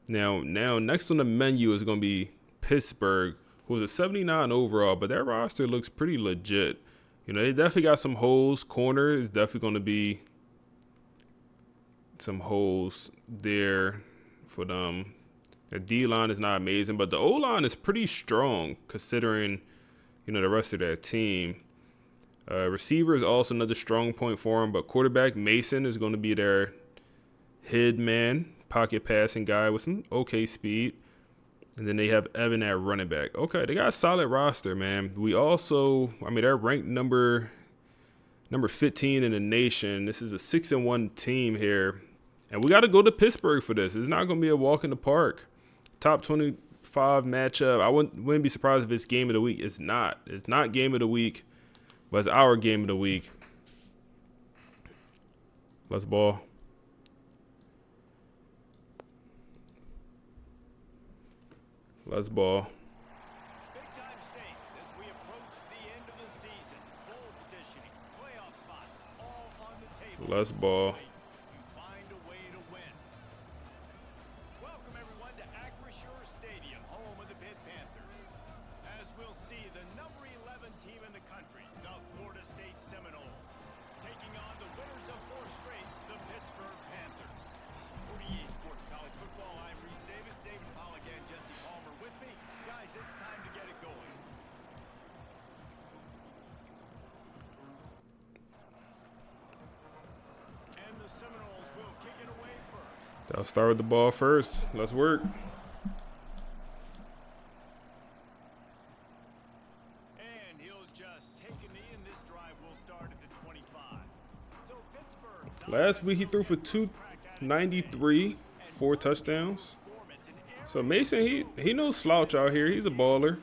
Speaker 1: Now, next on the menu is going to be Pittsburgh, who was a 79 overall, but that roster looks pretty legit. They definitely got some holes. Corner is definitely going to be some holes there for them. The D-line is not amazing, but the O-line is pretty strong considering, the rest of their team. Receiver is also another strong point for him, but quarterback Mason is going to be their head man, pocket passing guy with some okay speed. And then they have Evan at running back. Okay, they got a solid roster, man. We also, I mean, they're ranked number 15 in the nation. This is a 6-1 team here. And we got to go to Pittsburgh for this. It's not going to be a walk in the park. Top 25 matchup. I wouldn't be surprised if it's game of the week. It's not. It's not game of the week, but it's our game of the week. Let's ball. Let's ball.
Speaker 6: Big time stakes as we approach the end of the season. Goal positioning, playoff spots, all on the table.
Speaker 1: Let's ball.
Speaker 6: You find a way to win. Welcome everyone to Acrisure Stadium, home of the Pitt Panthers. As we'll see, the number 11 team in the country, the Florida State Seminoles, taking on the winners of 4 straight, the Pittsburgh Panthers. 48 Sports College Football, I'm Reese Davis, David Polligan, Jesse Palmer with me. Guys, it's time to get it going. And the Seminoles will kick it away first.
Speaker 1: I'll start with the ball first. Let's work.
Speaker 6: And he'll just take a knee, and this drive will start at the 25. So Pittsburgh.
Speaker 1: Last week he threw for 293, 4 touchdowns. So Mason, he no slouch out here. He's a baller.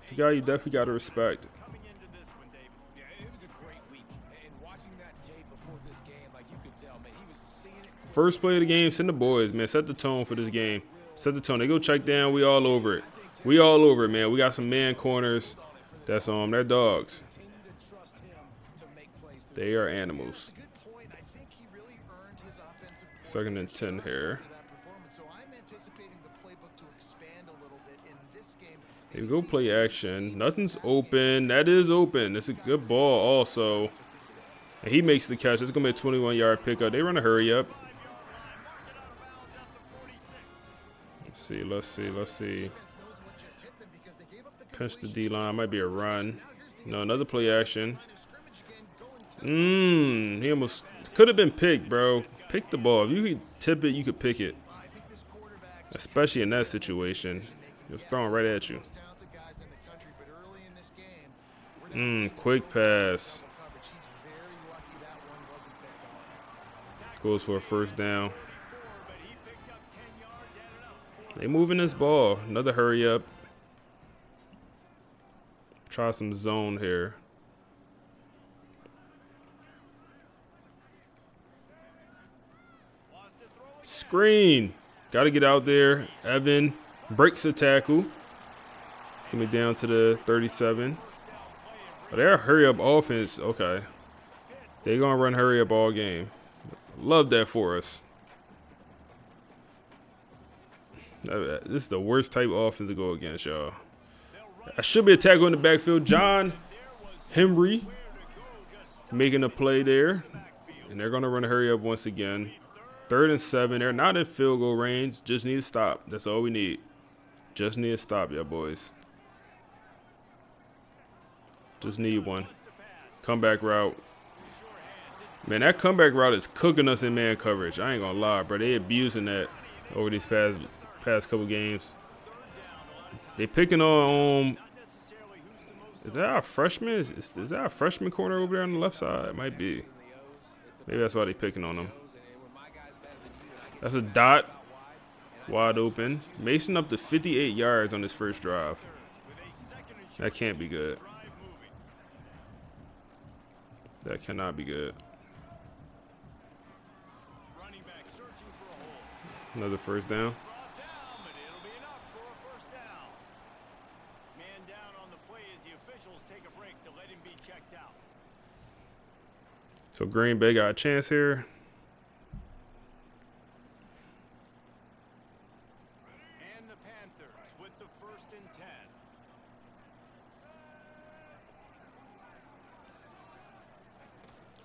Speaker 1: It's a guy you definitely got to respect.
Speaker 6: Coming into this one, David.
Speaker 7: Yeah, it was a great week. And watching that tape before this game, like you could tell, man, he was seeing it.
Speaker 1: First play of the game, send the boys, man. Set the tone for this game. Set the tone. They go check down. We all over it. We all over it, man. We got some man corners. That's they're dogs.
Speaker 7: Continue to trust him to make plays.
Speaker 1: They are animals.
Speaker 8: Good point. I think he really earned his offensive
Speaker 1: Second and 10 here.
Speaker 8: for that performance. So I'm anticipating the playbook to expand a little bit in this game.
Speaker 1: They go play action. Nothing's open. That is open. It's a good ball also. And he makes the catch. It's going to be a 21-yard pickup. They run a hurry up. Let's see. Pinch the D-line. Might be a run. No, another play action. He almost could have been picked, bro. Pick the ball. If you could tip it, you could pick it. Especially in that situation. It's thrown right at you. Quick pass. Goes for a first down. They moving this ball. Another hurry up. Try some zone here. Screen. Got to get out there. Evan breaks the tackle. It's going to be down to the 37. But they're a hurry up offense. Okay. They're going to run hurry up all game. Love that for us. This is the worst type of offense to go against, y'all. I should be a tackle in the backfield. John Henry making a play there. And they're going to run a hurry up once again. 3rd and 7. They're not in field goal range. Just need to stop. That's all we need. Just need to stop, yeah, boys. Just need one. Comeback route. Man, that comeback route is cooking us in man coverage. I ain't going to lie, bro. They abusing that over these past couple games. They picking on is that our freshman? Is that our freshman corner over there on the left side? It might be. Maybe that's why they picking on him. That's a dot. Wide open. Mason up to 58 yards on his first drive. That can't be good. That cannot be good. Another first down. So Green Bay got a chance here.
Speaker 6: And the Panthers with the 1st and 10.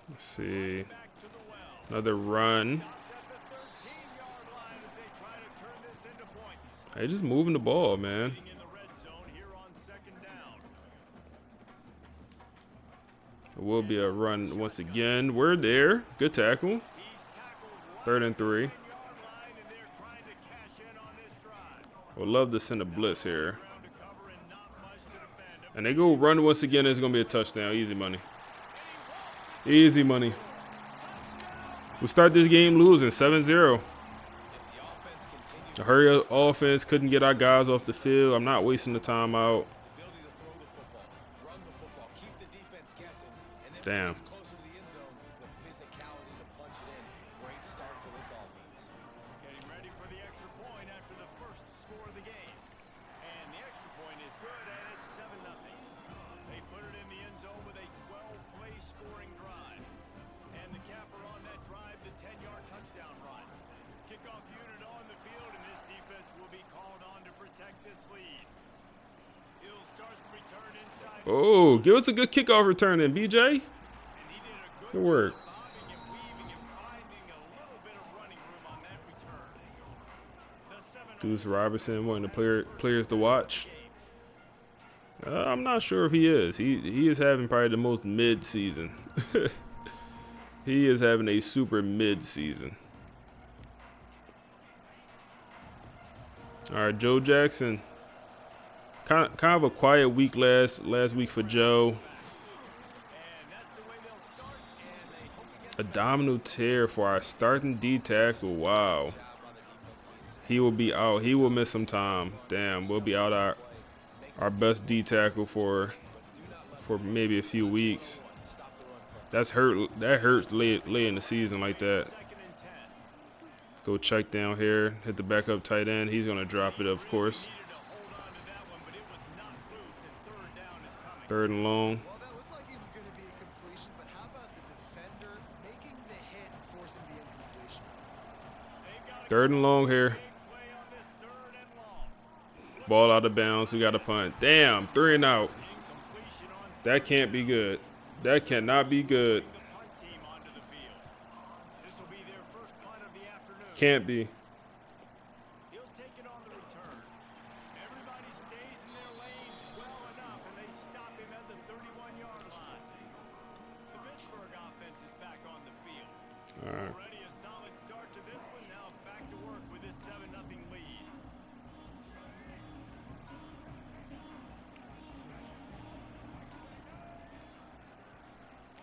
Speaker 1: Let's see. Another run. Hey, just moving the ball, man. It will be a run once again. We're there. Good tackle. 3rd and 3. Would love to send a blitz here. And they go run once again. It's going to be a touchdown. Easy money. Easy money. We start this game losing 7-0. The hurry up offense couldn't get our guys off the field. I'm not wasting the time out. Damn. Oh, give us a good kickoff return then, BJ. Good work. Deuce Robertson, one of the players to watch. I'm not sure if he is. He is having probably the most mid season. He is having a super mid season. All right, Joe Jackson. Kind of a quiet week last week for Joe. Abdominal tear for our starting D tackle. Wow. He will be out. He will miss some time. Damn, we'll be out our best D tackle for maybe a few weeks. That's hurt. That hurts late in the season like that. Go check down here. Hit the backup tight end. He's gonna drop it, of course. Third and long.
Speaker 8: Well, that looked like it was going to be a completion, but how about the defender making the hit and forcing the incompletion?
Speaker 1: Third and long here. Ball out of bounds. We got a punt. Damn, 3 and out. That can't be good. That cannot be good. Can't be. All right.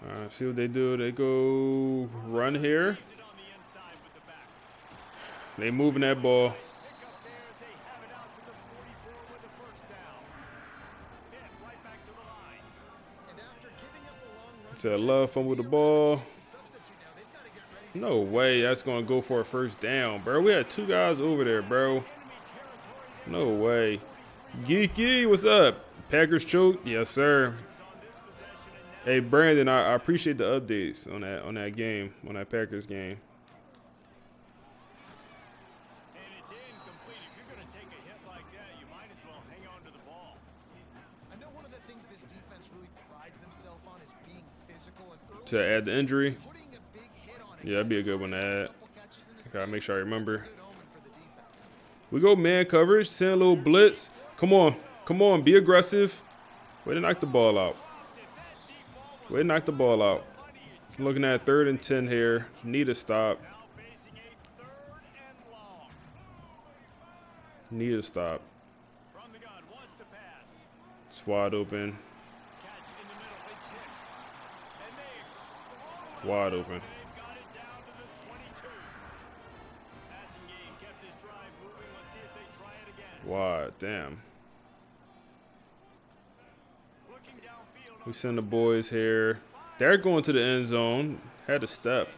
Speaker 1: All right, see what they do. They go run here. They moving that ball. To Love fumble the ball. No way that's going to go for a first down, bro. We had 2 guys over there, bro. No way. Geeky, what's up? Packers choke? Yes, sir. Hey, Brandon, I appreciate the updates on that game, on that Packers game.
Speaker 8: I know one of the things this defense really prides themselves on is being physical and
Speaker 1: To add the injury.
Speaker 8: putting a big hit on it.
Speaker 1: Yeah, that'd be a good one to add. Gotta make sure I remember.
Speaker 8: Good omen for the defense.
Speaker 1: We go man coverage, send a little blitz. Come on, be aggressive. Way to knock the ball out. Way to knock the ball out. Looking at 3rd and 10 here. Need a stop. Need a stop. It's wide open. Wide open. Wide, damn. We send the boys here. They're going to the end zone. Had to step.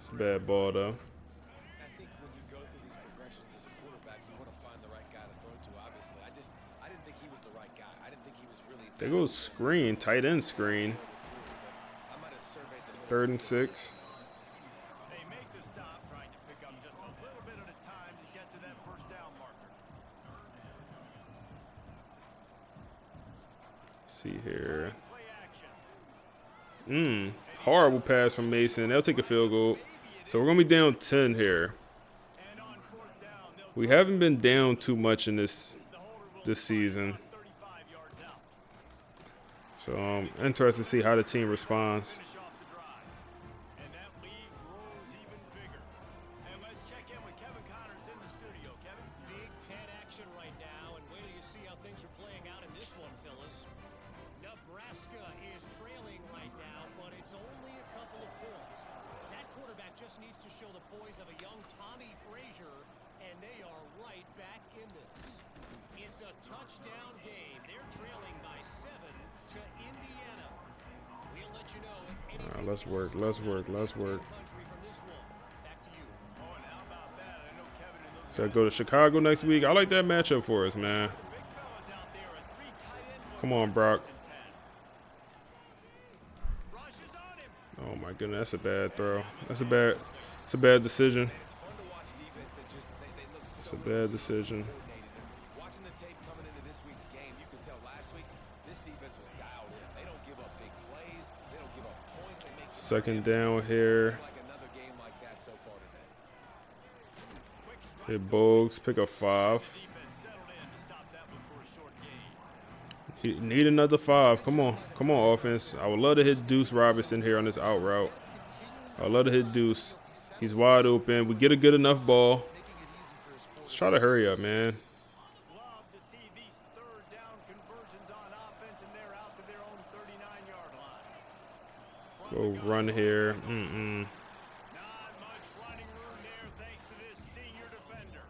Speaker 1: It's a bad ball, though.
Speaker 7: I think when you go through these progressions as a quarterback, you want to find the right guy to throw to, obviously. I didn't think he was the right guy. I didn't think he was really...
Speaker 1: They go screen, tight end screen.
Speaker 7: I might have surveyed the...
Speaker 1: 3rd and 6.
Speaker 6: They make the stop, trying to pick up just a little bit at a time to get to that first down marker.
Speaker 1: See here.
Speaker 6: Play action.
Speaker 1: Horrible pass from Mason. They'll take a field goal. So we're going to be down 10 here.
Speaker 6: And on 4th down, they'll
Speaker 1: We haven't been down too much in this season.
Speaker 6: 35 yards out.
Speaker 1: So I'm interested to see how the team responds.
Speaker 6: Finish off the drive. And that lead grows even bigger. And let's check in with Kevin Connors in the studio. Kevin?
Speaker 9: Nebraska is trailing right now, but it's only a couple of points. That quarterback just needs to show the poise of a young Tommy Frazier, and they are right back in this. It's a touchdown game. They're trailing by 7 to Indiana. We'll let you know if anything.
Speaker 1: All right, let's work. So I go to Chicago next week. I like that matchup for us, man. Come on, Brock. Oh my goodness, that's a bad throw. It's a bad decision. It's a bad decision.
Speaker 7: Watching the tape coming into this week's game, you can tell last week this defense was dialed in. They don't give up big plays. They don't give up points. They make
Speaker 1: Second down here.
Speaker 7: like another game like that so far today.
Speaker 1: Hit Bogues, pick up 5. Need another 5. Come on, offense. I would love to hit Deuce Robinson here on this out route. I would love to hit Deuce. He's wide open. We get a good enough ball. Let's try to hurry up, man.
Speaker 6: Love to see these third down conversions on offense, and they're out to their own 39-yard line.
Speaker 1: Go run here.
Speaker 6: Not much running room there thanks to this senior defender.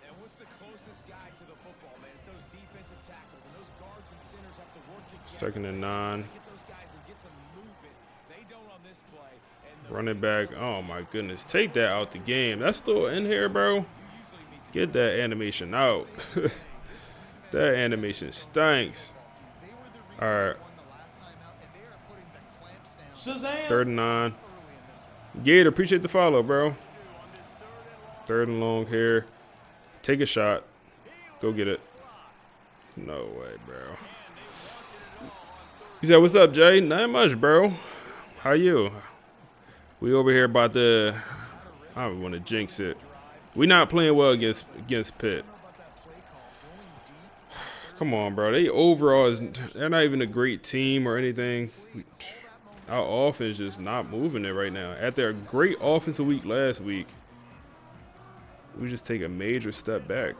Speaker 7: And what's the closest guy to the football, man? It's those defensive tackles, and those guards and centers have to work together.
Speaker 1: Second and 9.
Speaker 7: Get those guys and get some movement. They don't on this play. And
Speaker 1: Run it back. Oh my goodness. Take that out the game. That's still in here, bro. Get that animation out. That animation stinks. All right.
Speaker 5: Shazam!
Speaker 1: 3rd and 9. Gator, appreciate the follow, bro. 3rd and long here. Take a shot. Go get it. No way, bro. He said, "What's up, Jay?" Not much, bro. How you? We over here about to. I don't want to jinx it. We not playing well against Pitt. Come on, bro. They overall they're not even a great team or anything. Our offense just not moving it right now. After a great offensive week last week, we just take a major step back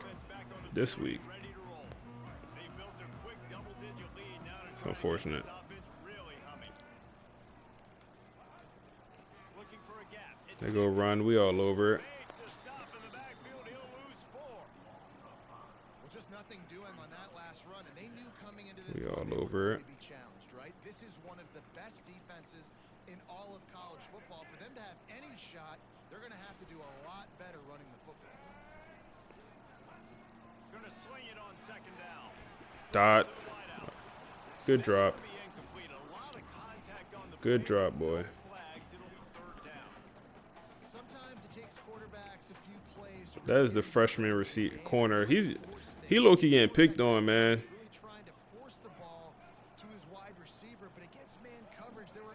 Speaker 1: this week. It's unfortunate. They go run. We all over it. We all over it.
Speaker 8: This is one of the best defenses in all of college football. For them to have any shot, they're going to have to do a lot better running the football.
Speaker 6: Gonna swing it on 2nd down.
Speaker 1: Dot. Good drop. Good drop, boy.
Speaker 8: Sometimes it takes quarterbacks a few plays to
Speaker 1: That is the freshman receipt corner. He low-key getting picked on, man.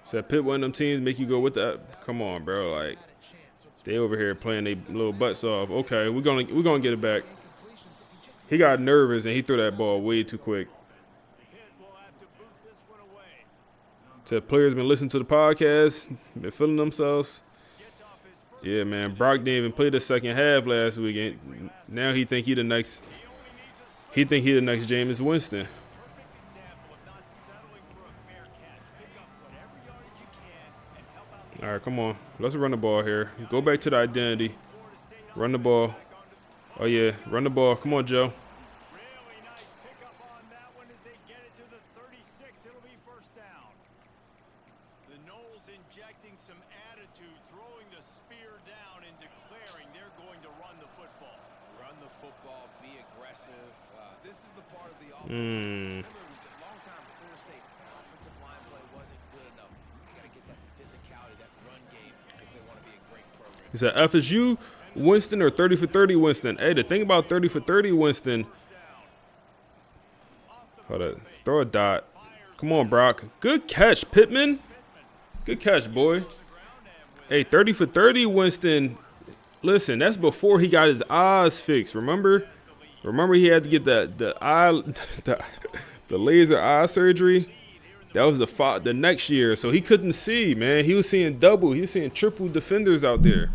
Speaker 1: Said Pitt, one of them teams make you go with that. Come on, bro. Like, they over here playing their little butts off. Okay, we're gonna get it back. He got nervous and he threw that ball way too quick. So players been listening to the podcast, been feeling themselves. Yeah, man. Brock didn't even play the second half last week. And now he think he the next Jameis Winston. All right, come on. Let's run the ball here. Go back to the identity. Run the ball. Oh, yeah. Run the ball. Come on, Joe.
Speaker 6: Really nice pickup on that one as they get it to the 36. It'll be 1st down. The Noles injecting some attitude, throwing the spear down and declaring they're going to run the football.
Speaker 7: run the football, be aggressive. This is the part of the offense. Remember, it was a long time before State offensive line play wasn't good enough. You got to get that physicality, that run game, if they want to be a great program.
Speaker 1: Is that FSU Winston or 30 for 30 Winston? Hey, the thing about 30 for 30 Winston. Hold up. Throw a dot. Come on, Brock. Good catch, Pittman. Good catch, boy. Hey, 30 for 30 Winston. Listen, that's before he got his eyes fixed. Remember he had to get the laser eye surgery. That was the next year, so he couldn't see, man. He was seeing double. He was seeing triple defenders out there.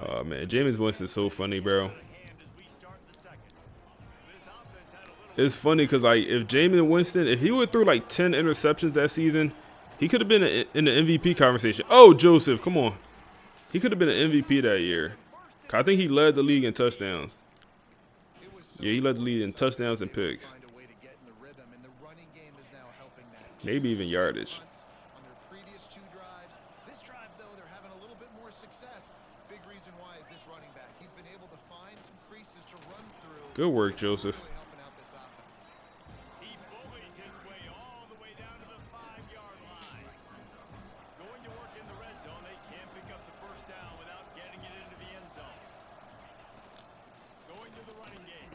Speaker 1: Oh man, Jameis Winston's so funny, bro. it's funny because like if Jameis Winston, if he would threw like 10 interceptions that season, he could have been in the MVP conversation. Oh, Joseph, come on. He could have been an MVP that year. I think he led the league in touchdowns. Yeah, he led the league in touchdowns and picks. Maybe even yardage. Good work, Joseph.
Speaker 6: He bullies his way all the way down to the 5-yard line. Going to work in the red zone, they can't pick up the first down without getting it into the end zone. Going to the running game.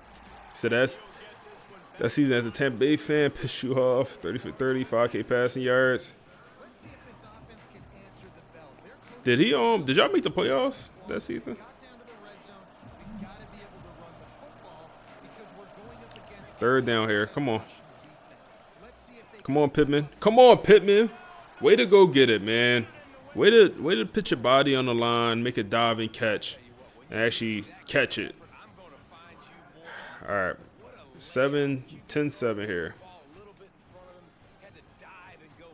Speaker 1: So that season as a Tampa Bay fan pissed you off. 30 for 30, 5K passing yards. Did y'all make the playoffs that season? Third down here. Come on. Come on, Pittman. Come on, Pittman. Way to go get it, man. Way to put your body on the line, make a dive and catch, and actually catch it. All right. 10-7 here.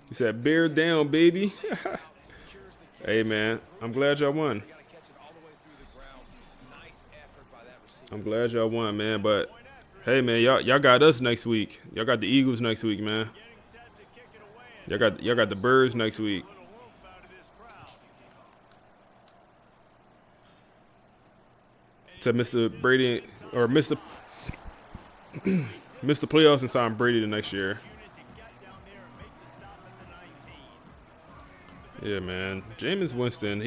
Speaker 1: He said, bear down, baby. Hey, man. I'm glad y'all won. I'm glad y'all won, man. But, hey, man, y'all got us next week. Y'all got the Eagles next week, man. Y'all got the Birds next week. To Mr. Brady or Mr. Mr. Playoffs and sign Brady the next year. Yeah, man. Jameis Winston,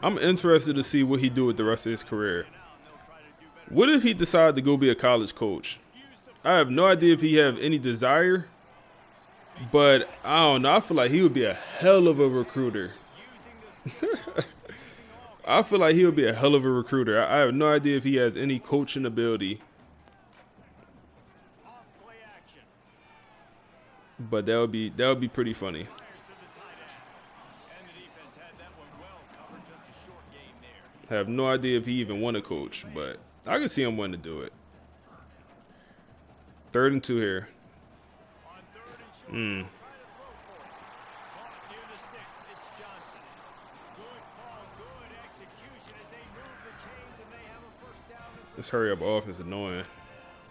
Speaker 1: I'm interested to see what he do with the rest of his career. What if he decided to go be a college coach? I have no idea if he have any desire, but I don't know. I feel like he would be a hell of a recruiter. I feel like he would be a hell of a recruiter. I have no idea if he has any coaching ability. But that would be pretty funny. I have no idea if he even want to coach, but I can see him wanting to do it. 3rd and 2 here. This hurry up offense is annoying.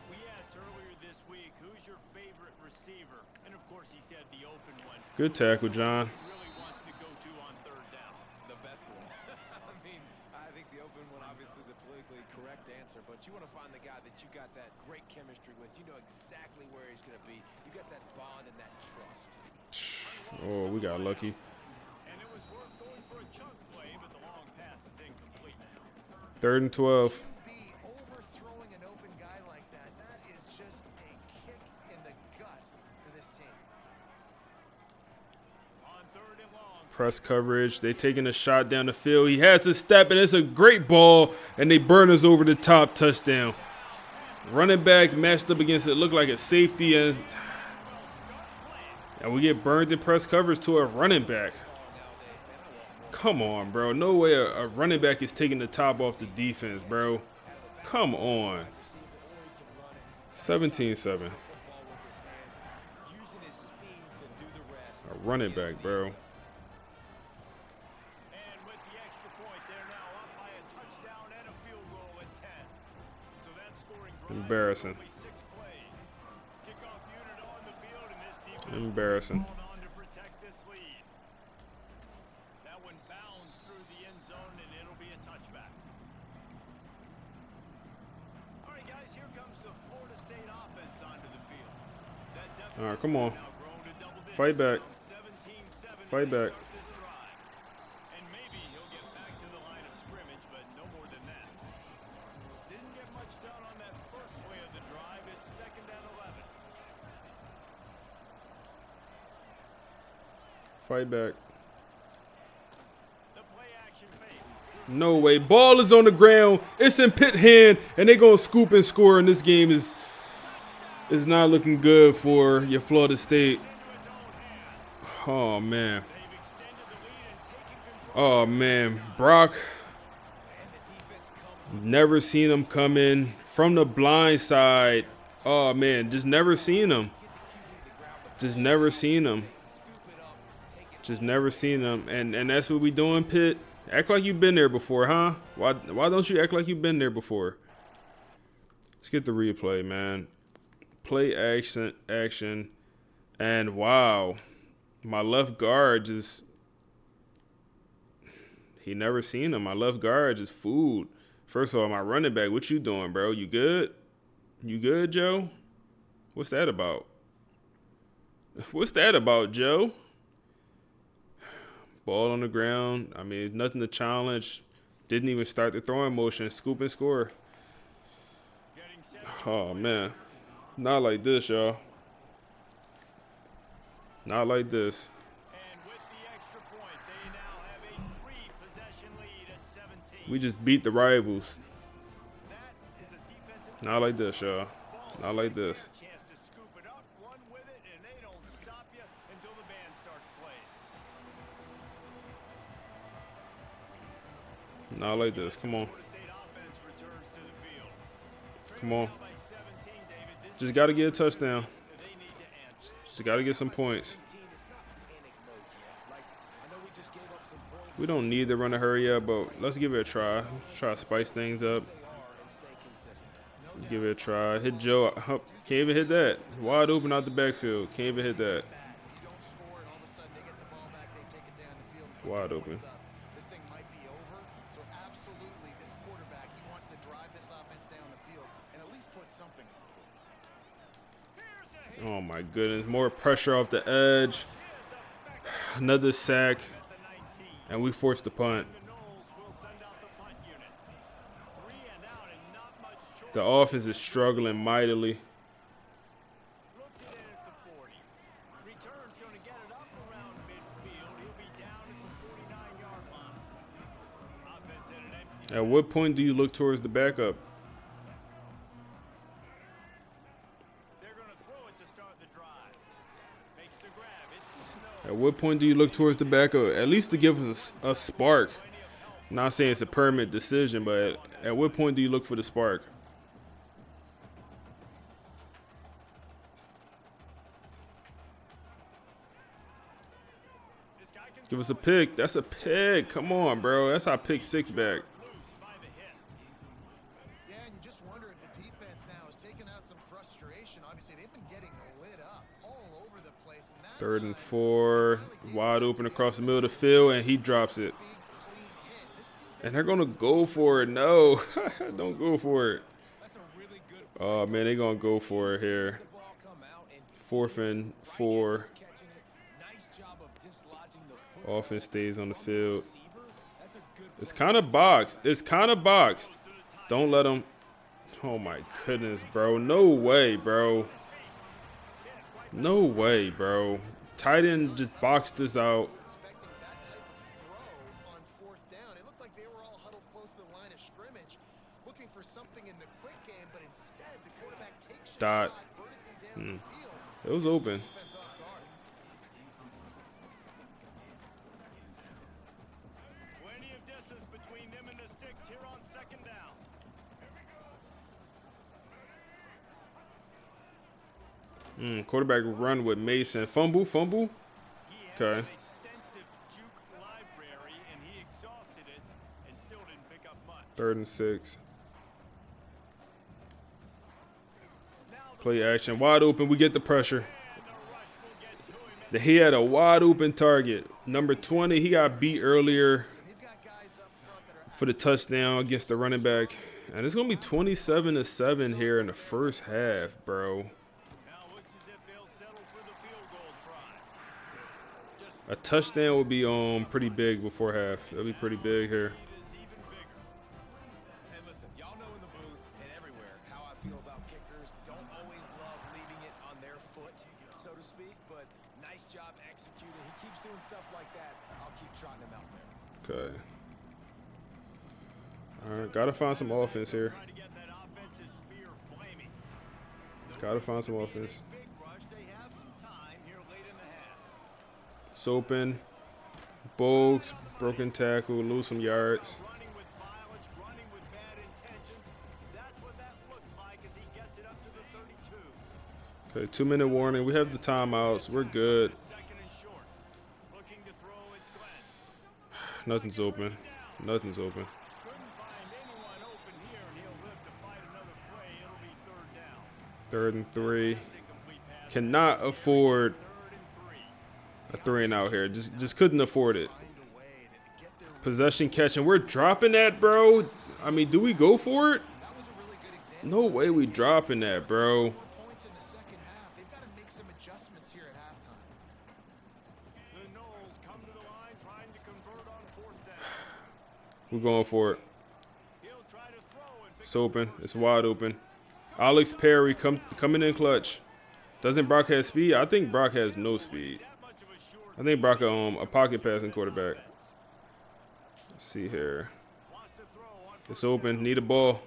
Speaker 6: We asked earlier this week, who's your favorite receiver? And of course he said the open one.
Speaker 1: Good tackle, John.
Speaker 6: Really wants to go to on 3rd down.
Speaker 7: The best one. I mean, I think the open one, obviously the politically correct answer, but you want to find the guy that you got that great chemistry with. You know exactly where he's going to be. You got that bond and that trust.
Speaker 1: Oh, we got lucky.
Speaker 6: And it was worth going for a chunk play, but the long pass is incomplete.
Speaker 1: 3rd and 12.
Speaker 8: Overthrowing an open guy like that, that is just a kick in the gut for this team.
Speaker 6: On 3rd and long.
Speaker 1: Press coverage. They taking a shot down the field. He has a step, and it's a great ball, and they burn us over the top. Touchdown. Running back matched up against it. Looked like a safety, and we get burned in press coverage to a running back. Come on, bro. No way a running back is taking the top off the defense, bro. Come on. 17-7. A running back, bro.
Speaker 6: And with the extra point, they're now up by a touchdown and a field goal at 10. So that scoring drive
Speaker 1: Embarrassing.
Speaker 6: only 6 plays. Kickoff unit on the field, and this defense
Speaker 1: Embarrassing.
Speaker 6: called on to protect this lead. That one bounds through the end zone, and it'll be a touchback. All right, guys, here comes the Florida State offense onto the field. That deficit
Speaker 1: All right, come on.
Speaker 6: has now grown to double digits.
Speaker 1: Fight back.
Speaker 6: 17-7
Speaker 1: Fight back.
Speaker 6: to start this drive. And maybe he'll get back to the line of scrimmage, but no more than that. Didn't get much done on that first play of the drive. It's 2nd and 11.
Speaker 1: Fight back.
Speaker 6: The play action fake.
Speaker 1: No way. Ball is on the ground. It's in Pitt hand, and they're going to scoop and score, and this game is not looking good for your Florida State. Oh, man. Oh, man. Brock, never seen him come in from the blind side. Oh man, just never seen him. Just never seen him. Just never seen him. And that's what we doing, Pitt. Act like you've been there before, huh? Why don't you act like you've been there before? Let's get the replay, man. Play action. And wow. My left guard just, he never seen him. My left guard just food. First of all, my running back, what you doing, bro? You good? You good, Joe? What's that about? What's that about, Joe? Ball on the ground. I mean, nothing to challenge. Didn't even start the throwing motion. Scoop and score. Oh, man. Not like this, y'all. Not like this.
Speaker 6: And with the extra point, they now have a 3-possession lead at 17.
Speaker 1: We just beat the rivals.
Speaker 6: That is a defensive
Speaker 1: Not like this, y'all. Not like this.
Speaker 6: chance to scoop it up, run with it, and they don't stop you until the band starts playing.
Speaker 1: Not like this. Come on.
Speaker 6: Florida State offense returns to the field.
Speaker 1: Come on.
Speaker 6: Now by 17, David, this
Speaker 1: Just got to get a touchdown.
Speaker 6: they need to answer.
Speaker 1: Just got to get some points.
Speaker 7: It's not panic mode yet. Like, I know we just gave up some points.
Speaker 1: We don't need to run a hurry up, but let's give it a try. Try to spice things up.
Speaker 7: They are and stay consistent.
Speaker 1: Give it a try. Hit Joe. Can't even hit that. Wide open out the backfield. Can't even hit that.
Speaker 8: If you don't score and all of a sudden they get the ball back, they take it down the field. Put
Speaker 1: Wide
Speaker 8: some
Speaker 1: open.
Speaker 8: points up. This thing might be over. So absolutely, this quarterback, he wants to drive this offense down the field and at least put something on.
Speaker 1: Oh my goodness. More pressure off the edge. Another sack. And we forced the punt.
Speaker 6: The Knowles will send out the punt unit. 3 and out and not much choice.
Speaker 1: The offense is struggling mightily.
Speaker 6: Looks it in at the 40. Return's going to get it up around midfield. He'll be down at the 49-yard line. Offense in an empty.
Speaker 1: At what point do you look towards the backup?
Speaker 6: They're going to throw it to start the drive. Makes the grab. It's Snow.
Speaker 1: At what point do you look towards the backup? At least to give us a spark. I'm not saying it's a permanent decision, but at what point do you look for the spark?
Speaker 6: This guy can
Speaker 1: Give us a pick. That's a pick. Come on, bro. That's our pick 6 back.
Speaker 6: loose by the hit.
Speaker 8: Yeah, and you just wonder if the defense now has taken out some frustration. Obviously, they've been getting lit up all over the place. And that
Speaker 1: 3rd and
Speaker 8: time,
Speaker 1: 4. Wide open across the middle of the field, and he drops it.
Speaker 8: big, clean hit. This defense
Speaker 1: And they're going to go for it. No. Don't go for it.
Speaker 7: That's a really good
Speaker 1: Oh, man, they're going to go for it here.
Speaker 7: ball come out and
Speaker 1: 4th and 4.
Speaker 7: catching it. Nice job of dislodging the foot.
Speaker 1: Offense stays on the field.
Speaker 7: Receiver. That's a good
Speaker 1: It's kind of boxed. It's kind of boxed. Don't let them. Oh, my goodness, bro. No way, bro. No way, bro. Tight end just boxed us out.
Speaker 8: expecting that type of throw on 4th down. It looked like they were all huddled close to the line of scrimmage, looking for something in the quick game, but instead the quarterback takes the
Speaker 1: Dot.
Speaker 8: shot vertically down the field.
Speaker 1: It was open.
Speaker 8: Defense off guard.
Speaker 6: Plenty of distance between them and the sticks here on 2nd down.
Speaker 1: Quarterback run with Mason. Fumble.
Speaker 6: He has
Speaker 1: Okay.
Speaker 6: an extensive juke library, and he exhausted it and still didn't pick up much.
Speaker 1: 3rd and 6.
Speaker 6: Now
Speaker 1: Play action. Wide open. We get the pressure.
Speaker 6: the rush will get to him.
Speaker 1: He had a wide open target. Number 20. He got beat earlier
Speaker 8: They've got guys up front that are
Speaker 1: for the touchdown against the running back. And it's going to be 27-7 here in the first half, bro.
Speaker 6: Now looks as if they'll settle for the field goal try. Just
Speaker 1: A touchdown would be pretty big before half. That'd be pretty big here.
Speaker 6: is even bigger.
Speaker 7: And listen, y'all know in the booth and everywhere how I feel about kickers. Don't always love leaving it on their foot, so to speak, but nice job executing. He keeps doing stuff like that. I'll keep trotting him out there.
Speaker 1: Okay. All right, gotta find some offense here.
Speaker 6: Trying to get that offensive spear flaming.
Speaker 1: Gotta find some offense.
Speaker 6: Big rush. They have some time here late in the half.
Speaker 1: It's open. Bogues, broken tackle, lose some yards.
Speaker 6: Running with violence, running with bad intentions. That's what that looks like as he gets it up to the 32.
Speaker 1: Okay, 2-minute warning. We have the timeouts. We're good. Nothing's open. Nothing's open. Third and 3. Cannot afford a 3-and-out here. Just couldn't afford it. Possession catch, and we're dropping that, bro. I mean, do we go for it? No way we dropping that, bro. We're going for it. It's open. It's wide open. Alex Perry coming in clutch. Doesn't Brock have speed? I think Brock has no speed. I think Brock a pocket passing quarterback. Let's see here. It's open. Need a ball.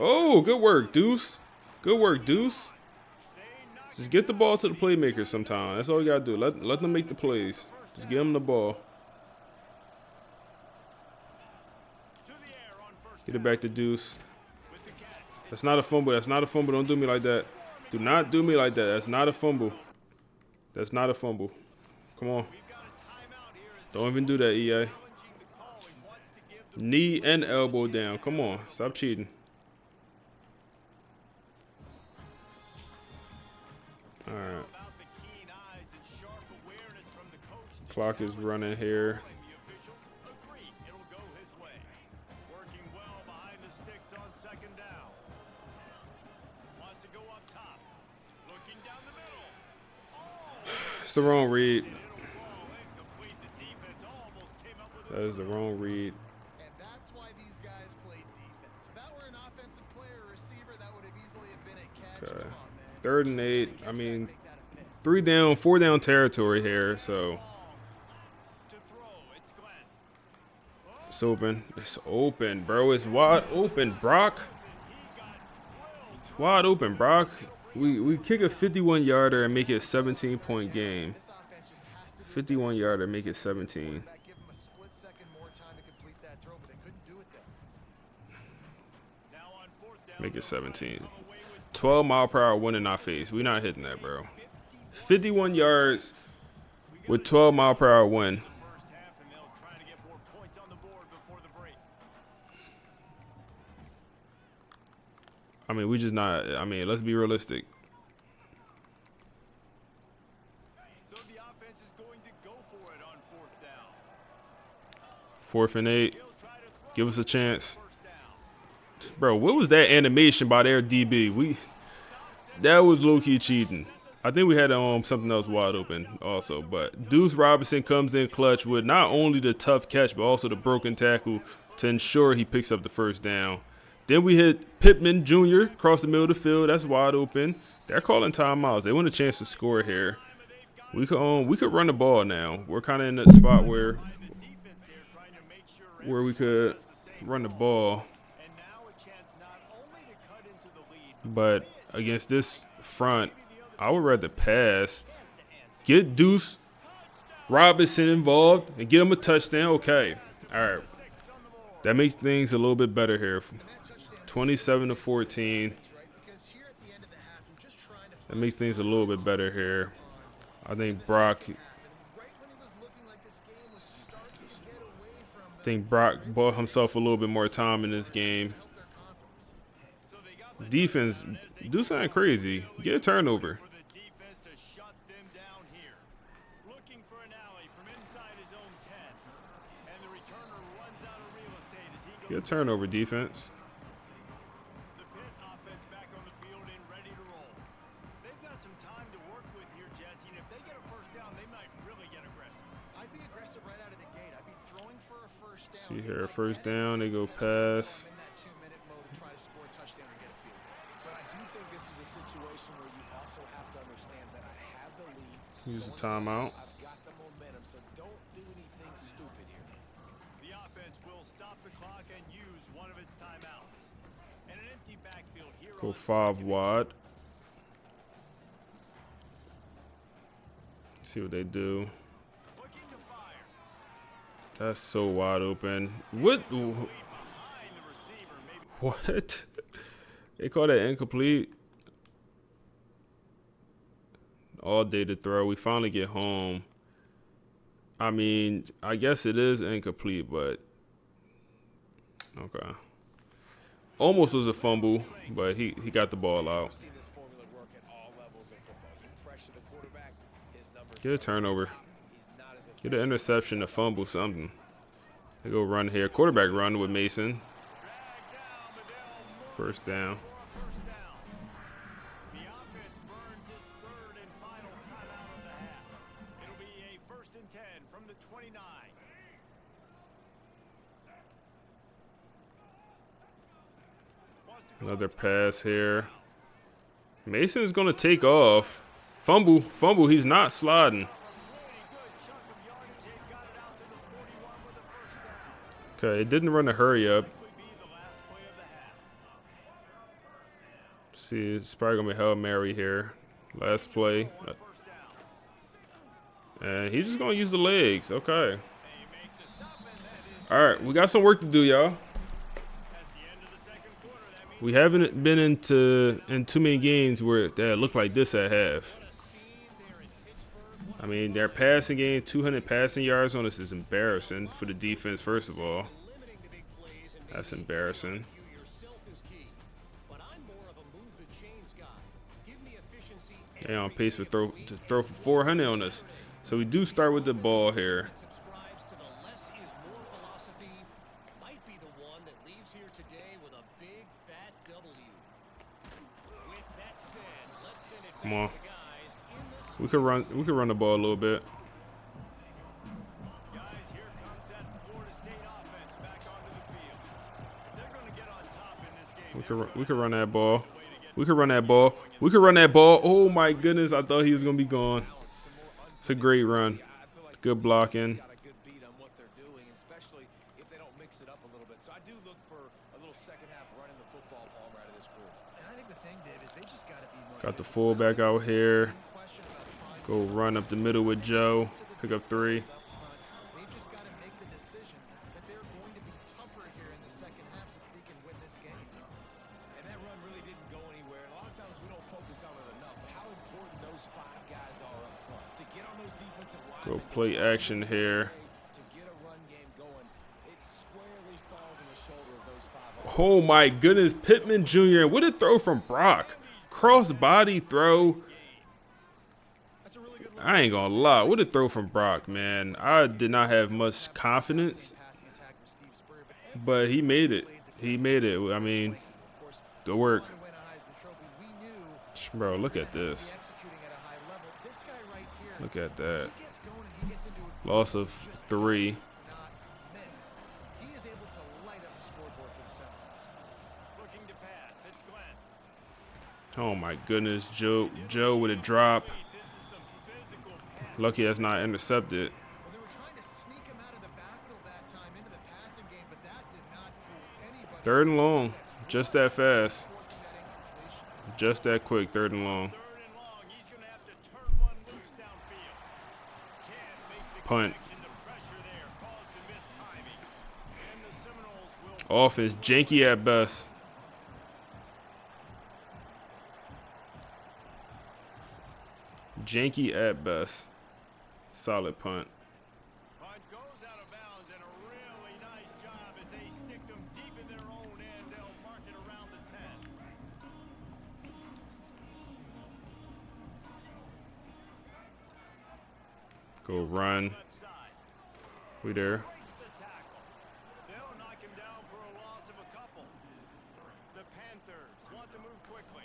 Speaker 1: Oh, good work, Deuce. Good work, Deuce. Just get the ball to the playmakers sometime. That's all you got to do. Let them make the plays. Just give them the ball. Get it back to Deuce. That's not a fumble. That's not a fumble. Don't do me like that. Do not do me like that. That's not a fumble. That's not a fumble. Come on. Don't even do that, EA. Knee and elbow down. Come on. Stop cheating. All right. Clock is running here. It's the wrong read. That is the wrong read.
Speaker 8: And that's why these guys played defense. If that were an offensive player or receiver, that would have easily have been a catch.
Speaker 1: Okay. 3rd and 8. I mean, 3 down, 4 down territory here, so it's open. It's open, bro. It's wide open, Brock. It's wide open, Brock. We kick a 51-yarder and make it a 17-point game. 51-yarder, make it 17. Make it 17. 12-mile-per-hour wind in our face. We're not hitting that, bro. 51 yards with 12-mile-per-hour wind. I mean, we just not. I mean, let's be realistic.
Speaker 6: So the offense is going to go for it on 4th down.
Speaker 1: 4th and 8. Give us a chance. Bro, what was that animation by their DB? That was low-key cheating. I think we had something else wide open also. But Deuce Robinson comes in clutch with not only the tough catch, but also the broken tackle to ensure he picks up the 1st down. Then we hit Pittman Jr. across the middle of the field. That's wide open. They're calling timeouts. They want a chance to score here. We could run the ball now. We're kind of in that spot where we could run the ball. But against this front, I would rather pass. Get Deuce Robinson involved and get him a touchdown. Okay. All right. That makes things a little bit better here. 27-14. That makes things a little bit better here. I think Brock bought himself a little bit more time in this game. Defense, do something crazy. Get a turnover. Get a turnover, defense. See here, 1st down, they go pass. Use the timeout. Go 5 wide. See what they do. That's so wide open. What? What? They call that incomplete. All day to throw. We finally get home. I mean, I guess it is incomplete, but okay. Almost was a fumble, but he got the ball out. Get a turnover. Get an interception, a fumble, something. They go run here. Quarterback run with Mason. First down.
Speaker 6: The offense burns its third and final timeout of the half. It'll be a 1st and 10 from the 29.
Speaker 1: Another pass here. Mason's going to take off. Fumble, fumble. He's not sliding. Okay, it didn't run a hurry up. See, it's probably going to be Hail Mary here. Last play. And he's just going to use the legs. Okay. All right, we got some work to do, y'all. We haven't been in too many games where that look like this at half. I mean, their passing game, 200 passing yards on us is embarrassing for the defense, first of all. That's embarrassing. They're on pace to throw for 400 on us. So we do start with the ball here. Come on. We could run the ball a little bit.
Speaker 6: Guys, here comes that Florida State offense back onto the field. If they're going to get on top in this game,
Speaker 1: We could run that ball. We could run that ball. We could run that ball. Oh my goodness, I thought he was gonna be gone. It's a great run. Good blocking. Got the fullback out here. Go run up the middle with Joe. Pick up 3. Go play action here. Oh my goodness, Pittman Jr. What a throw from Brock. Cross body throw. I ain't gonna lie. What a throw from Brock, man. I did not have much confidence, but he made it. He made it. I mean, good work. Bro, look at this. Look at that. Loss of 3. Oh my goodness, Joe with a drop. Lucky that's not intercepted. 3rd and long. Just that fast. Just that quick, 3rd and long. Punt. Offense janky at best. Janky at best. Solid punt.
Speaker 6: Punt goes out of bounds, and a really nice job as they stick them deep in their own end. They'll mark it around the 10.
Speaker 1: Go run. We there.
Speaker 6: They'll knock him down for a loss of a couple. The Panthers want to move quickly.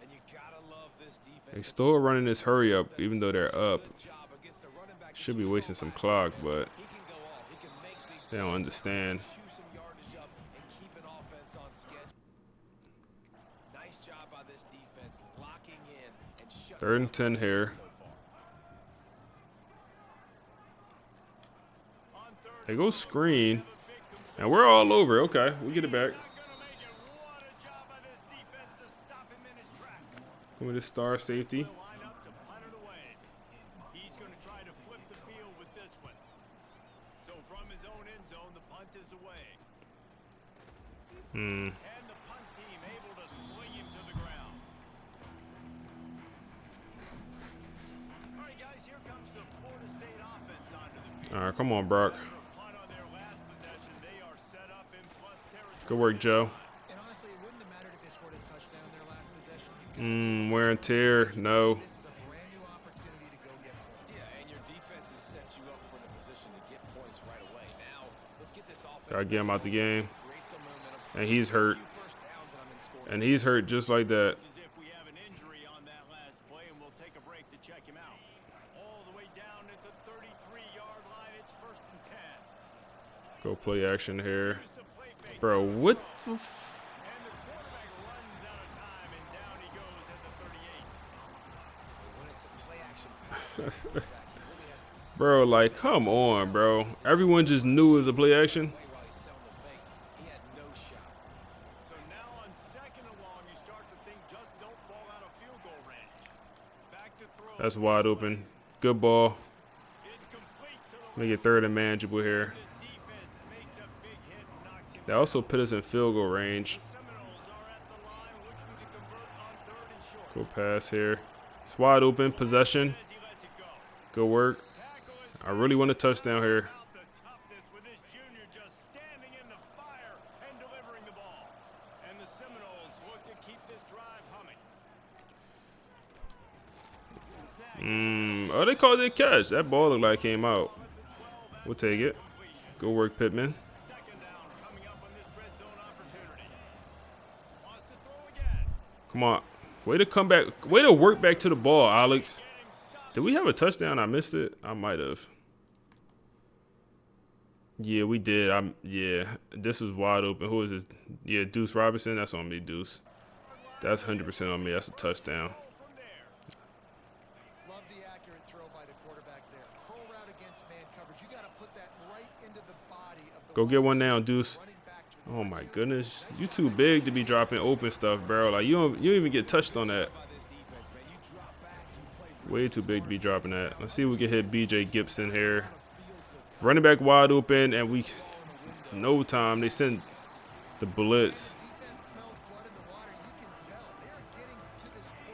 Speaker 6: And you gotta love this defense.
Speaker 1: They still running this hurry up, even though they're up. Should be wasting some clock, but they don't understand. Third and 10 here. They go screen, and we're all over. Okay, we get it back. With a star safety.
Speaker 6: Line up to punt it away. He's going to try to flip the field with this one. So from his own end zone, the punt is away. And the punt team able to swing him to the ground. All right, guys, here comes the Florida State offense onto the field.
Speaker 1: All right, come on, Brock.
Speaker 6: Punt on their last possession. They are set up in plus territory.
Speaker 1: Good work, Joe.
Speaker 8: And honestly, it wouldn't have mattered if they scored a touchdown their last possession.
Speaker 1: Wear and tear. No.
Speaker 8: This is a brand new opportunity to go get points.
Speaker 7: Yeah, and your defense has set you up for the position to get points right away. Now, let's get this offense.
Speaker 1: Gotta get him out the game.
Speaker 7: Create some momentum.
Speaker 1: And he's hurt.
Speaker 7: First downs and I'm in scoring.
Speaker 1: And he's hurt just like that.
Speaker 6: As if we have an injury on that last play, and we'll take a break to check him out. All the way down at the 33-yard line. It's 1st and 10.
Speaker 1: Go play action here.
Speaker 6: Use the play fake.
Speaker 1: Bro, what the
Speaker 6: And the quarterback runs out of time, and down he goes at the 38.
Speaker 7: When it's a play action pass, the quarterback, he really has to
Speaker 1: Bro, like, come on, bro. Everyone just knew it was a play action.
Speaker 7: play while he's selling the fake. He had no shot.
Speaker 6: So now on 2nd and long, you start to think just don't fall out of field goal range. Back to throw.
Speaker 1: That's wide open. Good ball.
Speaker 6: It's complete to the
Speaker 1: Make it 3rd and manageable here.
Speaker 6: The defense makes a big hit and knocks him
Speaker 1: They also put us in field goal range.
Speaker 6: Seminoles are at the line looking to convert on 3rd and short.
Speaker 1: Go pass here. It's wide open. Possession.
Speaker 6: As he lets it go.
Speaker 1: Good work.
Speaker 6: Tackle is
Speaker 1: I really want a touchdown here.
Speaker 6: out the toughness with this junior just standing in the fire and delivering the ball. And the Seminoles look to keep this drive humming.
Speaker 1: Oh, they called it a catch. That ball looked like it came out. We'll take it. Good work, Pittman.
Speaker 6: 2nd down coming up on this red zone opportunity. Wants to throw again.
Speaker 1: Come on. Way to come back. Way to work back to the ball, Alex. Did we have a touchdown? I missed it. I might have. Yeah, we did. Yeah, this was wide open. Who is this? Yeah, Deuce Robinson. That's on me, Deuce. That's 100% on me. That's a touchdown.
Speaker 8: Love the accurate throw by the quarterback there. Curl route against man coverage. You got to put that right into the body of the
Speaker 1: Go get one now,
Speaker 8: wide
Speaker 1: Deuce.
Speaker 8: running back
Speaker 1: Oh my goodness, you too big to be dropping open stuff, bro. Like you don't even get touched on that. Way too big to be dropping that. Let's see if we can hit BJ Gibson here. Running back wide open, and we no time. They send the blitz.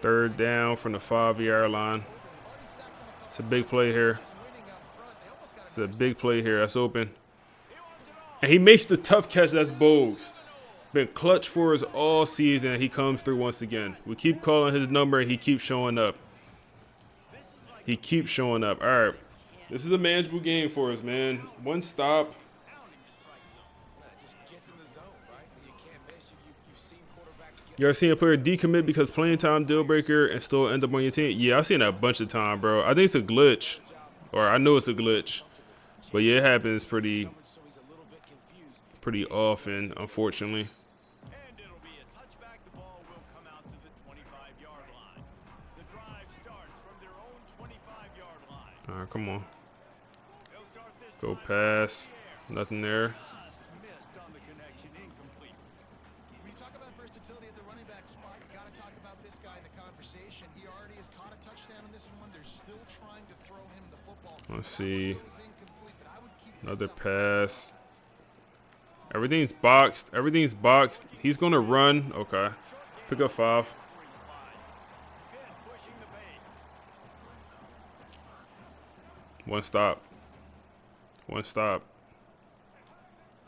Speaker 1: 3rd down from the 5-yard line. It's a big play here. It's a big play here. That's open. And he makes the tough catch. That's Bogues. Been clutch for us all season. He comes through once again. We keep calling his number, and he keeps showing up. He keeps showing up. All right. This is a manageable game for us, man. One stop. You ever seen a player decommit because playing time deal breaker and still end up on your team? Yeah, I've seen that a bunch of time, bro. I think it's a glitch. Or I know it's a glitch. But yeah, it happens pretty often, unfortunately.
Speaker 6: And it'll be a touchback. The ball will come out to the 25-yard line. The drive starts from their own 25-yard line.
Speaker 1: All right, come on.
Speaker 6: They'll start this
Speaker 1: Go
Speaker 6: drive
Speaker 1: pass. Nothing there.
Speaker 6: just missed on the connection, incomplete.
Speaker 8: When you talk about versatility at the running back spot, you got to talk about this guy in the conversation. He already has caught a touchdown in this one. They're still trying to throw him the football.
Speaker 1: Let's see.
Speaker 8: That was incomplete, but I would keep this
Speaker 1: Another
Speaker 8: up.
Speaker 1: pass. Everything's boxed. Everything's boxed. He's going to run. Okay. Pick up 5.
Speaker 6: Pushing the base.
Speaker 1: One stop. One stop.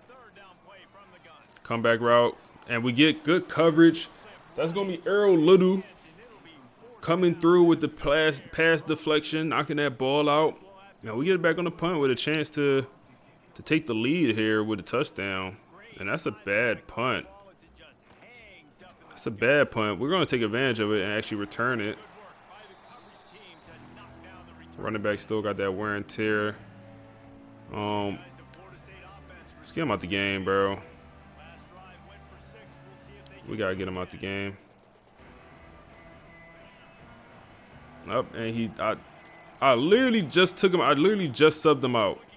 Speaker 6: 3rd down play from the gun.
Speaker 1: Comeback route. And we get good coverage. That's going to be Earl Little coming through with the pass deflection, knocking that ball out. Now we get it back on the punt with a chance to take the lead here with a touchdown. And that's a bad punt. That's a bad punt. We're going to take advantage of it and actually return it. Running back still got that wear and tear. Let's get him out the game, bro. We got to get him out the game. Up, and I literally just took him. I literally just subbed him out.
Speaker 7: Man,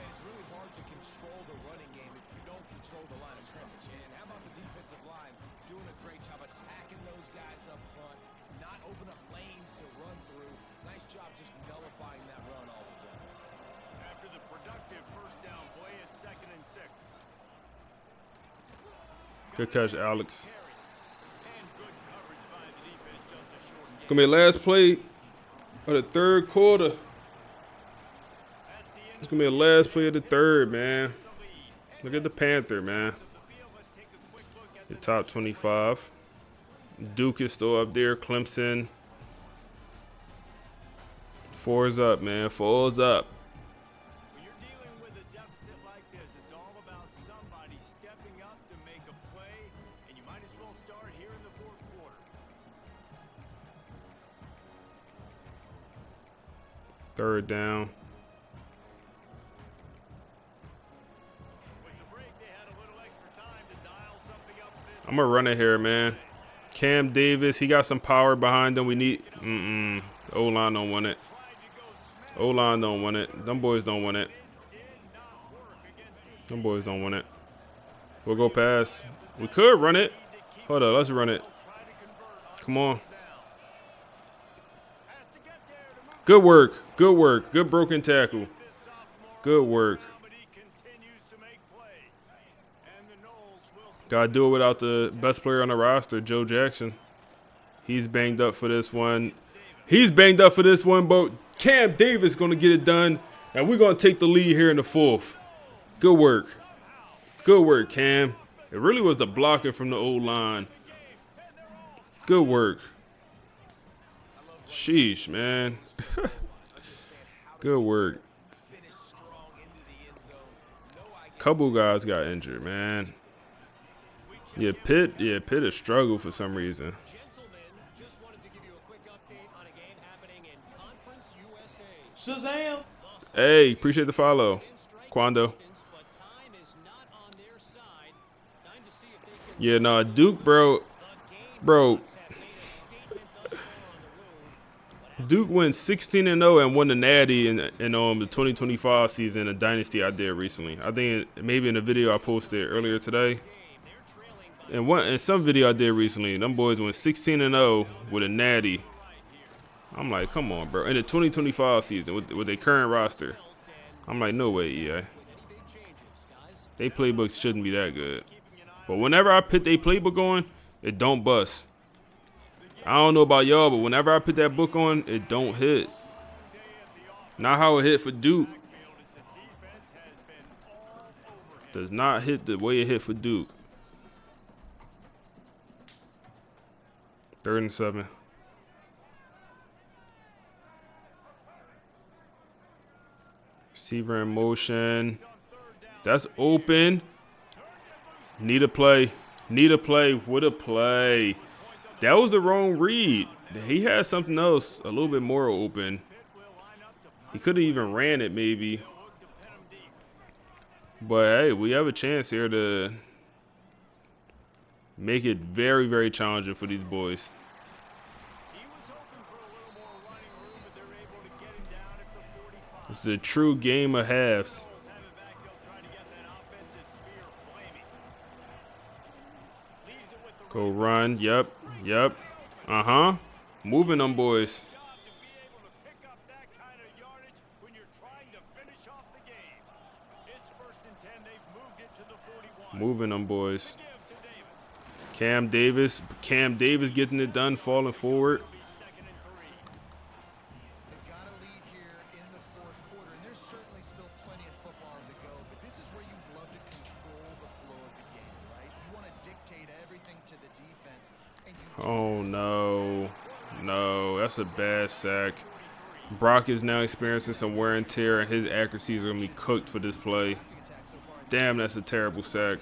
Speaker 7: it's really hard to control the running game if you don't control the line of scrimmage. And how about the defensive line doing a great job of
Speaker 1: Good catch, Alex. Gonna be the last play of the third quarter. It's gonna be the last play of the third, man. Look at the Panther, man. The top 25. Duke is still up there. Clemson. 4 is up, man. 4 is up.
Speaker 6: When you're dealing with a deficit like this, it's all about somebody stepping up to make a play, and you might as well start here in the fourth quarter.
Speaker 1: Third down.
Speaker 6: With the break, they had a little extra time to dial something up this.
Speaker 1: I'm gonna run it here, man. Cam Davis, he got some power behind him. We need. O-line don't want it. O-line don't want it. Them boys don't want it. Them boys don't want it. We'll go pass. We could run it. Hold up, let's run it. Come on. Good work. Good work. Good broken tackle. Good work. Gotta do it without the best player on the roster, Joe Jackson. He's banged up for this one. But Cam Davis going to get it done, and we're going to take the lead here in the fourth. Good work. Good work, Cam. It really was the blocking from the old line. Good work. Sheesh, man. Good work. Couple guys got injured, man. Yeah, Pitt has struggled for some reason.
Speaker 5: Shazam!
Speaker 1: Hey, appreciate the follow, Quando. Yeah, no, Duke, bro. Duke went 16-0 and won the Natty in the 2025 season, a Dynasty I did recently. I think maybe in a video I posted earlier today. And in some video I did recently, them boys went 16-0 with a Natty. I'm like, come on, bro. In the 2025 season with their current roster. I'm like, no way, EA. They playbooks shouldn't be that good. But whenever I put their playbook on, it don't bust. I don't know about y'all, but whenever I put that book on, it don't hit. Not how it hit for Duke. Does not hit the way it hit for Duke. 3rd and 7. Receiver in motion. That's open. Need a play. Need a play. What a play. That was the wrong read. He had something else a little bit more open. He could have even ran it maybe. But, hey, we have a chance here to make it very, very challenging for these boys. It's a true game of halves. Go run. Yep. Uh-huh. Moving them boys. Moving them boys. Cam Davis getting it done, falling forward. Oh, no, that's a bad sack. Brock is now experiencing some wear and tear, and his accuracy is going to be cooked for this play. Damn, that's a terrible sack.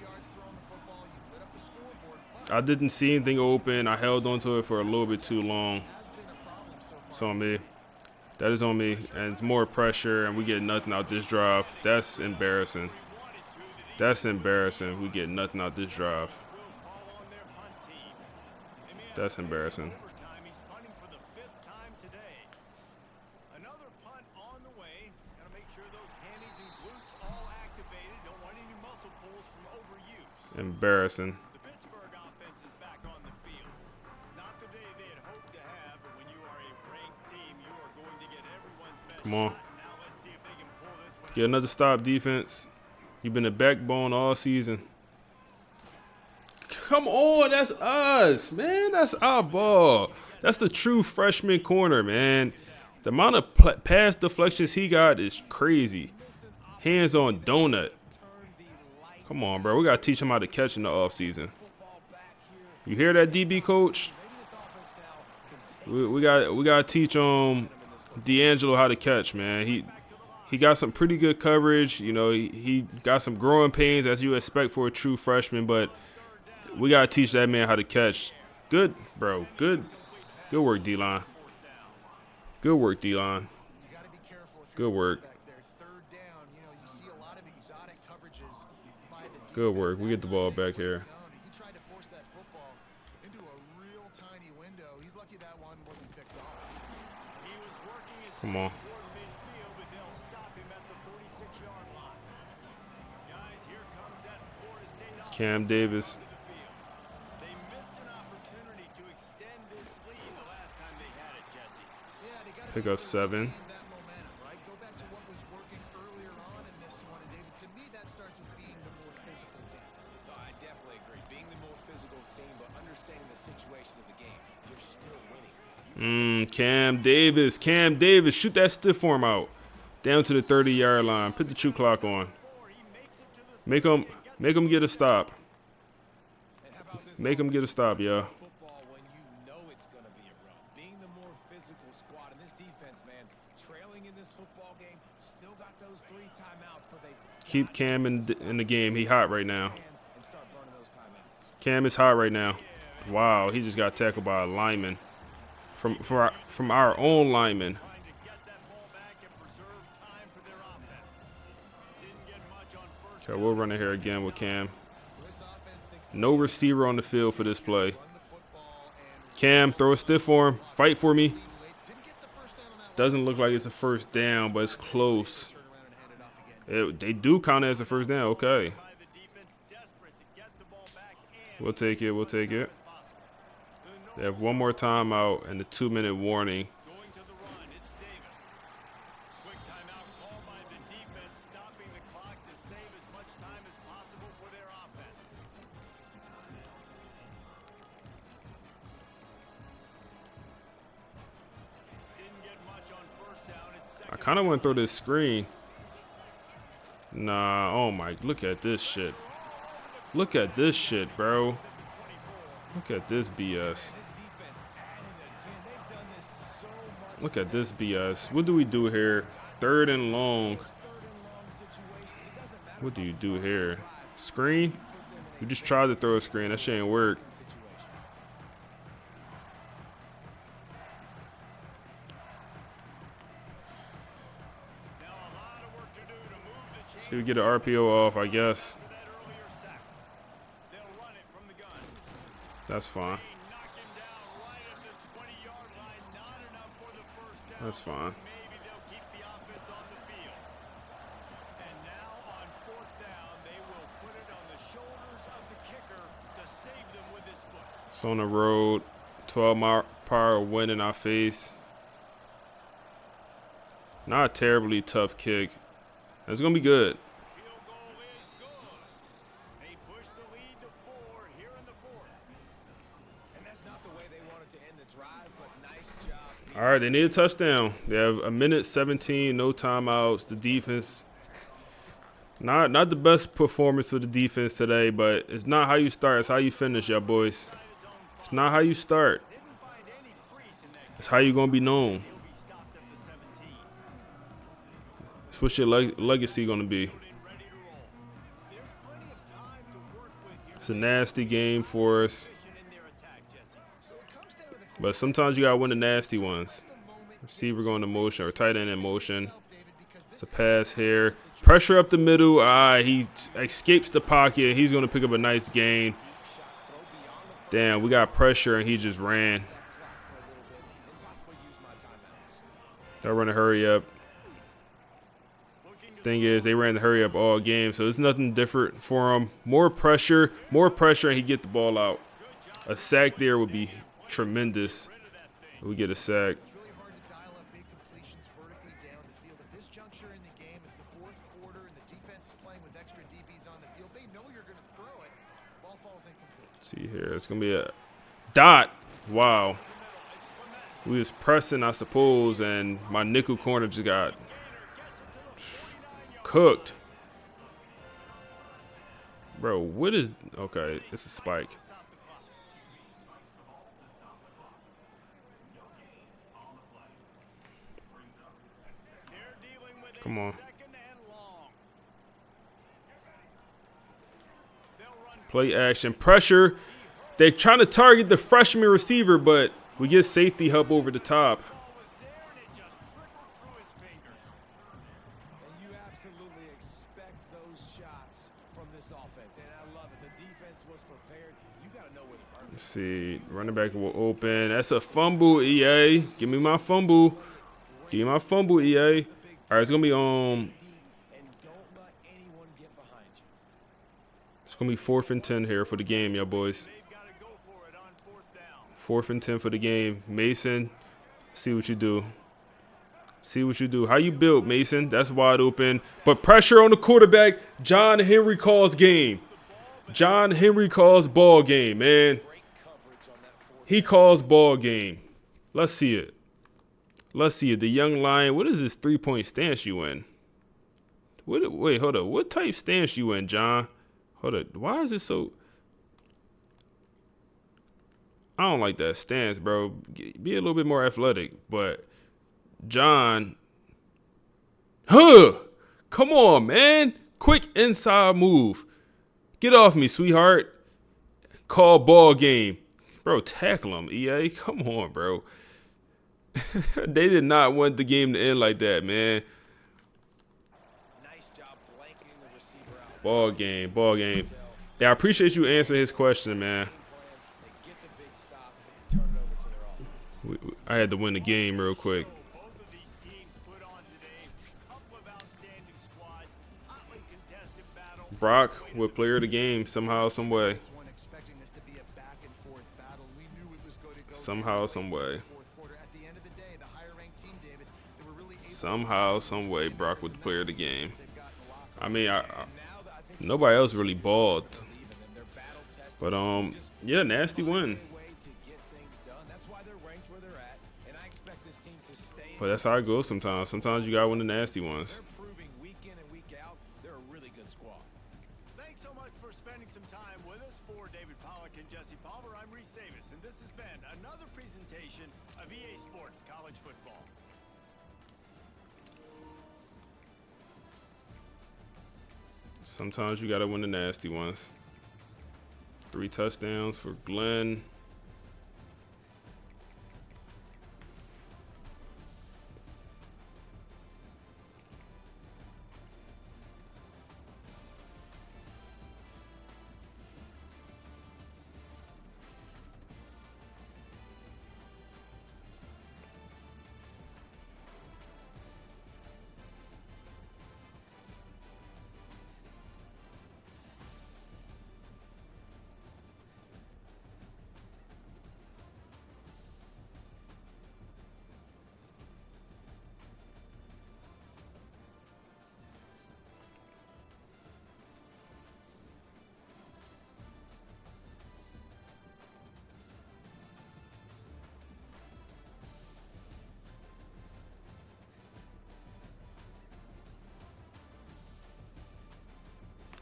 Speaker 1: I didn't see anything open. I held onto it for a little bit too long. It's on me. That is on me, and it's more pressure, and we get nothing out this drive. That's embarrassing. That's embarrassing. We get nothing out this drive. That's embarrassing. Embarrassing. Come on. Get another stop, defense. You've been the backbone all season. Come on, that's us, man. That's our ball. That's the true freshman corner, man. The amount of pass deflections he got is crazy. Hands on donut. Come on, bro. We got to teach him how to catch in the offseason. You hear that, DB coach? We got to teach D'Angelo how to catch, man. He got some pretty good coverage. You know, he got some growing pains as you expect for a true freshman, but we got to teach that man how to catch. Good, bro. Good work, D-line. Good work, D-line. Good work. Good work. We get the ball back here. Come on. Cam Davis. Pick up 7. Cam Davis. Cam Davis. Shoot that stiff arm out. Down to the 30-yard line. Put the chew clock on. Make him get a stop. Make him get a stop, yeah. Keep Cam in the game. He hot right now. Cam is hot right now. Wow, he just got tackled by a lineman. From our own lineman. Okay, we'll run it here again with Cam. No receiver on the field for this play. Cam, throw a stiff arm. Fight for me. Doesn't look like it's a first down, but it's close. They do count it as a first down. Okay. We'll take it. We'll take it. They have one more timeout and a 2-minute warning. I kind of want to throw this screen. Nah, oh my, look at this shit. Look at this shit, bro. Look at this BS. Look at this BS. What do we do here? 3rd and long. What do you do here? Screen? You just tried to throw a screen. That shit ain't work. See, we get an RPO off, I guess. That's fine. That's fine. It's on the road. 12-mile per hour wind in our face. Not a terribly tough kick. It's going to be good. All right, they need a touchdown. They have 1:17, no timeouts. The defense, not the best performance of the defense today, but it's not how you start, it's how you finish, y'all boys. It's not how you start. It's how you're going to be known. It's what your legacy going to be. It's a nasty game for us. But sometimes you got to win the nasty ones. Receiver going to motion or tight end in motion. It's a pass here. Pressure up the middle. He escapes the pocket. He's going to pick up a nice gain. Damn, we got pressure and he just ran. They'll run a hurry up. Thing is, they ran the hurry up all game, so there's nothing different for him. More pressure, and he get the ball out. A sack there would be tremendous. We get a sack.
Speaker 8: It's really hard to dial up big completions vertically down the field. At this juncture in the game, it's the 4th quarter, and the defense is playing with extra DBs on the field. They know you're going to throw it.
Speaker 1: Let's see here. It's going to be a dot. Wow. We was pressing, I suppose, and my nickel corner just got cooked. Bro, what is... Okay, it's a spike. Come on. Play action. Pressure. They're trying to target the freshman receiver, but we get safety help over the top.
Speaker 7: And you absolutely expect those shots from this offense. And I love it. The defense was prepared. You got to know where the target is.
Speaker 1: Let's see. Running back will open. That's a fumble, EA. Give me my fumble. Give me my fumble, EA. All right, it's going to be
Speaker 7: And don't let anyone get behind you.
Speaker 1: It's going to be 4th and 10 here for the game, y'all boys. 4th and 10 for the game. Mason, see what you do. See what you do. How you built, Mason? That's wide open. But pressure on the quarterback. John Henry calls game. John Henry calls ball game, man. He calls ball game. Let's see it. Let's see it. The young lion. What is this 3-point stance you in? Wait, hold up. What type stance you in, John? Hold up. Why is it so... I don't like that stance, bro. Be a little bit more athletic. But John... Come on, man. Quick inside move. Get off me, sweetheart. Call ball game. Bro, tackle him, EA. Come on, bro. They did not want the game to end like that, man.
Speaker 7: Nice job blanking the receiver out.
Speaker 1: Ball game, ball game. Yeah, I appreciate you answering his question, man.
Speaker 7: They get the big stop and turn it over to their offense.
Speaker 1: I had to win the game real quick.
Speaker 6: Both of these teams put on today a couple of outstanding squads, hotly contested battle.
Speaker 1: Brock with player of the game somehow, some way.
Speaker 8: Weren't expecting this to be a back and forth battle. We knew it was going to go
Speaker 1: Somehow, some way.
Speaker 8: fourth quarter. At the end of the day, the higher ranked team, David, they were really able to
Speaker 1: Somehow, some way, Brock with the player of the game.
Speaker 8: they've gotten a lot.
Speaker 1: I mean, nobody else really balled. But, yeah, nasty win.
Speaker 7: Way to get things done. That's why they're ranked where they're at. And I expect this team to stay in
Speaker 1: But that's how it goes sometimes. Sometimes you got to win the nasty ones.
Speaker 7: They're proving week in and week out they're a really good squad.
Speaker 6: Thanks so much for spending some time with us. For David Pollack and Jesse Palmer, I'm Reese Davis, and this has been another presentation of EA Sports College Football.
Speaker 1: Sometimes you got to win the nasty ones. 3 touchdowns for Glenn.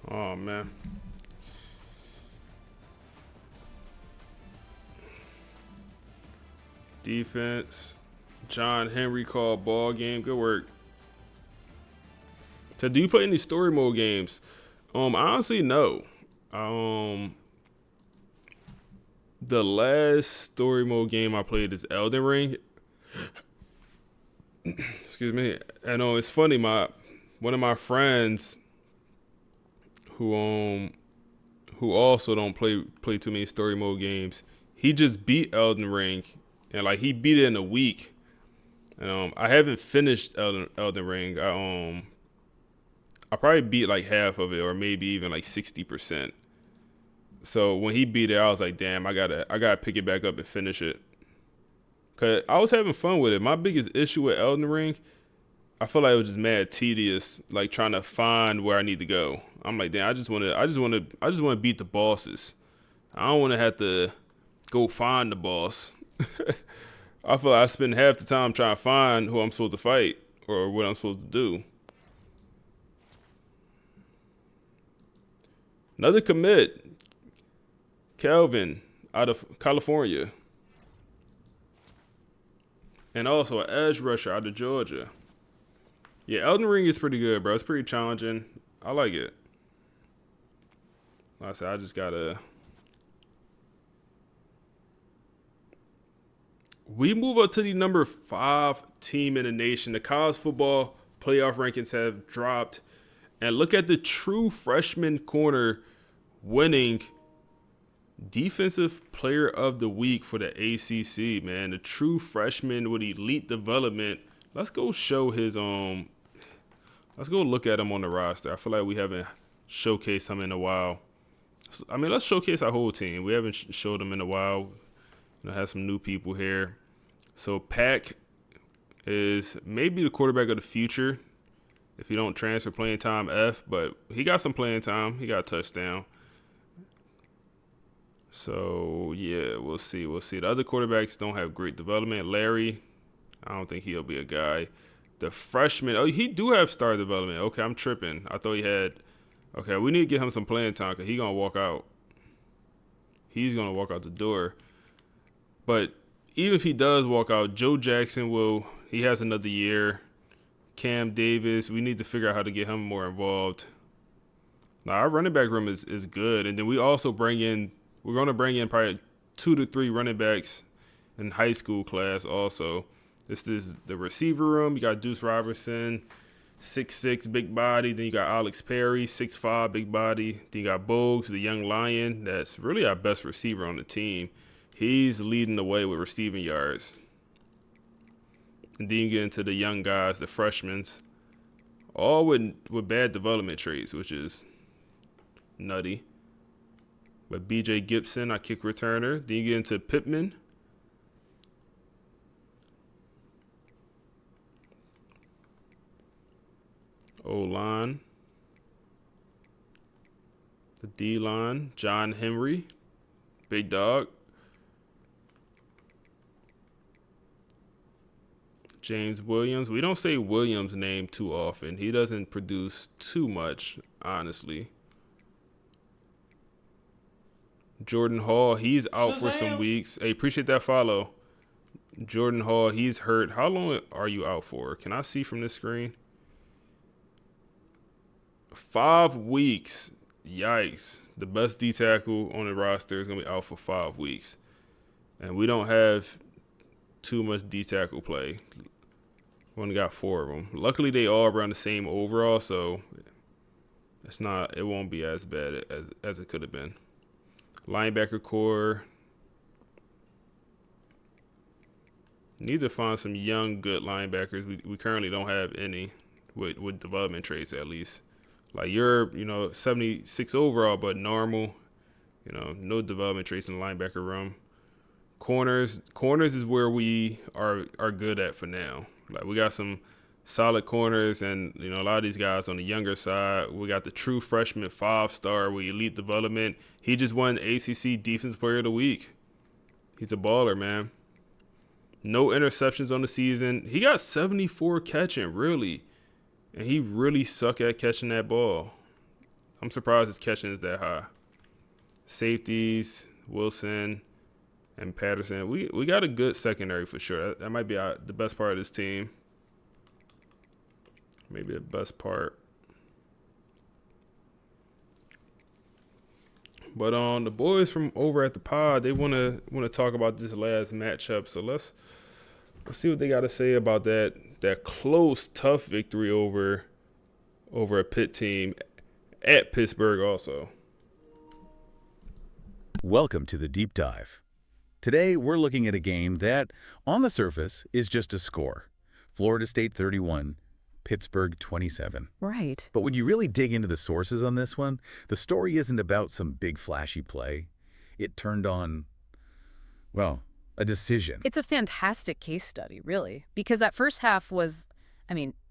Speaker 1: Oh, man. Defense. John Henry called ball game. Good work. So, do you play any story mode games? Honestly, no. The last story mode game I played is Elden Ring. Excuse me. And it's funny. One of my friends who also don't play too many story mode games. He just beat Elden Ring, and like he beat it in a week. And I haven't finished Elden Ring. I probably beat like half of it, or maybe even like 60%. So when he beat it, I was like, damn, I gotta pick it back up and finish it. Cause I was having fun with it. My biggest issue with Elden Ring I feel like it was just mad tedious, like trying to find where I need to go. I'm like, damn, I just want to beat the bosses. I don't want to have to go find the boss. I feel like I spend half the time trying to find who I'm supposed to fight or what I'm supposed to do. Another commit, Calvin out of California. And also an edge rusher out of Georgia. Yeah, Elden Ring is pretty good, bro. It's pretty challenging. I like it. Like I said, I just gotta... We move up to the number 5 team in the nation. The college football playoff rankings have dropped. And look at the true freshman corner winning Defensive Player of the Week for the ACC, man. The true freshman with elite development. Let's go show his let's go look at him on the roster. I feel like we haven't showcased him in a while. I mean, let's showcase our whole team. We haven't showed them in a while. Have some new people here. So Pack is maybe the quarterback of the future if you don't transfer playing time F, but he got some playing time. He got a touchdown. So, yeah, we'll see. The other quarterbacks don't have great development. Larry, I don't think he'll be a guy. The freshman, oh, he do have star development. Okay, I'm tripping. I thought he had. Okay, we need to get him some playing time because he's going to walk out. He's going to walk out the door. But even if he does walk out, Joe Jackson he has another year. Cam Davis, we need to figure out how to get him more involved. Now, our running back room is good. And then we're going to bring in probably 2 to 3 running backs in high school class also. This is the receiver room. You got Deuce Robertson, 6'6", big body. Then you got Alex Perry, 6'5", big body. Then you got Bogues, the young lion. That's really our best receiver on the team. He's leading the way with receiving yards. And then you get into the young guys, the freshmen, all with bad development traits, which is nutty. But B.J. Gibson, our kick returner. Then you get into Pittman. O-line. The D-line, John Henry, big dog. James Williams. We don't say Williams' name too often. He doesn't produce too much, honestly. Jordan Hall, he's out for some weeks. Hey, appreciate that follow. Jordan Hall, he's hurt. How long are you out for? Can I see from this screen? 5 weeks. Yikes. The best D tackle on the roster is going to be out for 5 weeks. And we don't have too much D tackle play. We only got 4 of them. Luckily, they all around the same overall, so it won't be as bad as it could have been. Linebacker core. Need to find some young, good linebackers. We currently don't have any with development traits, at least. Like you're, 76 overall, but normal. No development traits in the linebacker room. Corners is where we are good at for now. Like we got some solid corners, and a lot of these guys on the younger side. We got the true freshman 5-star with elite development. He just won ACC Defensive Player of the Week. He's a baller, man. No interceptions on the season. He got 74 catching, really. And he really suck at catching that ball. I'm surprised his catching is that high. Safeties, Wilson and Patterson. We got a good secondary for sure. That might be the best part of this team. Maybe the best part. But the boys from over at the pod, they want to talk about this last matchup. So let's see what they got to say about that close, tough victory over a Pitt team at Pittsburgh also.
Speaker 2: Welcome to the Deep Dive. Today, we're looking at a game that, on the surface, is just a score. Florida State 31, Pittsburgh 27.
Speaker 3: Right.
Speaker 2: But when you really dig into the sources on this one, the story isn't about some big flashy play. It turned on, well, a decision.
Speaker 3: It's a fantastic case study, really, because that first half was,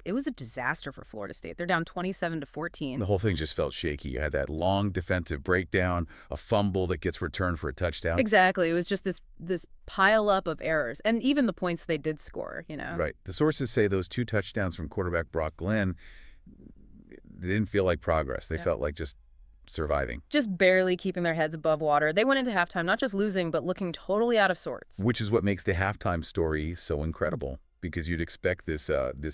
Speaker 3: it was a disaster for Florida State. They're down 27-14.
Speaker 2: The whole thing just felt shaky. You had that long defensive breakdown, a fumble that gets returned for a touchdown.
Speaker 3: Exactly. It was just this pile up of errors, and even the points they did score, you know.
Speaker 2: Right. The sources say those 2 touchdowns from quarterback Brock Glenn, they didn't feel like progress. They felt like just surviving.
Speaker 3: Just barely keeping their heads above water. They went into halftime not just losing, but looking totally out of sorts.
Speaker 2: Which is what makes the halftime story so incredible, because you'd expect this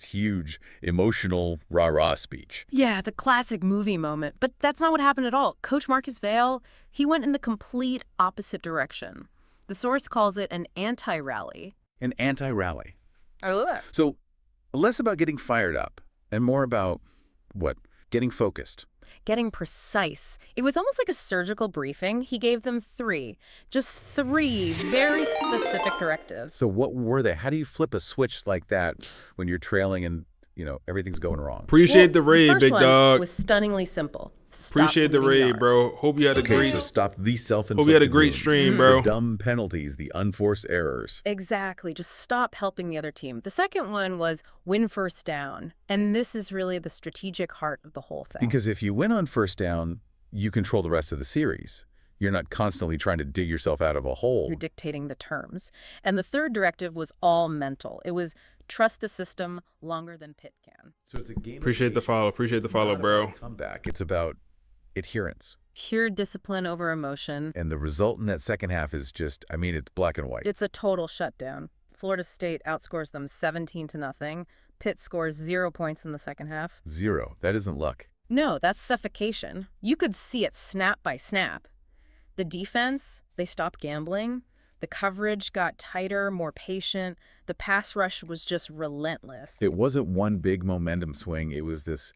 Speaker 2: huge emotional rah-rah speech.
Speaker 3: Yeah, the classic movie moment. But that's not what happened at all. Coach Marcus Vale, he went in the complete opposite direction. The source calls it an anti-rally.
Speaker 2: An anti-rally.
Speaker 3: I love that.
Speaker 2: So less about getting fired up and more about, what? Getting focused.
Speaker 3: Getting precise. It was almost like a surgical briefing. He gave them 3, just 3 very specific directives.
Speaker 2: So what were they? How do you flip a switch like that when you're trailing and, everything's going wrong?
Speaker 1: Appreciate the raid, big dog.
Speaker 3: Was stunningly simple.
Speaker 1: Appreciate the raid, bro. Hope you had a great.
Speaker 2: So stop the self-inflicted
Speaker 1: Hope you had a great
Speaker 2: wounds,
Speaker 1: stream, bro.
Speaker 2: The dumb penalties, the unforced errors.
Speaker 3: Exactly. Just stop helping the other team. The second one was win first down. And this is really the strategic heart of the whole thing.
Speaker 2: Because if you win on first down, you control the rest of the series. You're not constantly trying to dig yourself out of a hole.
Speaker 3: You're dictating the terms. And the third directive was all mental. It was trust the system longer than Pitt can.
Speaker 2: So it's a game.
Speaker 1: Appreciate the follow. Appreciate the follow, bro.
Speaker 2: Comeback. It's about adherence.
Speaker 3: Pure discipline over emotion.
Speaker 2: And the result in that second half is just, it's black and white.
Speaker 3: It's a total shutdown. Florida State outscores them 17-0. Pitt scores 0 points in the second half.
Speaker 2: 0. That isn't luck.
Speaker 3: No, that's suffocation. You could see it snap by snap. The defense, they stopped gambling. The coverage got tighter, more patient. The pass rush was just relentless.
Speaker 2: It wasn't one big momentum swing. It was this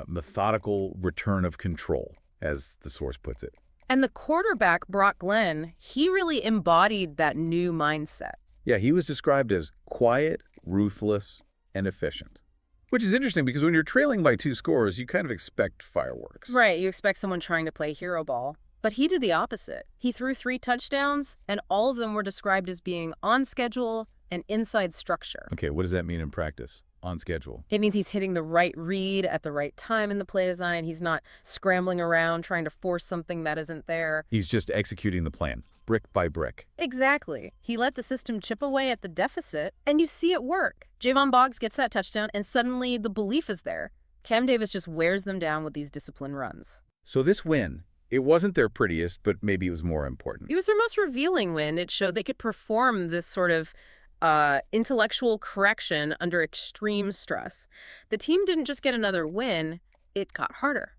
Speaker 2: methodical return of control, as the source puts it.
Speaker 3: And the quarterback, Brock Glenn, he really embodied that new mindset.
Speaker 2: Yeah, he was described as quiet, ruthless, and efficient. Which is interesting because when you're trailing by 2 scores, you kind of expect fireworks.
Speaker 3: Right, you expect someone trying to play hero ball. But he did the opposite. He threw 3 touchdowns, and all of them were described as being on schedule and inside structure.
Speaker 2: Okay, what does that mean in practice? On schedule.
Speaker 3: It means he's hitting the right read at the right time in the play design. He's not scrambling around trying to force something that isn't there.
Speaker 2: He's just executing the plan, brick by brick.
Speaker 3: Exactly. He let the system chip away at the deficit, and you see it work. Javon Boggs gets that touchdown, and suddenly the belief is there. Cam Davis just wears them down with these disciplined runs.
Speaker 2: So this win, it wasn't their prettiest, but maybe it was more important.
Speaker 3: It was their most revealing win. It showed they could perform this sort of intellectual correction under extreme stress. The team didn't just get another win, it got harder.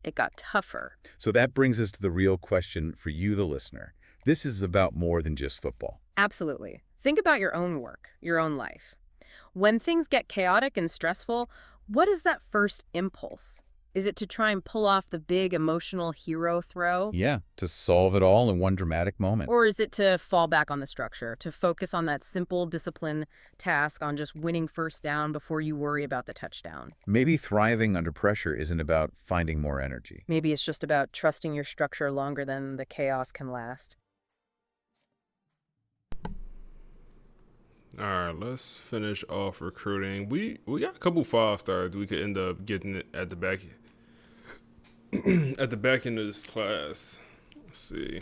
Speaker 3: It got tougher.
Speaker 2: So that brings us to the real question for you, the listener. This is about more than just football.
Speaker 3: Absolutely. Think about your own work, your own life. When things get chaotic and stressful, what is that first impulse? Is it to try and pull off the big emotional hero throw?
Speaker 2: Yeah, to solve it all in one dramatic moment.
Speaker 3: Or is it to fall back on the structure, to focus on that simple discipline task on just winning first down before you worry about the touchdown?
Speaker 2: Maybe thriving under pressure isn't about finding more energy.
Speaker 3: Maybe it's just about trusting your structure longer than the chaos can last.
Speaker 1: All right, let's finish off recruiting. We got a couple 5-stars we could end up getting it at the back at the back end of this class. Let's see.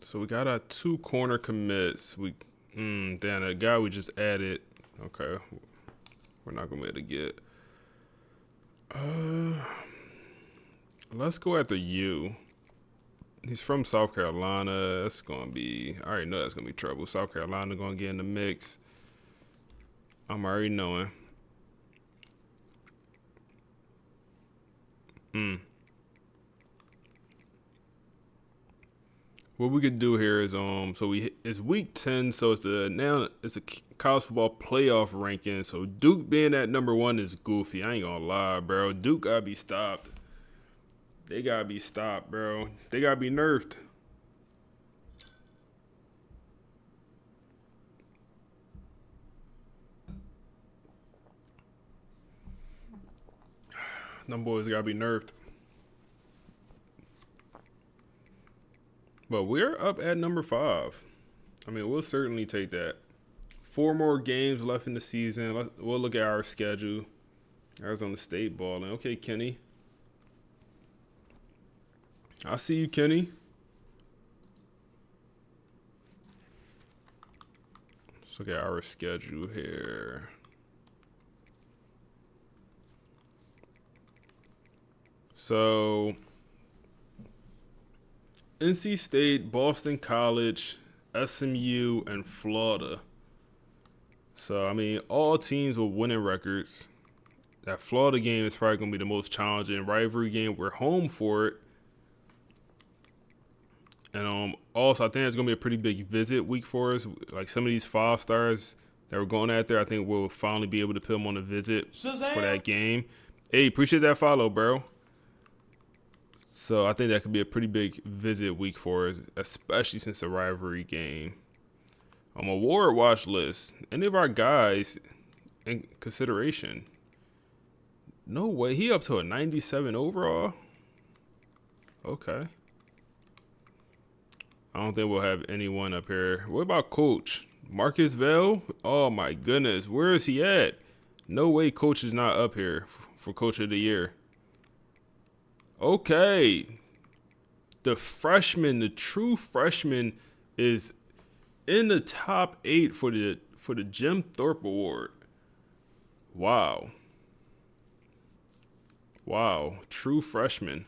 Speaker 1: So we got our 2 corner commits. Damn, that guy we just added. Okay, we're not gonna be able to get. Let's go after you. He's from South Carolina. That's going to be... I already know that's going to be trouble. South Carolina going to get in the mix. I'm already knowing. What we could do here is it's week 10, so it's a college football playoff ranking. So Duke being at number 1 is goofy. I ain't gonna lie, bro. Duke gotta be stopped. They gotta be stopped, bro. They gotta be nerfed. Them boys gotta be nerfed. But we're up at number 5. I mean, we'll certainly take that. 4 more games left in the season. We'll look at our schedule. Arizona State balling. Okay, Kenny. I see you, Kenny. Let's look at our schedule here. So, NC State, Boston College, SMU, and Florida. So, I mean, all teams with winning records. That Florida game is probably going to be the most challenging rivalry game. We're home for it. And also, I think it's going to be a pretty big visit week for us. Like some of these 5 stars that we're going at there, I think we'll finally be able to put them on a visit for that game. Hey, appreciate that follow, bro. So I think that could be a pretty big visit week for us, especially since the rivalry game. Award watch list. Any of our guys in consideration? No way. He up to a 97 overall? Okay. I don't think we'll have anyone up here. What about Coach? Marcus Vale? Oh, my goodness. Where is he at? No way Coach is not up here for Coach of the Year. Okay. The freshman, the true freshman, is in the top 8 for the Jim Thorpe Award. Wow. Wow. True freshman.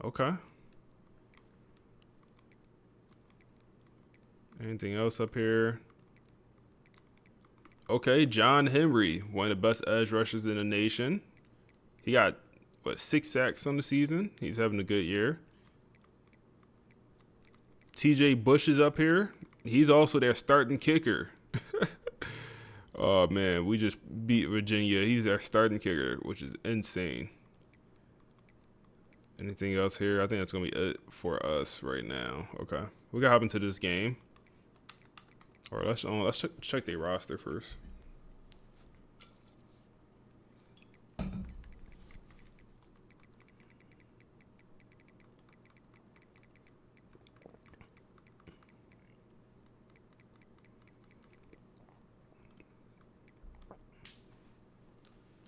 Speaker 1: Okay. Anything else up here? Okay, John Henry, one of the best edge rushers in the nation. He got, 6 sacks on the season? He's having a good year. TJ Bush is up here. He's also their starting kicker. Oh, man, we just beat Virginia. He's their starting kicker, which is insane. Anything else here? I think that's going to be it for us right now. Okay. We got to hop into this game. All right, let's check their roster first.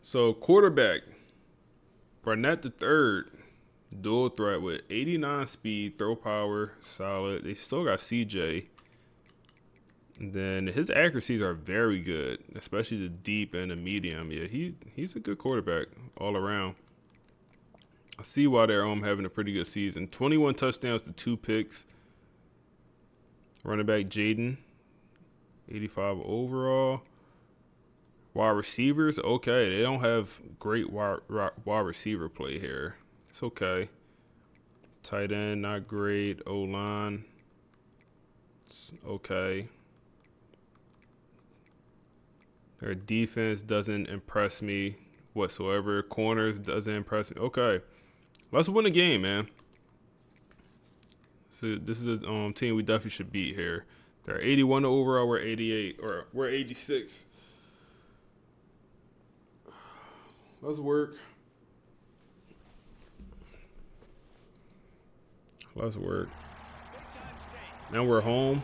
Speaker 1: So, quarterback, Barnett the third, dual threat with 89 speed, throw power, solid. They still got CJ. And then his accuracies are very good, especially the deep and the medium. Yeah, he's a good quarterback all around. I see why they're having a pretty good season. 21 touchdowns to 2 picks. Running back Jaden, 85 overall. Wide receivers, okay. They don't have great wide receiver play here. It's okay. Tight end, not great. O-line, it's okay. Their defense doesn't impress me whatsoever. Corners doesn't impress me. Okay. Let's win a game, man. So this is a team we definitely should beat here. They're 81 overall. We're 88. Or we're 86. Let's work. Let's work. Now we're home.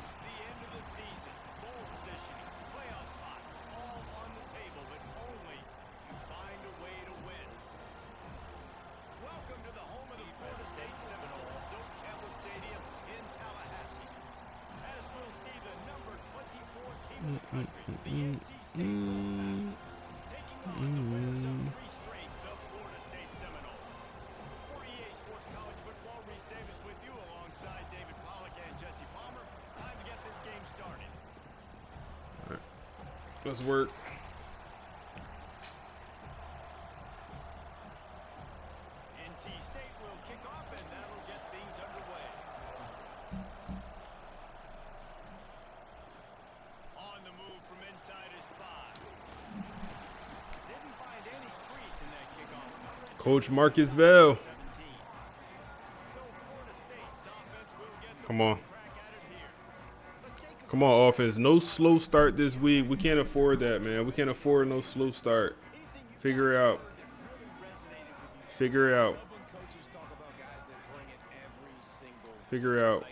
Speaker 1: Let's work.
Speaker 6: NC State will kick off, and that'll get things underway. On the move from inside his 5. Didn't find any crease in that kickoff.
Speaker 1: Coach Marcus Vale. Come on. Come on, offense. No slow start this week. We can't afford that, man. We can't afford no slow start. Figure it out. Figure it out. Figure it out.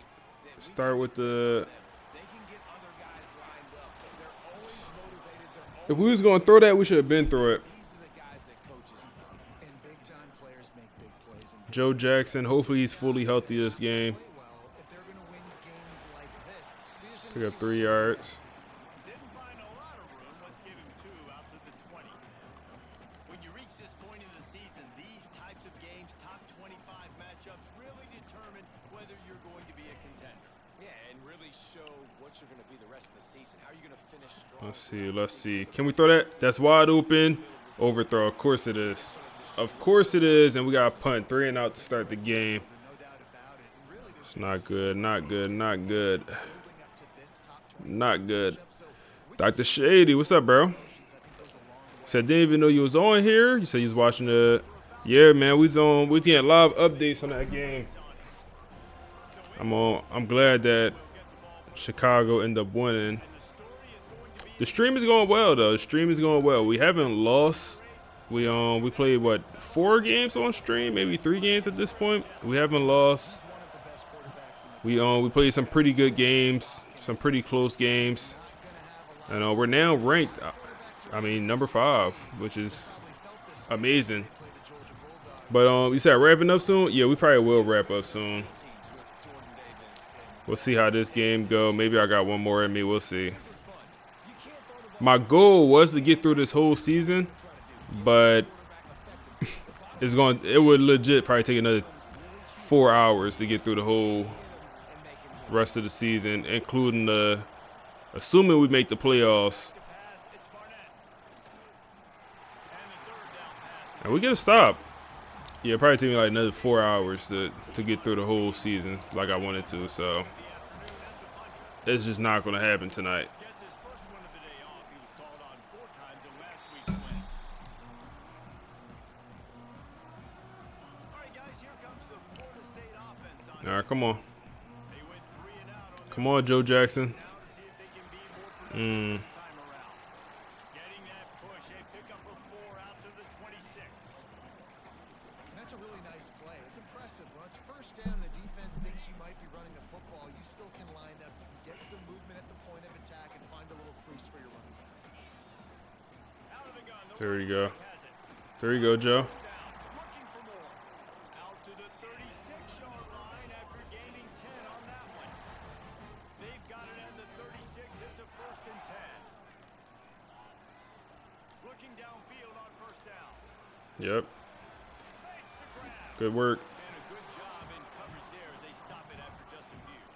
Speaker 1: Start with the.
Speaker 7: They can get other guys lined up. They're always motivated. They're
Speaker 1: If we was gonna throw that, we should have been through it.
Speaker 7: These are the guys that coaches love.
Speaker 8: And big-time players make big plays. And
Speaker 1: Joe Jackson. Hopefully he's fully healthy this game.
Speaker 8: play well if they're going to win games like this. We just
Speaker 1: Pick up 3 yards.
Speaker 6: Didn't find a lot of room. Let's give him 2 out to the 20. When you reach this point in the season, these types of games, top 25 matchups, really determine whether you're going to be a contender.
Speaker 7: Yeah, and really show what you're going to be the rest of the season. How are you going to finish strong?
Speaker 1: Let's see. Let's see. Can we throw that? That's wide open. Overthrow. Of course it is. Of course it is. And we got a punt. 3 and out to start the game. It's not good. Not good. Not good. Not good. Dr. Shady, what's up, bro? Said didn't even know you was on here. You said you was watching the. Yeah, man, we was on. We was getting live updates on that game. I'm glad that Chicago ended up winning. The stream is going well though. The stream is going well. We haven't lost. We played what 4 games on stream, maybe 3 games at this point. We haven't lost. We played some pretty good games, some pretty close games, and we're now ranked. I mean, number 5, which is amazing. But you said wrapping up soon? Yeah, we probably will wrap up soon. We'll see how this game go. Maybe I got one more in me. We'll see. My goal was to get through this whole season, but it would legit probably take another 4 hours to get through the whole rest of the season, including assuming we make the playoffs. And we get a stop. Yeah, probably take me like another 4 hours to get through the whole season like I wanted to. So it's just not going to happen tonight. All right, come on. Come on, Joe Jackson.
Speaker 8: That's a really nice play. It's impressive. When it's first down, the defense thinks you might be running a football. You still can line up, get some movement at the point of attack, and find a little crease for your running back.
Speaker 1: There you go. There you go, Joe.
Speaker 6: Looking for more. Out to the 36-yard line after gaining 10 on that one. They've got it at the 36. It's a 1st and 10. Looking downfield on 1st down.
Speaker 1: Yep. Good work.
Speaker 6: And a good job in coverage there as they stop it after just a few.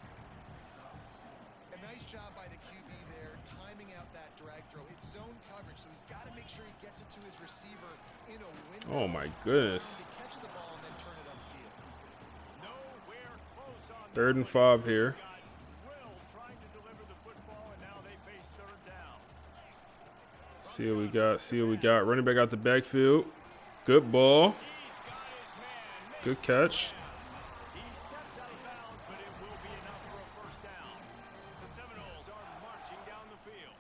Speaker 8: A nice job by the QB there, timing out that drag throw. It's zone coverage, so he's got to make sure he gets it to his receiver in a window.
Speaker 1: Oh my goodness.
Speaker 8: To catch the ball and then turn it upfield.
Speaker 6: Nowhere close on
Speaker 1: 3rd and 5 here.
Speaker 6: Will trying to deliver the football, and now they face 3rd down.
Speaker 1: See what we got. See what we got. Running back out the backfield. Good ball. Good catch.
Speaker 6: He steps out of bounds, but it will be enough for a 1st down. The Seminoles are marching down the field.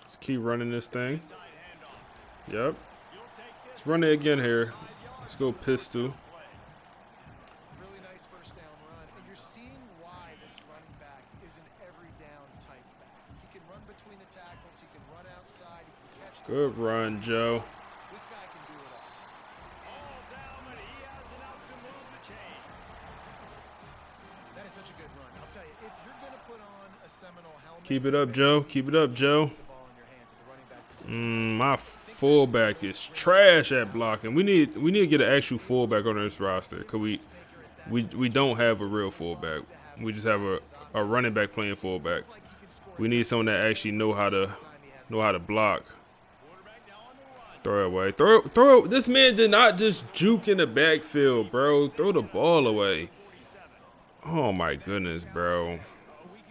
Speaker 1: Let's keep running this thing.
Speaker 6: Side handoff.
Speaker 1: Yep.
Speaker 6: You'll take this.
Speaker 1: Let's run it again here. Let's go pistol.
Speaker 8: Really nice 1st down run, and you're seeing why this running back is an every down type back. He can run between the tackles, he can run outside, he can catch the
Speaker 1: Good run, Joe.
Speaker 8: This guy can do it all.
Speaker 6: All down, but he has enough to move the chains.
Speaker 8: That is such a good run. I'll tell you, if you're going to put on a Seminole helmet,
Speaker 1: Keep it up, Joe. Keep it up, Joe.
Speaker 8: the ball in your hands at the running back position.
Speaker 1: My fullback is trash at blocking. We need to get an actual fullback on this roster because we don't have a real fullback. We just have a running back playing fullback. We need someone that actually know how to block. Throw it away. Throw it. This man did not just juke in the backfield, bro. Throw the ball away. Oh my goodness, bro.
Speaker 7: A week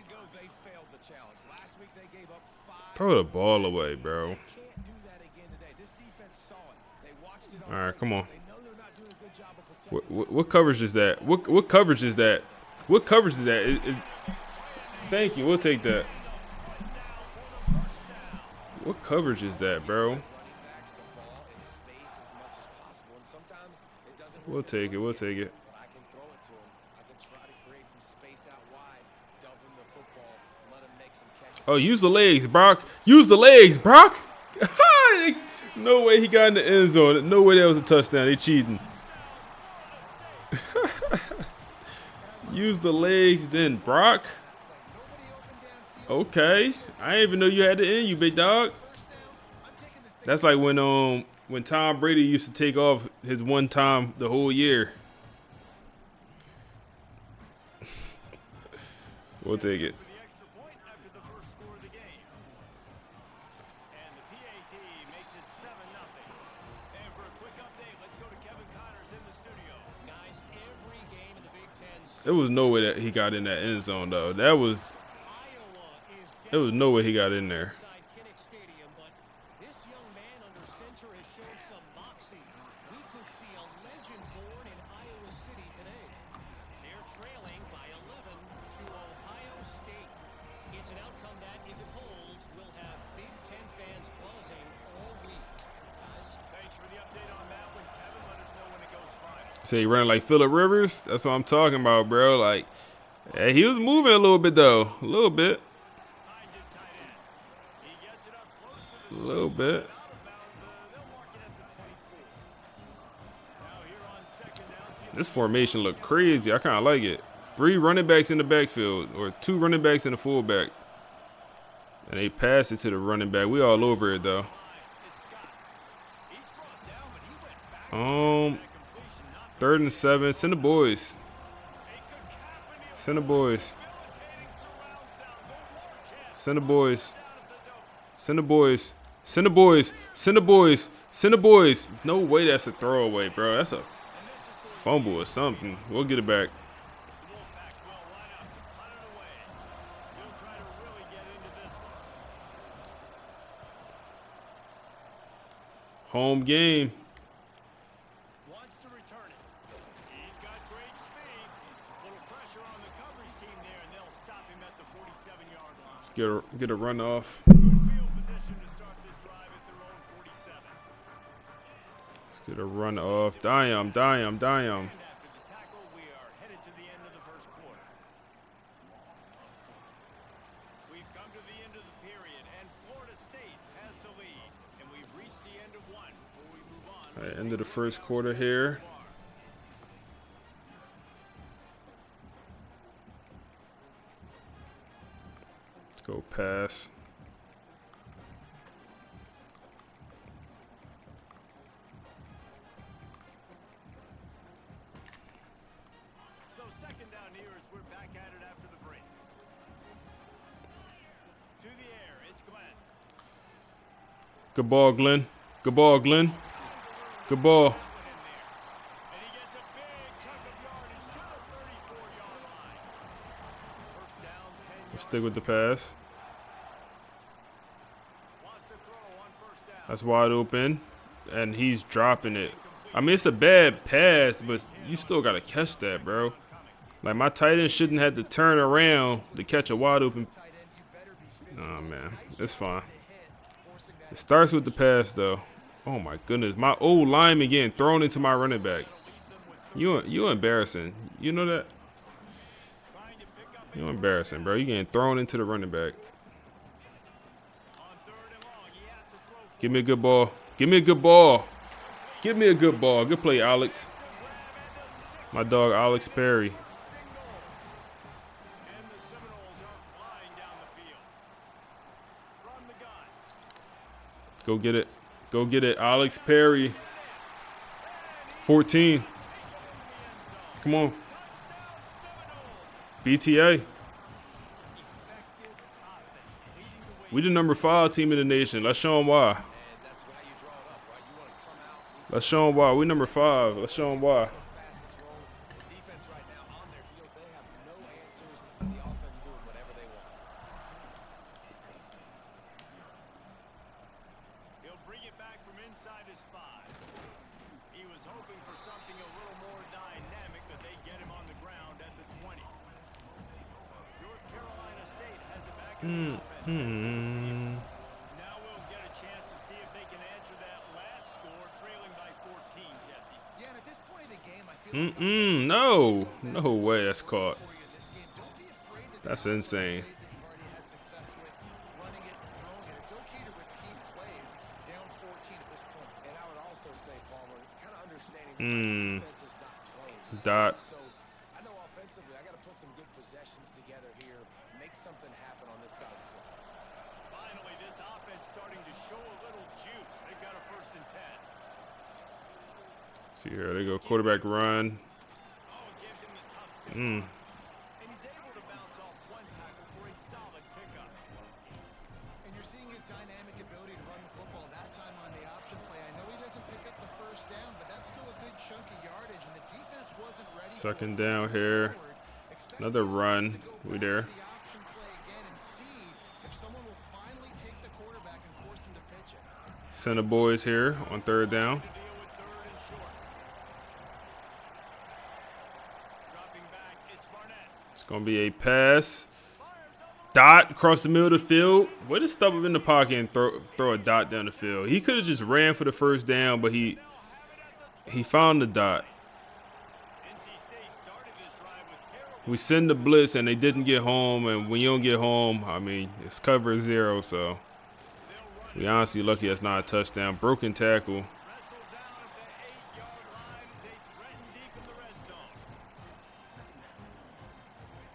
Speaker 7: ago, they failed the challenge. Last week, they gave up 5.
Speaker 1: Throw the ball away, bro.
Speaker 7: Can't do that again today. This defense saw it. They watched it
Speaker 1: All right, come on.
Speaker 7: They know they're not doing a good job of protecting.
Speaker 1: What coverage is that? What coverage is that? What coverage is that? Thank you. We'll take that. What coverage is that, bro? We'll take it. We'll take it.
Speaker 7: I can throw it to him. I can try to create some space out
Speaker 1: Oh, use the legs, Brock. Use the legs, Brock. No way he got in the end zone. No way that was a touchdown. They cheating. Use the legs then, Brock. Okay. I didn't even know you had it in you, big dog. That's like when Tom Brady used to take off his one time the whole year. We'll take it. There was no way that he got in that end zone, though. There was no way he got in there. So he running like Phillip Rivers? That's what I'm talking about, bro. Like, yeah, he was moving a little bit, though. A little bit. A little bit. This formation look crazy. I kind of like it. 3 running backs in the backfield, or 2 running backs in the fullback. And they pass it to the running back. We all over it, though. 3rd and 7. Send the boys. Send the boys. Send the boys. Send the boys. Send the boys. Send the boys. Send the boys. No way that's a throwaway, bro. That's a fumble or something. We'll get it back. Home game. Get a run off. Let's get a run off. Diam. All right, end of the first quarter here. Go pass.
Speaker 6: So second down here as we're back at it after the break. To the air, it's Glenn.
Speaker 1: Good ball, Glenn. Good ball, Glenn. Good ball.
Speaker 6: And he gets a big chunk of yardage to the 34-yard line. First down, 10 yards.
Speaker 1: We'll stick with the pass.
Speaker 6: Wants to throw on first down.
Speaker 1: That's wide open, and he's dropping it. I mean, it's a bad pass, but you still got to catch that, bro. Like, my tight end shouldn't have to turn around to catch a wide open. Oh, man. It's fine. It starts with the pass, though. Oh, my goodness. My old lineman getting thrown into my running back. You embarrassing. You know that? You're embarrassing, bro. You getting thrown into the running back. Give me a good ball. Give me a good ball. Give me a good ball. Good play, Alex. My dog, Alex Perry. Go get it. Go get it. Alex Perry. 14. Come on. BTA. We the number 5 team in the nation. Let's show them why. Let's show them why. We number 5. Let's show them why.
Speaker 6: He'll bring it back from inside his 5. He was hoping for something a little more dynamic, but they get him on the ground at the 20. North Carolina State has it back in the offense. Now we'll get a chance to see if they can answer that last score, trailing by 14, Jesse.
Speaker 8: Yeah, and at this point in the game, I feel
Speaker 1: No. No way that's caught. That's insane. Dot.
Speaker 7: So I know offensively, I got to put some good possessions together here, make something happen on this side of the football.
Speaker 6: Finally, this offense starting to show a little juice. They've got a 1st and 10.
Speaker 1: See here, they go quarterback run.
Speaker 6: Oh, gives him the tough stick.
Speaker 1: Mm.
Speaker 6: And he's able to bounce off one tackle for a solid pickup.
Speaker 8: And you're seeing his dynamic ability to run the football that time on the option play. I know he doesn't pick up the 1st down, but that's still a good chunk of yardage, and the defense wasn't ready.
Speaker 1: 2nd down here. Another run. We there.
Speaker 8: The option play again and see if someone will finally take the quarterback and force him to pitch it.
Speaker 1: Send the boys here on 3rd down.
Speaker 6: Deal with 3rd and short. Dropping back, it's Barnett.
Speaker 1: It's going to be a pass. Dot across the middle of the field. Way to step up in the pocket and throw a dot down the field. He could have just ran for the 1st down, but he found the dot.
Speaker 6: NC State started this drive with terrible.
Speaker 1: We send the blitz and they didn't get home, and when you don't get home, I mean, it's cover 0, so we honestly lucky that's not a touchdown. Broken tackle.
Speaker 6: Wrestled down at the 8-yard line as they threaten deep in the red zone.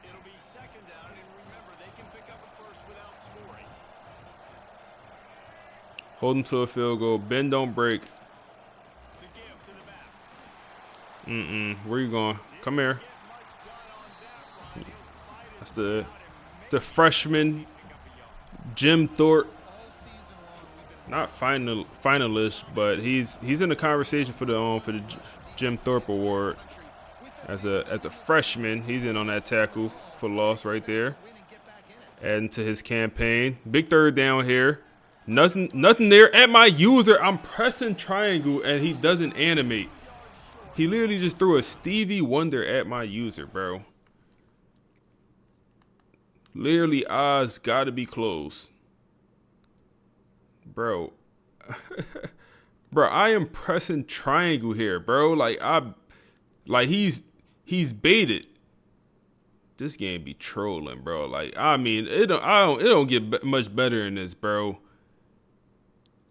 Speaker 6: It'll be 2nd down, and remember, they can pick up a 1st without scoring.
Speaker 1: Hold them to a field goal. Bend, don't break.
Speaker 6: The give to the back.
Speaker 1: Where you going? Come here.
Speaker 6: Get much done on that run. He'll fight it
Speaker 1: That's
Speaker 6: out
Speaker 1: the
Speaker 6: and
Speaker 1: freshman, Jim Thorpe. Not finalist, but he's in the conversation for the Jim Thorpe Award. As a freshman, he's in on that tackle for loss right there. Adding to his campaign. Big 3rd down here. Nothing there at my user. I'm pressing triangle and he doesn't animate. He literally just threw a Stevie Wonder at my user, bro. Literally, eyes gotta be closed. Bro. Bro, I am pressing triangle here, bro. Like he's baited. This game be trolling, bro. Like, I mean, it don't get much better than this, bro.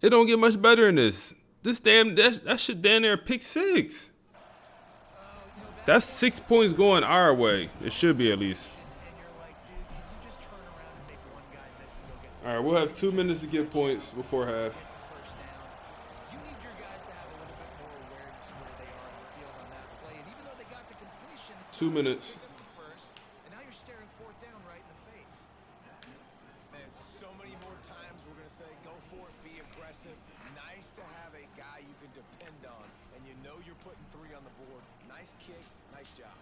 Speaker 1: It don't get much better than this. That shit down there pick 6. That's 6 points going our way. It should be at least. All right, we'll have 2 minutes to get points before half.
Speaker 8: You need your guys to have a little bit more awareness where they are on the field on that play. And even though they got the completion, it's
Speaker 1: 2 minutes.
Speaker 8: the 1st, and now you're staring 4th down right in the face.
Speaker 7: Man, so many more times we're going to say, go for it, be aggressive. Nice to have a guy you can depend on, and you know you're putting 3 on the board. Nice kick, nice job.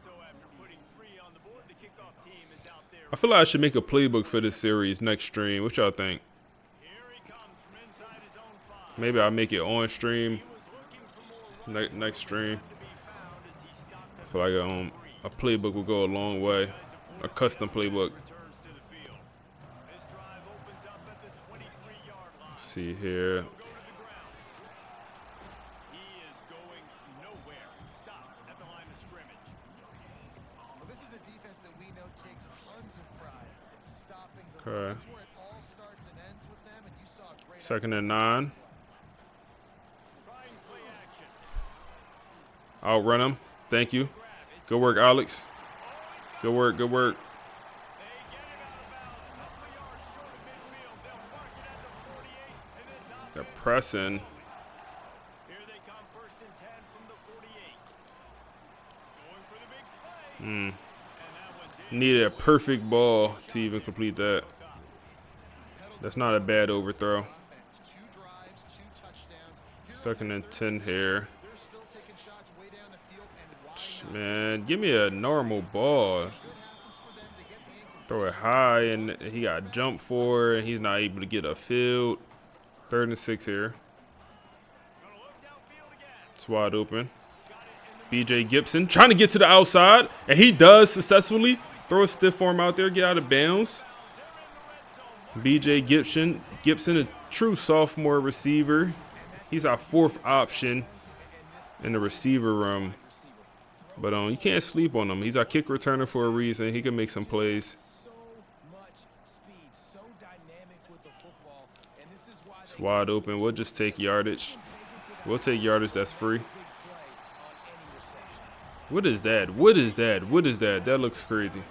Speaker 6: So after putting 3 on the board, the kickoff team is out there.
Speaker 1: I feel like I should make a playbook for this series next stream. What y'all think?
Speaker 6: Here he comes from inside his own 5.
Speaker 1: Maybe I'll make it on stream
Speaker 6: He was looking for more runs
Speaker 1: next stream.
Speaker 6: to be found as he stopped
Speaker 1: I
Speaker 6: at
Speaker 1: feel like a playbook will go a long way. A custom playbook.
Speaker 6: returns to the field. This drive opens up at the 23-yard line.
Speaker 1: Let's see here.
Speaker 6: Go to the ground. He is going nowhere. Stop at the line of scrimmage.
Speaker 8: Well, this is a defense that we know takes tons of pride stopping the
Speaker 1: Okay.
Speaker 8: run. That's where it all starts and ends with them, and you saw a great
Speaker 1: 2nd and 9.
Speaker 6: Trying play action.
Speaker 1: Outrun him. Thank you. Good work, Alex. Good work. Good work.
Speaker 6: They get him out of bounds. Couple of yards short of midfield. They'll mark it at the 48. And this
Speaker 1: They're
Speaker 6: offense
Speaker 1: pressing.
Speaker 6: Here they come, 1st and 10 from the 48. Going for the big play. And that one's in.
Speaker 1: Needed a perfect ball to even complete that. That's not a bad overthrow.
Speaker 8: offense. 2 drives, 2 touchdowns.
Speaker 1: 2nd and 10 here.
Speaker 8: They're still taking shots way down the field, and why not?
Speaker 1: Man, give me a normal ball.
Speaker 8: Good happens for them. They get the incomplete.
Speaker 1: Throw it high, and he got jumped for it, and he's not able to get a field. 3rd and 6 here.
Speaker 6: Gonna look downfield again.
Speaker 1: It's wide open. BJ Gibson trying to get to the outside, and he does successfully. Throw a stiff arm out there, get out of bounds. BJ Gibson, a true sophomore receiver. He's our 4th option in the receiver room. But you can't sleep on him. He's our kick returner for a reason. He can make some plays.
Speaker 7: So much speed, so so dynamic with the football, and this is why
Speaker 1: It's wide open. We'll just take yardage. We'll take yardage that's free. What is that? What is that? What is that? That looks crazy.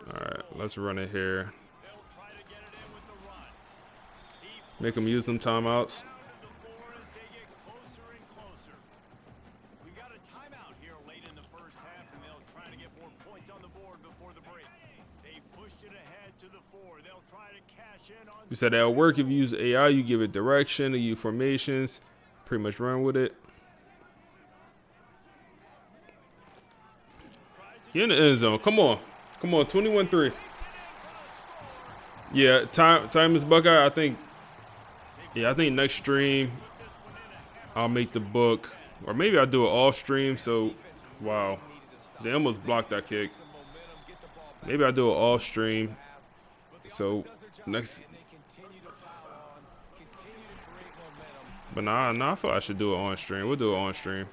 Speaker 1: All right, let's run it here. Make them use some timeouts. You said that'll work if you use AI. You give it direction, you use formations, pretty much run with it. Get in the end zone. Come on. Come on, 21-3. Yeah, time is Buckeye. I think next stream I'll make the book. Or maybe I'll do it off stream. So, wow. They almost blocked that kick. Maybe I'll do it off stream. So, next. But nah, I feel I should do it on stream. We'll do it on stream.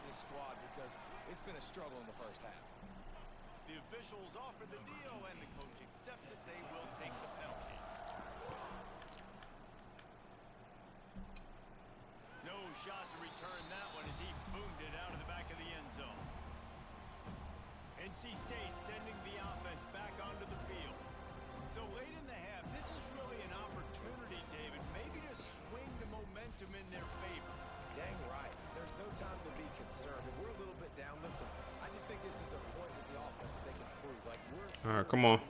Speaker 1: All right, come on.
Speaker 8: Coach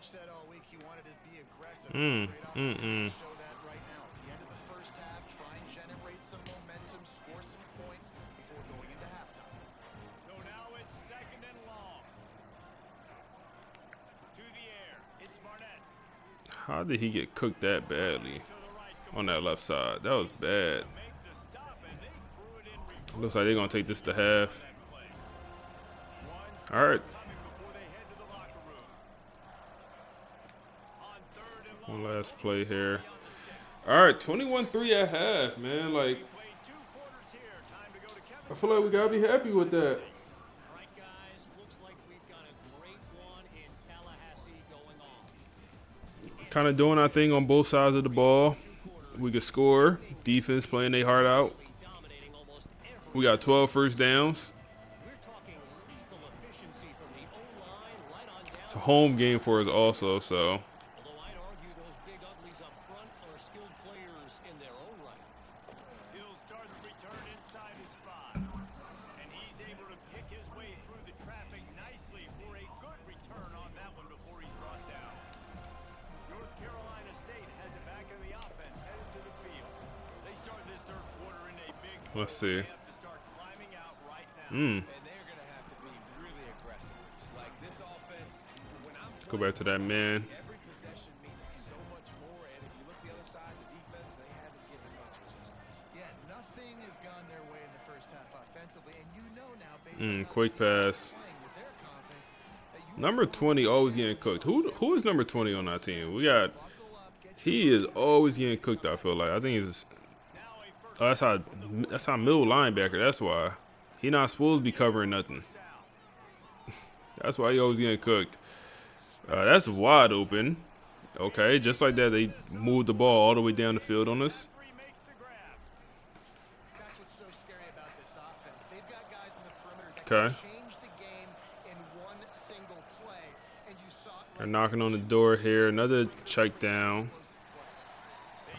Speaker 8: said all week he wanted to be aggressive. Show that right now. At the end of the first half, try and generate some momentum, score some points before going into halftime.
Speaker 6: So now it's 2nd and long. To the air. It's Barnett.
Speaker 1: How did he get cooked that badly on that left side? That was bad. Looks like they're going to take this to half. All right. One last play here. All right, 21-3 at half, man. Like, I feel like we got to be happy with that. Kind of doing our thing on both sides of the ball. We could score. Defense playing their heart out. We got 12 first downs. It's a home game for us also, so. Let's see. Go back to that man.
Speaker 8: Nothing has gone their way in the first half offensively, and you know now based on
Speaker 1: Quick pass. Number 20 always getting cooked. Who is number 20 on our team? We got. He is always getting cooked. I feel like. I think he's. Oh, that's how middle linebacker. That's why he not supposed to be covering nothing. That's why he always getting cooked. That's wide open. Okay, just like that, they moved the ball all the way down the field on us.
Speaker 8: That's what's so scary about this offense. They've got guys in the perimeter that
Speaker 1: Okay.
Speaker 8: can change the game in one single play, and you saw it.
Speaker 1: They're knocking on the door here. Another check down.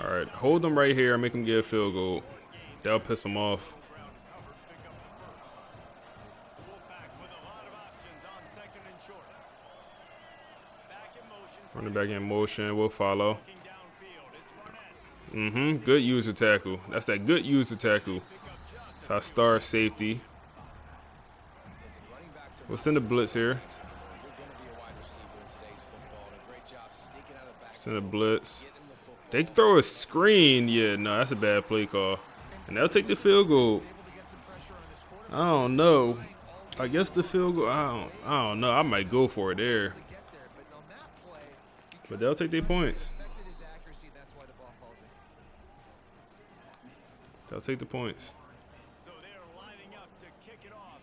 Speaker 1: All right, hold them right here and make them get a field goal. That'll piss them off. Running back in motion. We'll follow. Good user tackle. That's that good user tackle. It's our star safety. We'll send a blitz here. Send a blitz. They throw a screen. Yeah, no, that's a bad play call. And they'll take the field goal. I don't know. I guess the field goal. I don't know. I might go for it there. But they'll take their points. They'll take the points.
Speaker 6: So they're lining up to kick it off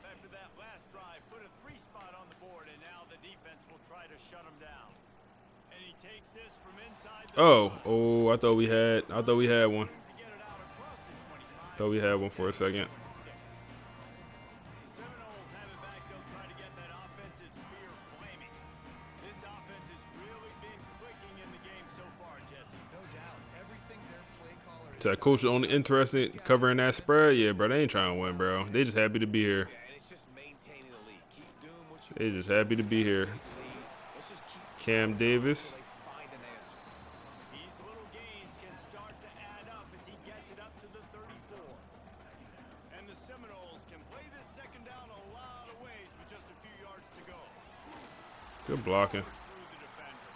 Speaker 6: to shut him down. And he takes this from inside the
Speaker 1: Oh, I thought we had one.
Speaker 6: to get it out across the 25.
Speaker 1: Thought we had one for a second.
Speaker 6: The Seminoles have it back. They'll try to get that offensive spear flaming. This offense has really been clicking in the game so far, Jesse.
Speaker 8: No doubt. Everything their play caller
Speaker 1: Is that coach only interested in covering that spread? Yeah, bro. They ain't trying to win, bro. They just happy to be here.
Speaker 7: Yeah, and it's just maintaining the lead. Keep doing what you
Speaker 1: They just happy to be here.
Speaker 7: lead. Let's just keep
Speaker 1: Cam Davis.
Speaker 7: they find an answer.
Speaker 6: These little gains can start to add up as he gets it up to the 34. And the Seminoles can play this second down a lot of ways with just a few yards to go.
Speaker 1: Good blocking.
Speaker 6: Through the defender.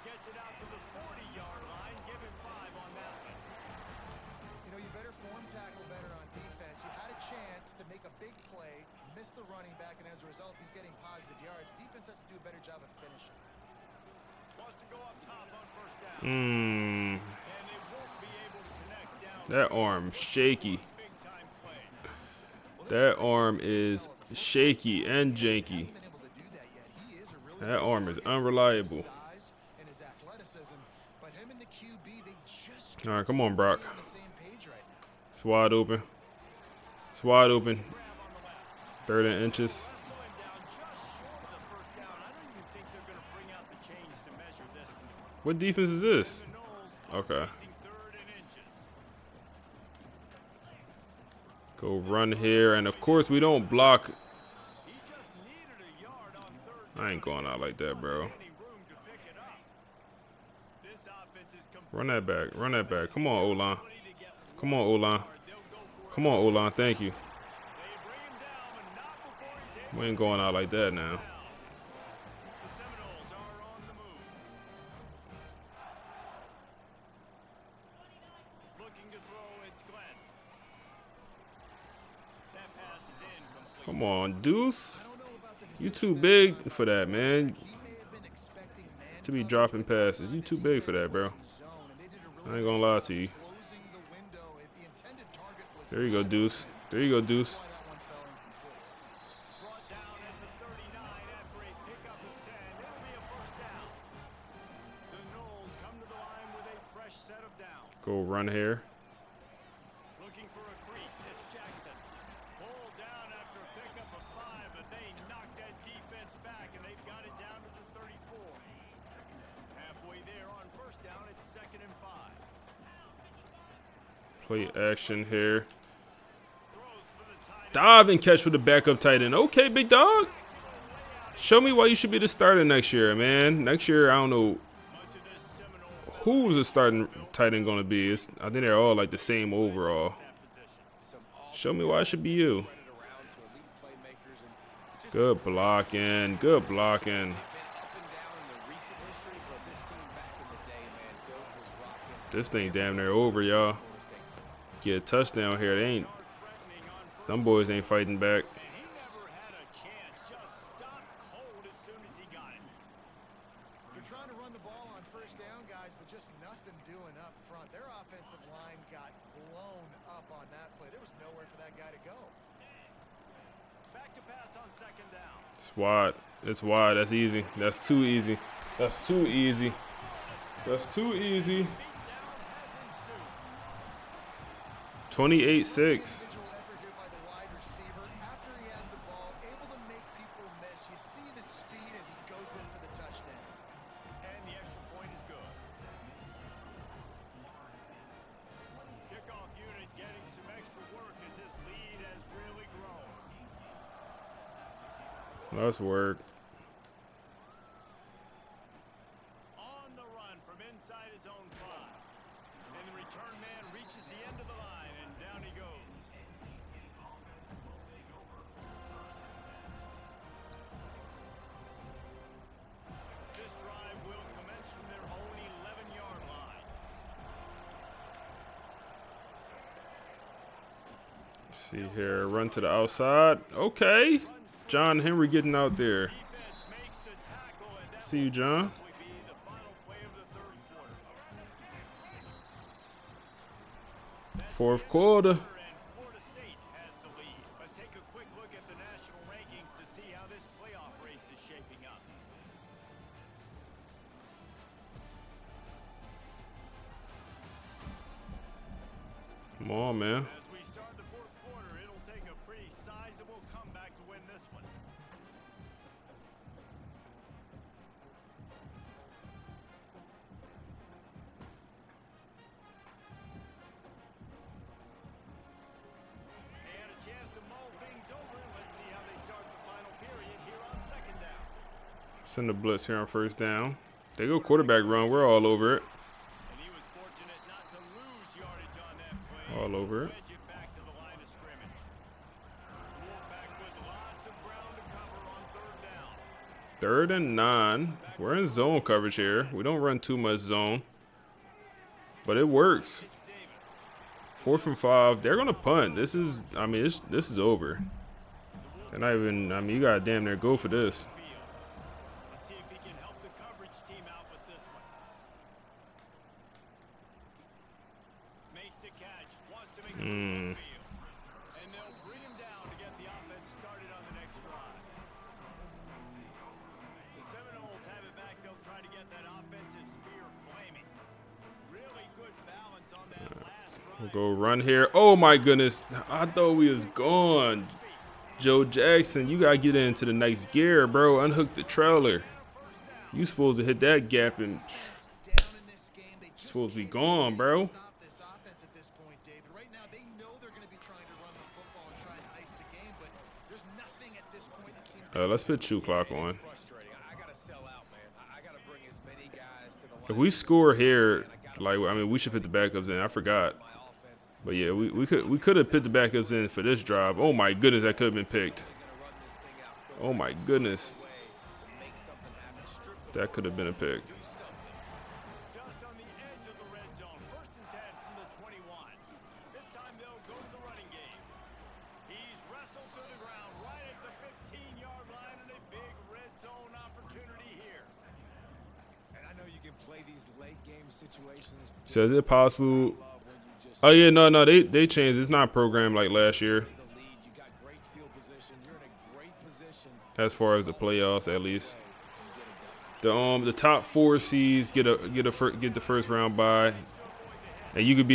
Speaker 6: Gets it out to the 40-yard line. Give him 5 on that one.
Speaker 8: You know, you better form tackle better on defense. You had a chance to make a big play, miss the running back, and as a result, he's getting positive yards. Defense has to do a better job of finishing.
Speaker 6: Wants to go up top on first down.
Speaker 1: Mmm.
Speaker 6: And they won't be able to connect down
Speaker 1: That arm shaky.
Speaker 6: big-time play.
Speaker 1: That arm is shaky and janky.
Speaker 8: Been able to do that yet. He is a really
Speaker 1: That arm is unreliable.
Speaker 8: size and his athleticism, but him and the QB, they just
Speaker 1: All right, come on, Brock.
Speaker 8: on the same page right now.
Speaker 1: It's wide open. It's wide open. 3rd and inches.
Speaker 6: Wrestle him down just short of the first down. I don't even think they're going to bring out the chains to measure this one.
Speaker 1: What defense is this?
Speaker 6: Seminoles
Speaker 1: Okay.
Speaker 6: facing 3rd and inches.
Speaker 1: Go run here. And, of course, we don't block.
Speaker 6: He just needed a yard on 3rd
Speaker 1: I ain't going out like that, bro.
Speaker 6: any room to pick it up. This offense is
Speaker 1: Run that back. Run that back. Come on, O-line.
Speaker 6: completely to get
Speaker 1: Come on, O-line.
Speaker 6: they'll go for
Speaker 1: Come on, O-line. Thank you.
Speaker 6: They bring him down, but not before he's able
Speaker 1: We ain't going out like that now.
Speaker 6: The Seminoles are on the move. Looking to throw, it's Glenn. That pass is incomplete.
Speaker 1: Come on, Deuce. You too big for that, man.
Speaker 8: He may have been expecting man
Speaker 1: To be dropping passes. You too big for that, bro.
Speaker 8: zone, and they did a
Speaker 1: I
Speaker 8: really
Speaker 1: ain't gonna lie to you.
Speaker 8: closing the window. The intended target was
Speaker 1: There you go, Deuce. There you go, Deuce.
Speaker 8: why that one fell incomplete.
Speaker 6: Brought down at the 39 after a pickup of 10. It'll be a first down. The Noles come to the line with a fresh set of downs.
Speaker 1: Go run here.
Speaker 6: Looking for a crease. It's Jackson. Pulled down after a pickup of 5, but they knocked that defense back, and they've got it down to the 34. Halfway there on first down, it's 2nd and 5.
Speaker 1: Play action here.
Speaker 6: Throws for the tight end.
Speaker 1: Dive and catch for the backup tight end. Okay, big dog. Show me why you should be the starter next year, man. Next year, I don't know
Speaker 6: Much of this Seminole
Speaker 1: who's the starting tight end going to be. I think they're all like the same overall.
Speaker 6: that position.
Speaker 7: Some
Speaker 1: Show me why it should be you.
Speaker 7: spread it around to elite playmakers, and just
Speaker 1: Good blocking. Good blocking.
Speaker 7: been up and down in the recent history, but this team back in the day, man, Doak was rocking
Speaker 1: This thing damn near over, y'all.
Speaker 7: full instincts.
Speaker 1: Get a touchdown here. They ain't.
Speaker 6: Threatening on first.
Speaker 1: Them boys ain't fighting back.
Speaker 6: And he never had a chance. Just stopped cold as soon as he got it.
Speaker 8: They're trying to run the ball on first down, guys, but just nothing doing up front. Their offensive line got blown up on that play. There was nowhere for that guy to go.
Speaker 6: Back to pass on 2nd down.
Speaker 1: It's wide. It's wide. That's easy. That's too easy. That's too easy. That's too easy.
Speaker 6: Beatdown has ensued.
Speaker 1: 28-6.
Speaker 8: Individual effort here by the wide receiver. After he has the ball, able to make people miss. You see the speed as he goes in for the touchdown.
Speaker 6: And the extra point is good. Kickoff unit getting some extra work as this lead has really grown.
Speaker 1: Let's work.
Speaker 6: On the run from inside his own 5. And the return man reaches the end of the line, and down he goes. This drive will commence from their own 11-yard line.
Speaker 1: Let's see here. Run to the outside. Okay. John Henry getting out there.
Speaker 6: Defense makes the tackle, and that
Speaker 1: See you, John.
Speaker 6: will be the final play of the 3rd quarter.
Speaker 1: 4th quarter.
Speaker 6: And Florida State has the lead. Let's take a quick look at the national rankings to see how this playoff race is shaping up.
Speaker 1: on, man.
Speaker 6: As we start the fourth quarter, it'll take a pretty sizable comeback to win this one. They had a chance to mull things over. Let's see how they start the final period here on second down.
Speaker 1: Send the blitz here on first down. They go quarterback run. We're all over it.
Speaker 6: And he was fortunate not to lose yardage on that play.
Speaker 1: All over it.
Speaker 6: Wedge it back to the line of scrimmage. Wolfpack with lots of ground to cover on third down.
Speaker 1: 3rd and 9. We're in zone coverage here. We don't run too much zone, but it works. 4th and 5. They're gonna punt. This is, I mean, this is over. They're not even. I mean, you gotta damn near go for this.
Speaker 6: Let's see if he can help the coverage team out with this one. Makes the catch. Wants to make it field. And they'll bring him down to get the offense started on the next drive. The Seminoles have it back. They'll try to get that offensive spear flaming. Really good balance on that last drive.
Speaker 1: We'll go run here. Oh my goodness! I thought we was gone. Joe Jackson, you gotta get into the next gear, bro. Unhook the trailer. You supposed to hit that gap and supposed to be gone, bro.
Speaker 8: Stop this offense at this point, David. Right now, they know they're going to be trying to run the football and try and ice the game, but there's nothing at this point that seems to
Speaker 1: Let's put chew clock on.
Speaker 7: Frustrating. I gotta sell out, man. I gotta bring as many guys to the
Speaker 1: If
Speaker 7: line.
Speaker 1: we score here, like, I mean, we should put the backups in. I forgot.
Speaker 7: My offense.
Speaker 1: But yeah, we could have put the backups in for this drive. Oh my goodness, that could have been picked.
Speaker 7: Gonna run this thing out quick
Speaker 1: Oh my goodness,
Speaker 7: way to make something happen. Strip the
Speaker 1: that could have been a pick.
Speaker 7: do something.
Speaker 6: Just on the edge of the red zone. 1st and 10 from the 21. This time they'll go to the running game. He's wrestled to the ground right at the 15-yard line and a big red zone opportunity here.
Speaker 7: And I know you can play these late game situations.
Speaker 1: So is it possible?
Speaker 7: Love when you just
Speaker 1: Oh yeah, no, they changed. It's not programmed like last year,
Speaker 7: the lead. You got great field position. You're in a great position.
Speaker 1: as far as the playoffs at least. The top 4 seeds get the first round bye, and you could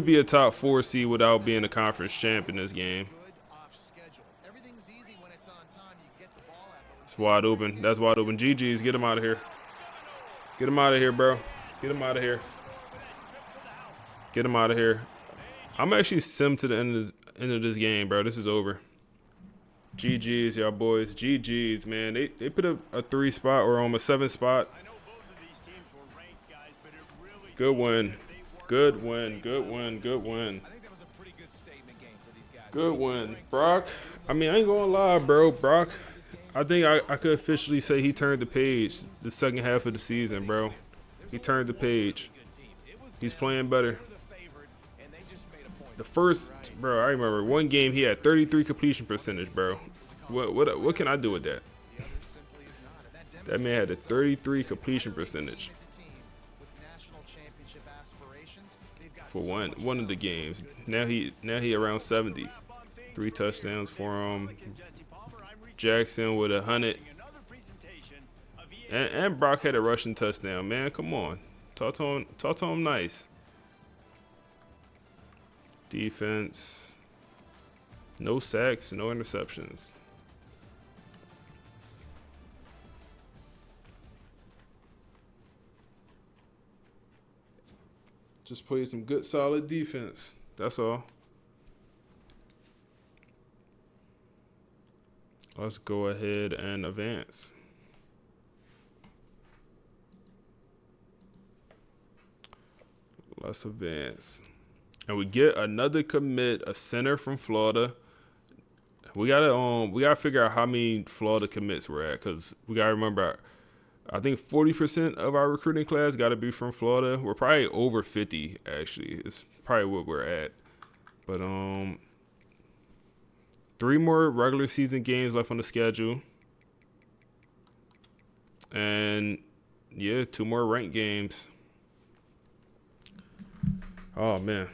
Speaker 1: be a top 4 seed without being a conference champ in this game.
Speaker 8: good off schedule. Everything's easy when it's on time. You can get the ball out, but
Speaker 1: It's wide open. That's wide open. GG's, get him out of here. Get him out of here, bro. Get him out of here. Get him out of here. I'm actually sim to the end of this game, bro. This is over. GG's, y'all boys. GG's, man. They put a 3 spot or almost 7 spot.
Speaker 6: I know both of these teams were ranked, guys, but it really
Speaker 1: Good win. Good win. Good win. Good win.
Speaker 7: I think that was a pretty good statement game for these guys.
Speaker 1: Good win. Brock, I mean, I ain't gonna lie, bro. Brock, I think I could officially say he turned the page the second half of the season, bro. He turned the page. He's playing better.
Speaker 7: The favorite, and they just made a point.
Speaker 1: The first, bro, I remember one game he had 33 completion percentage, bro. What can I do with that?
Speaker 8: simply is not. And that
Speaker 1: That man had a 33 completion percentage
Speaker 8: demonstrates a team with national championship aspirations. They've got
Speaker 1: for one of the games. Now he around 70. 3 touchdowns for him. Jackson with 100.
Speaker 6: another presentation of
Speaker 1: And Brock had a rushing touchdown, man. Come on. Talk to him nice. Defense. No sacks, no interceptions. Just play some good, solid defense. That's all. Let's go ahead and advance. Let's advance. And we get another commit, a center from Florida. We gotta figure out how many Florida commits we're at, because we gotta remember, I think 40% of our recruiting class gotta be from Florida. We're probably over 50 actually. It's probably what we're at. But 3 more regular season games left on the schedule. And yeah, 2 more ranked games. Oh man.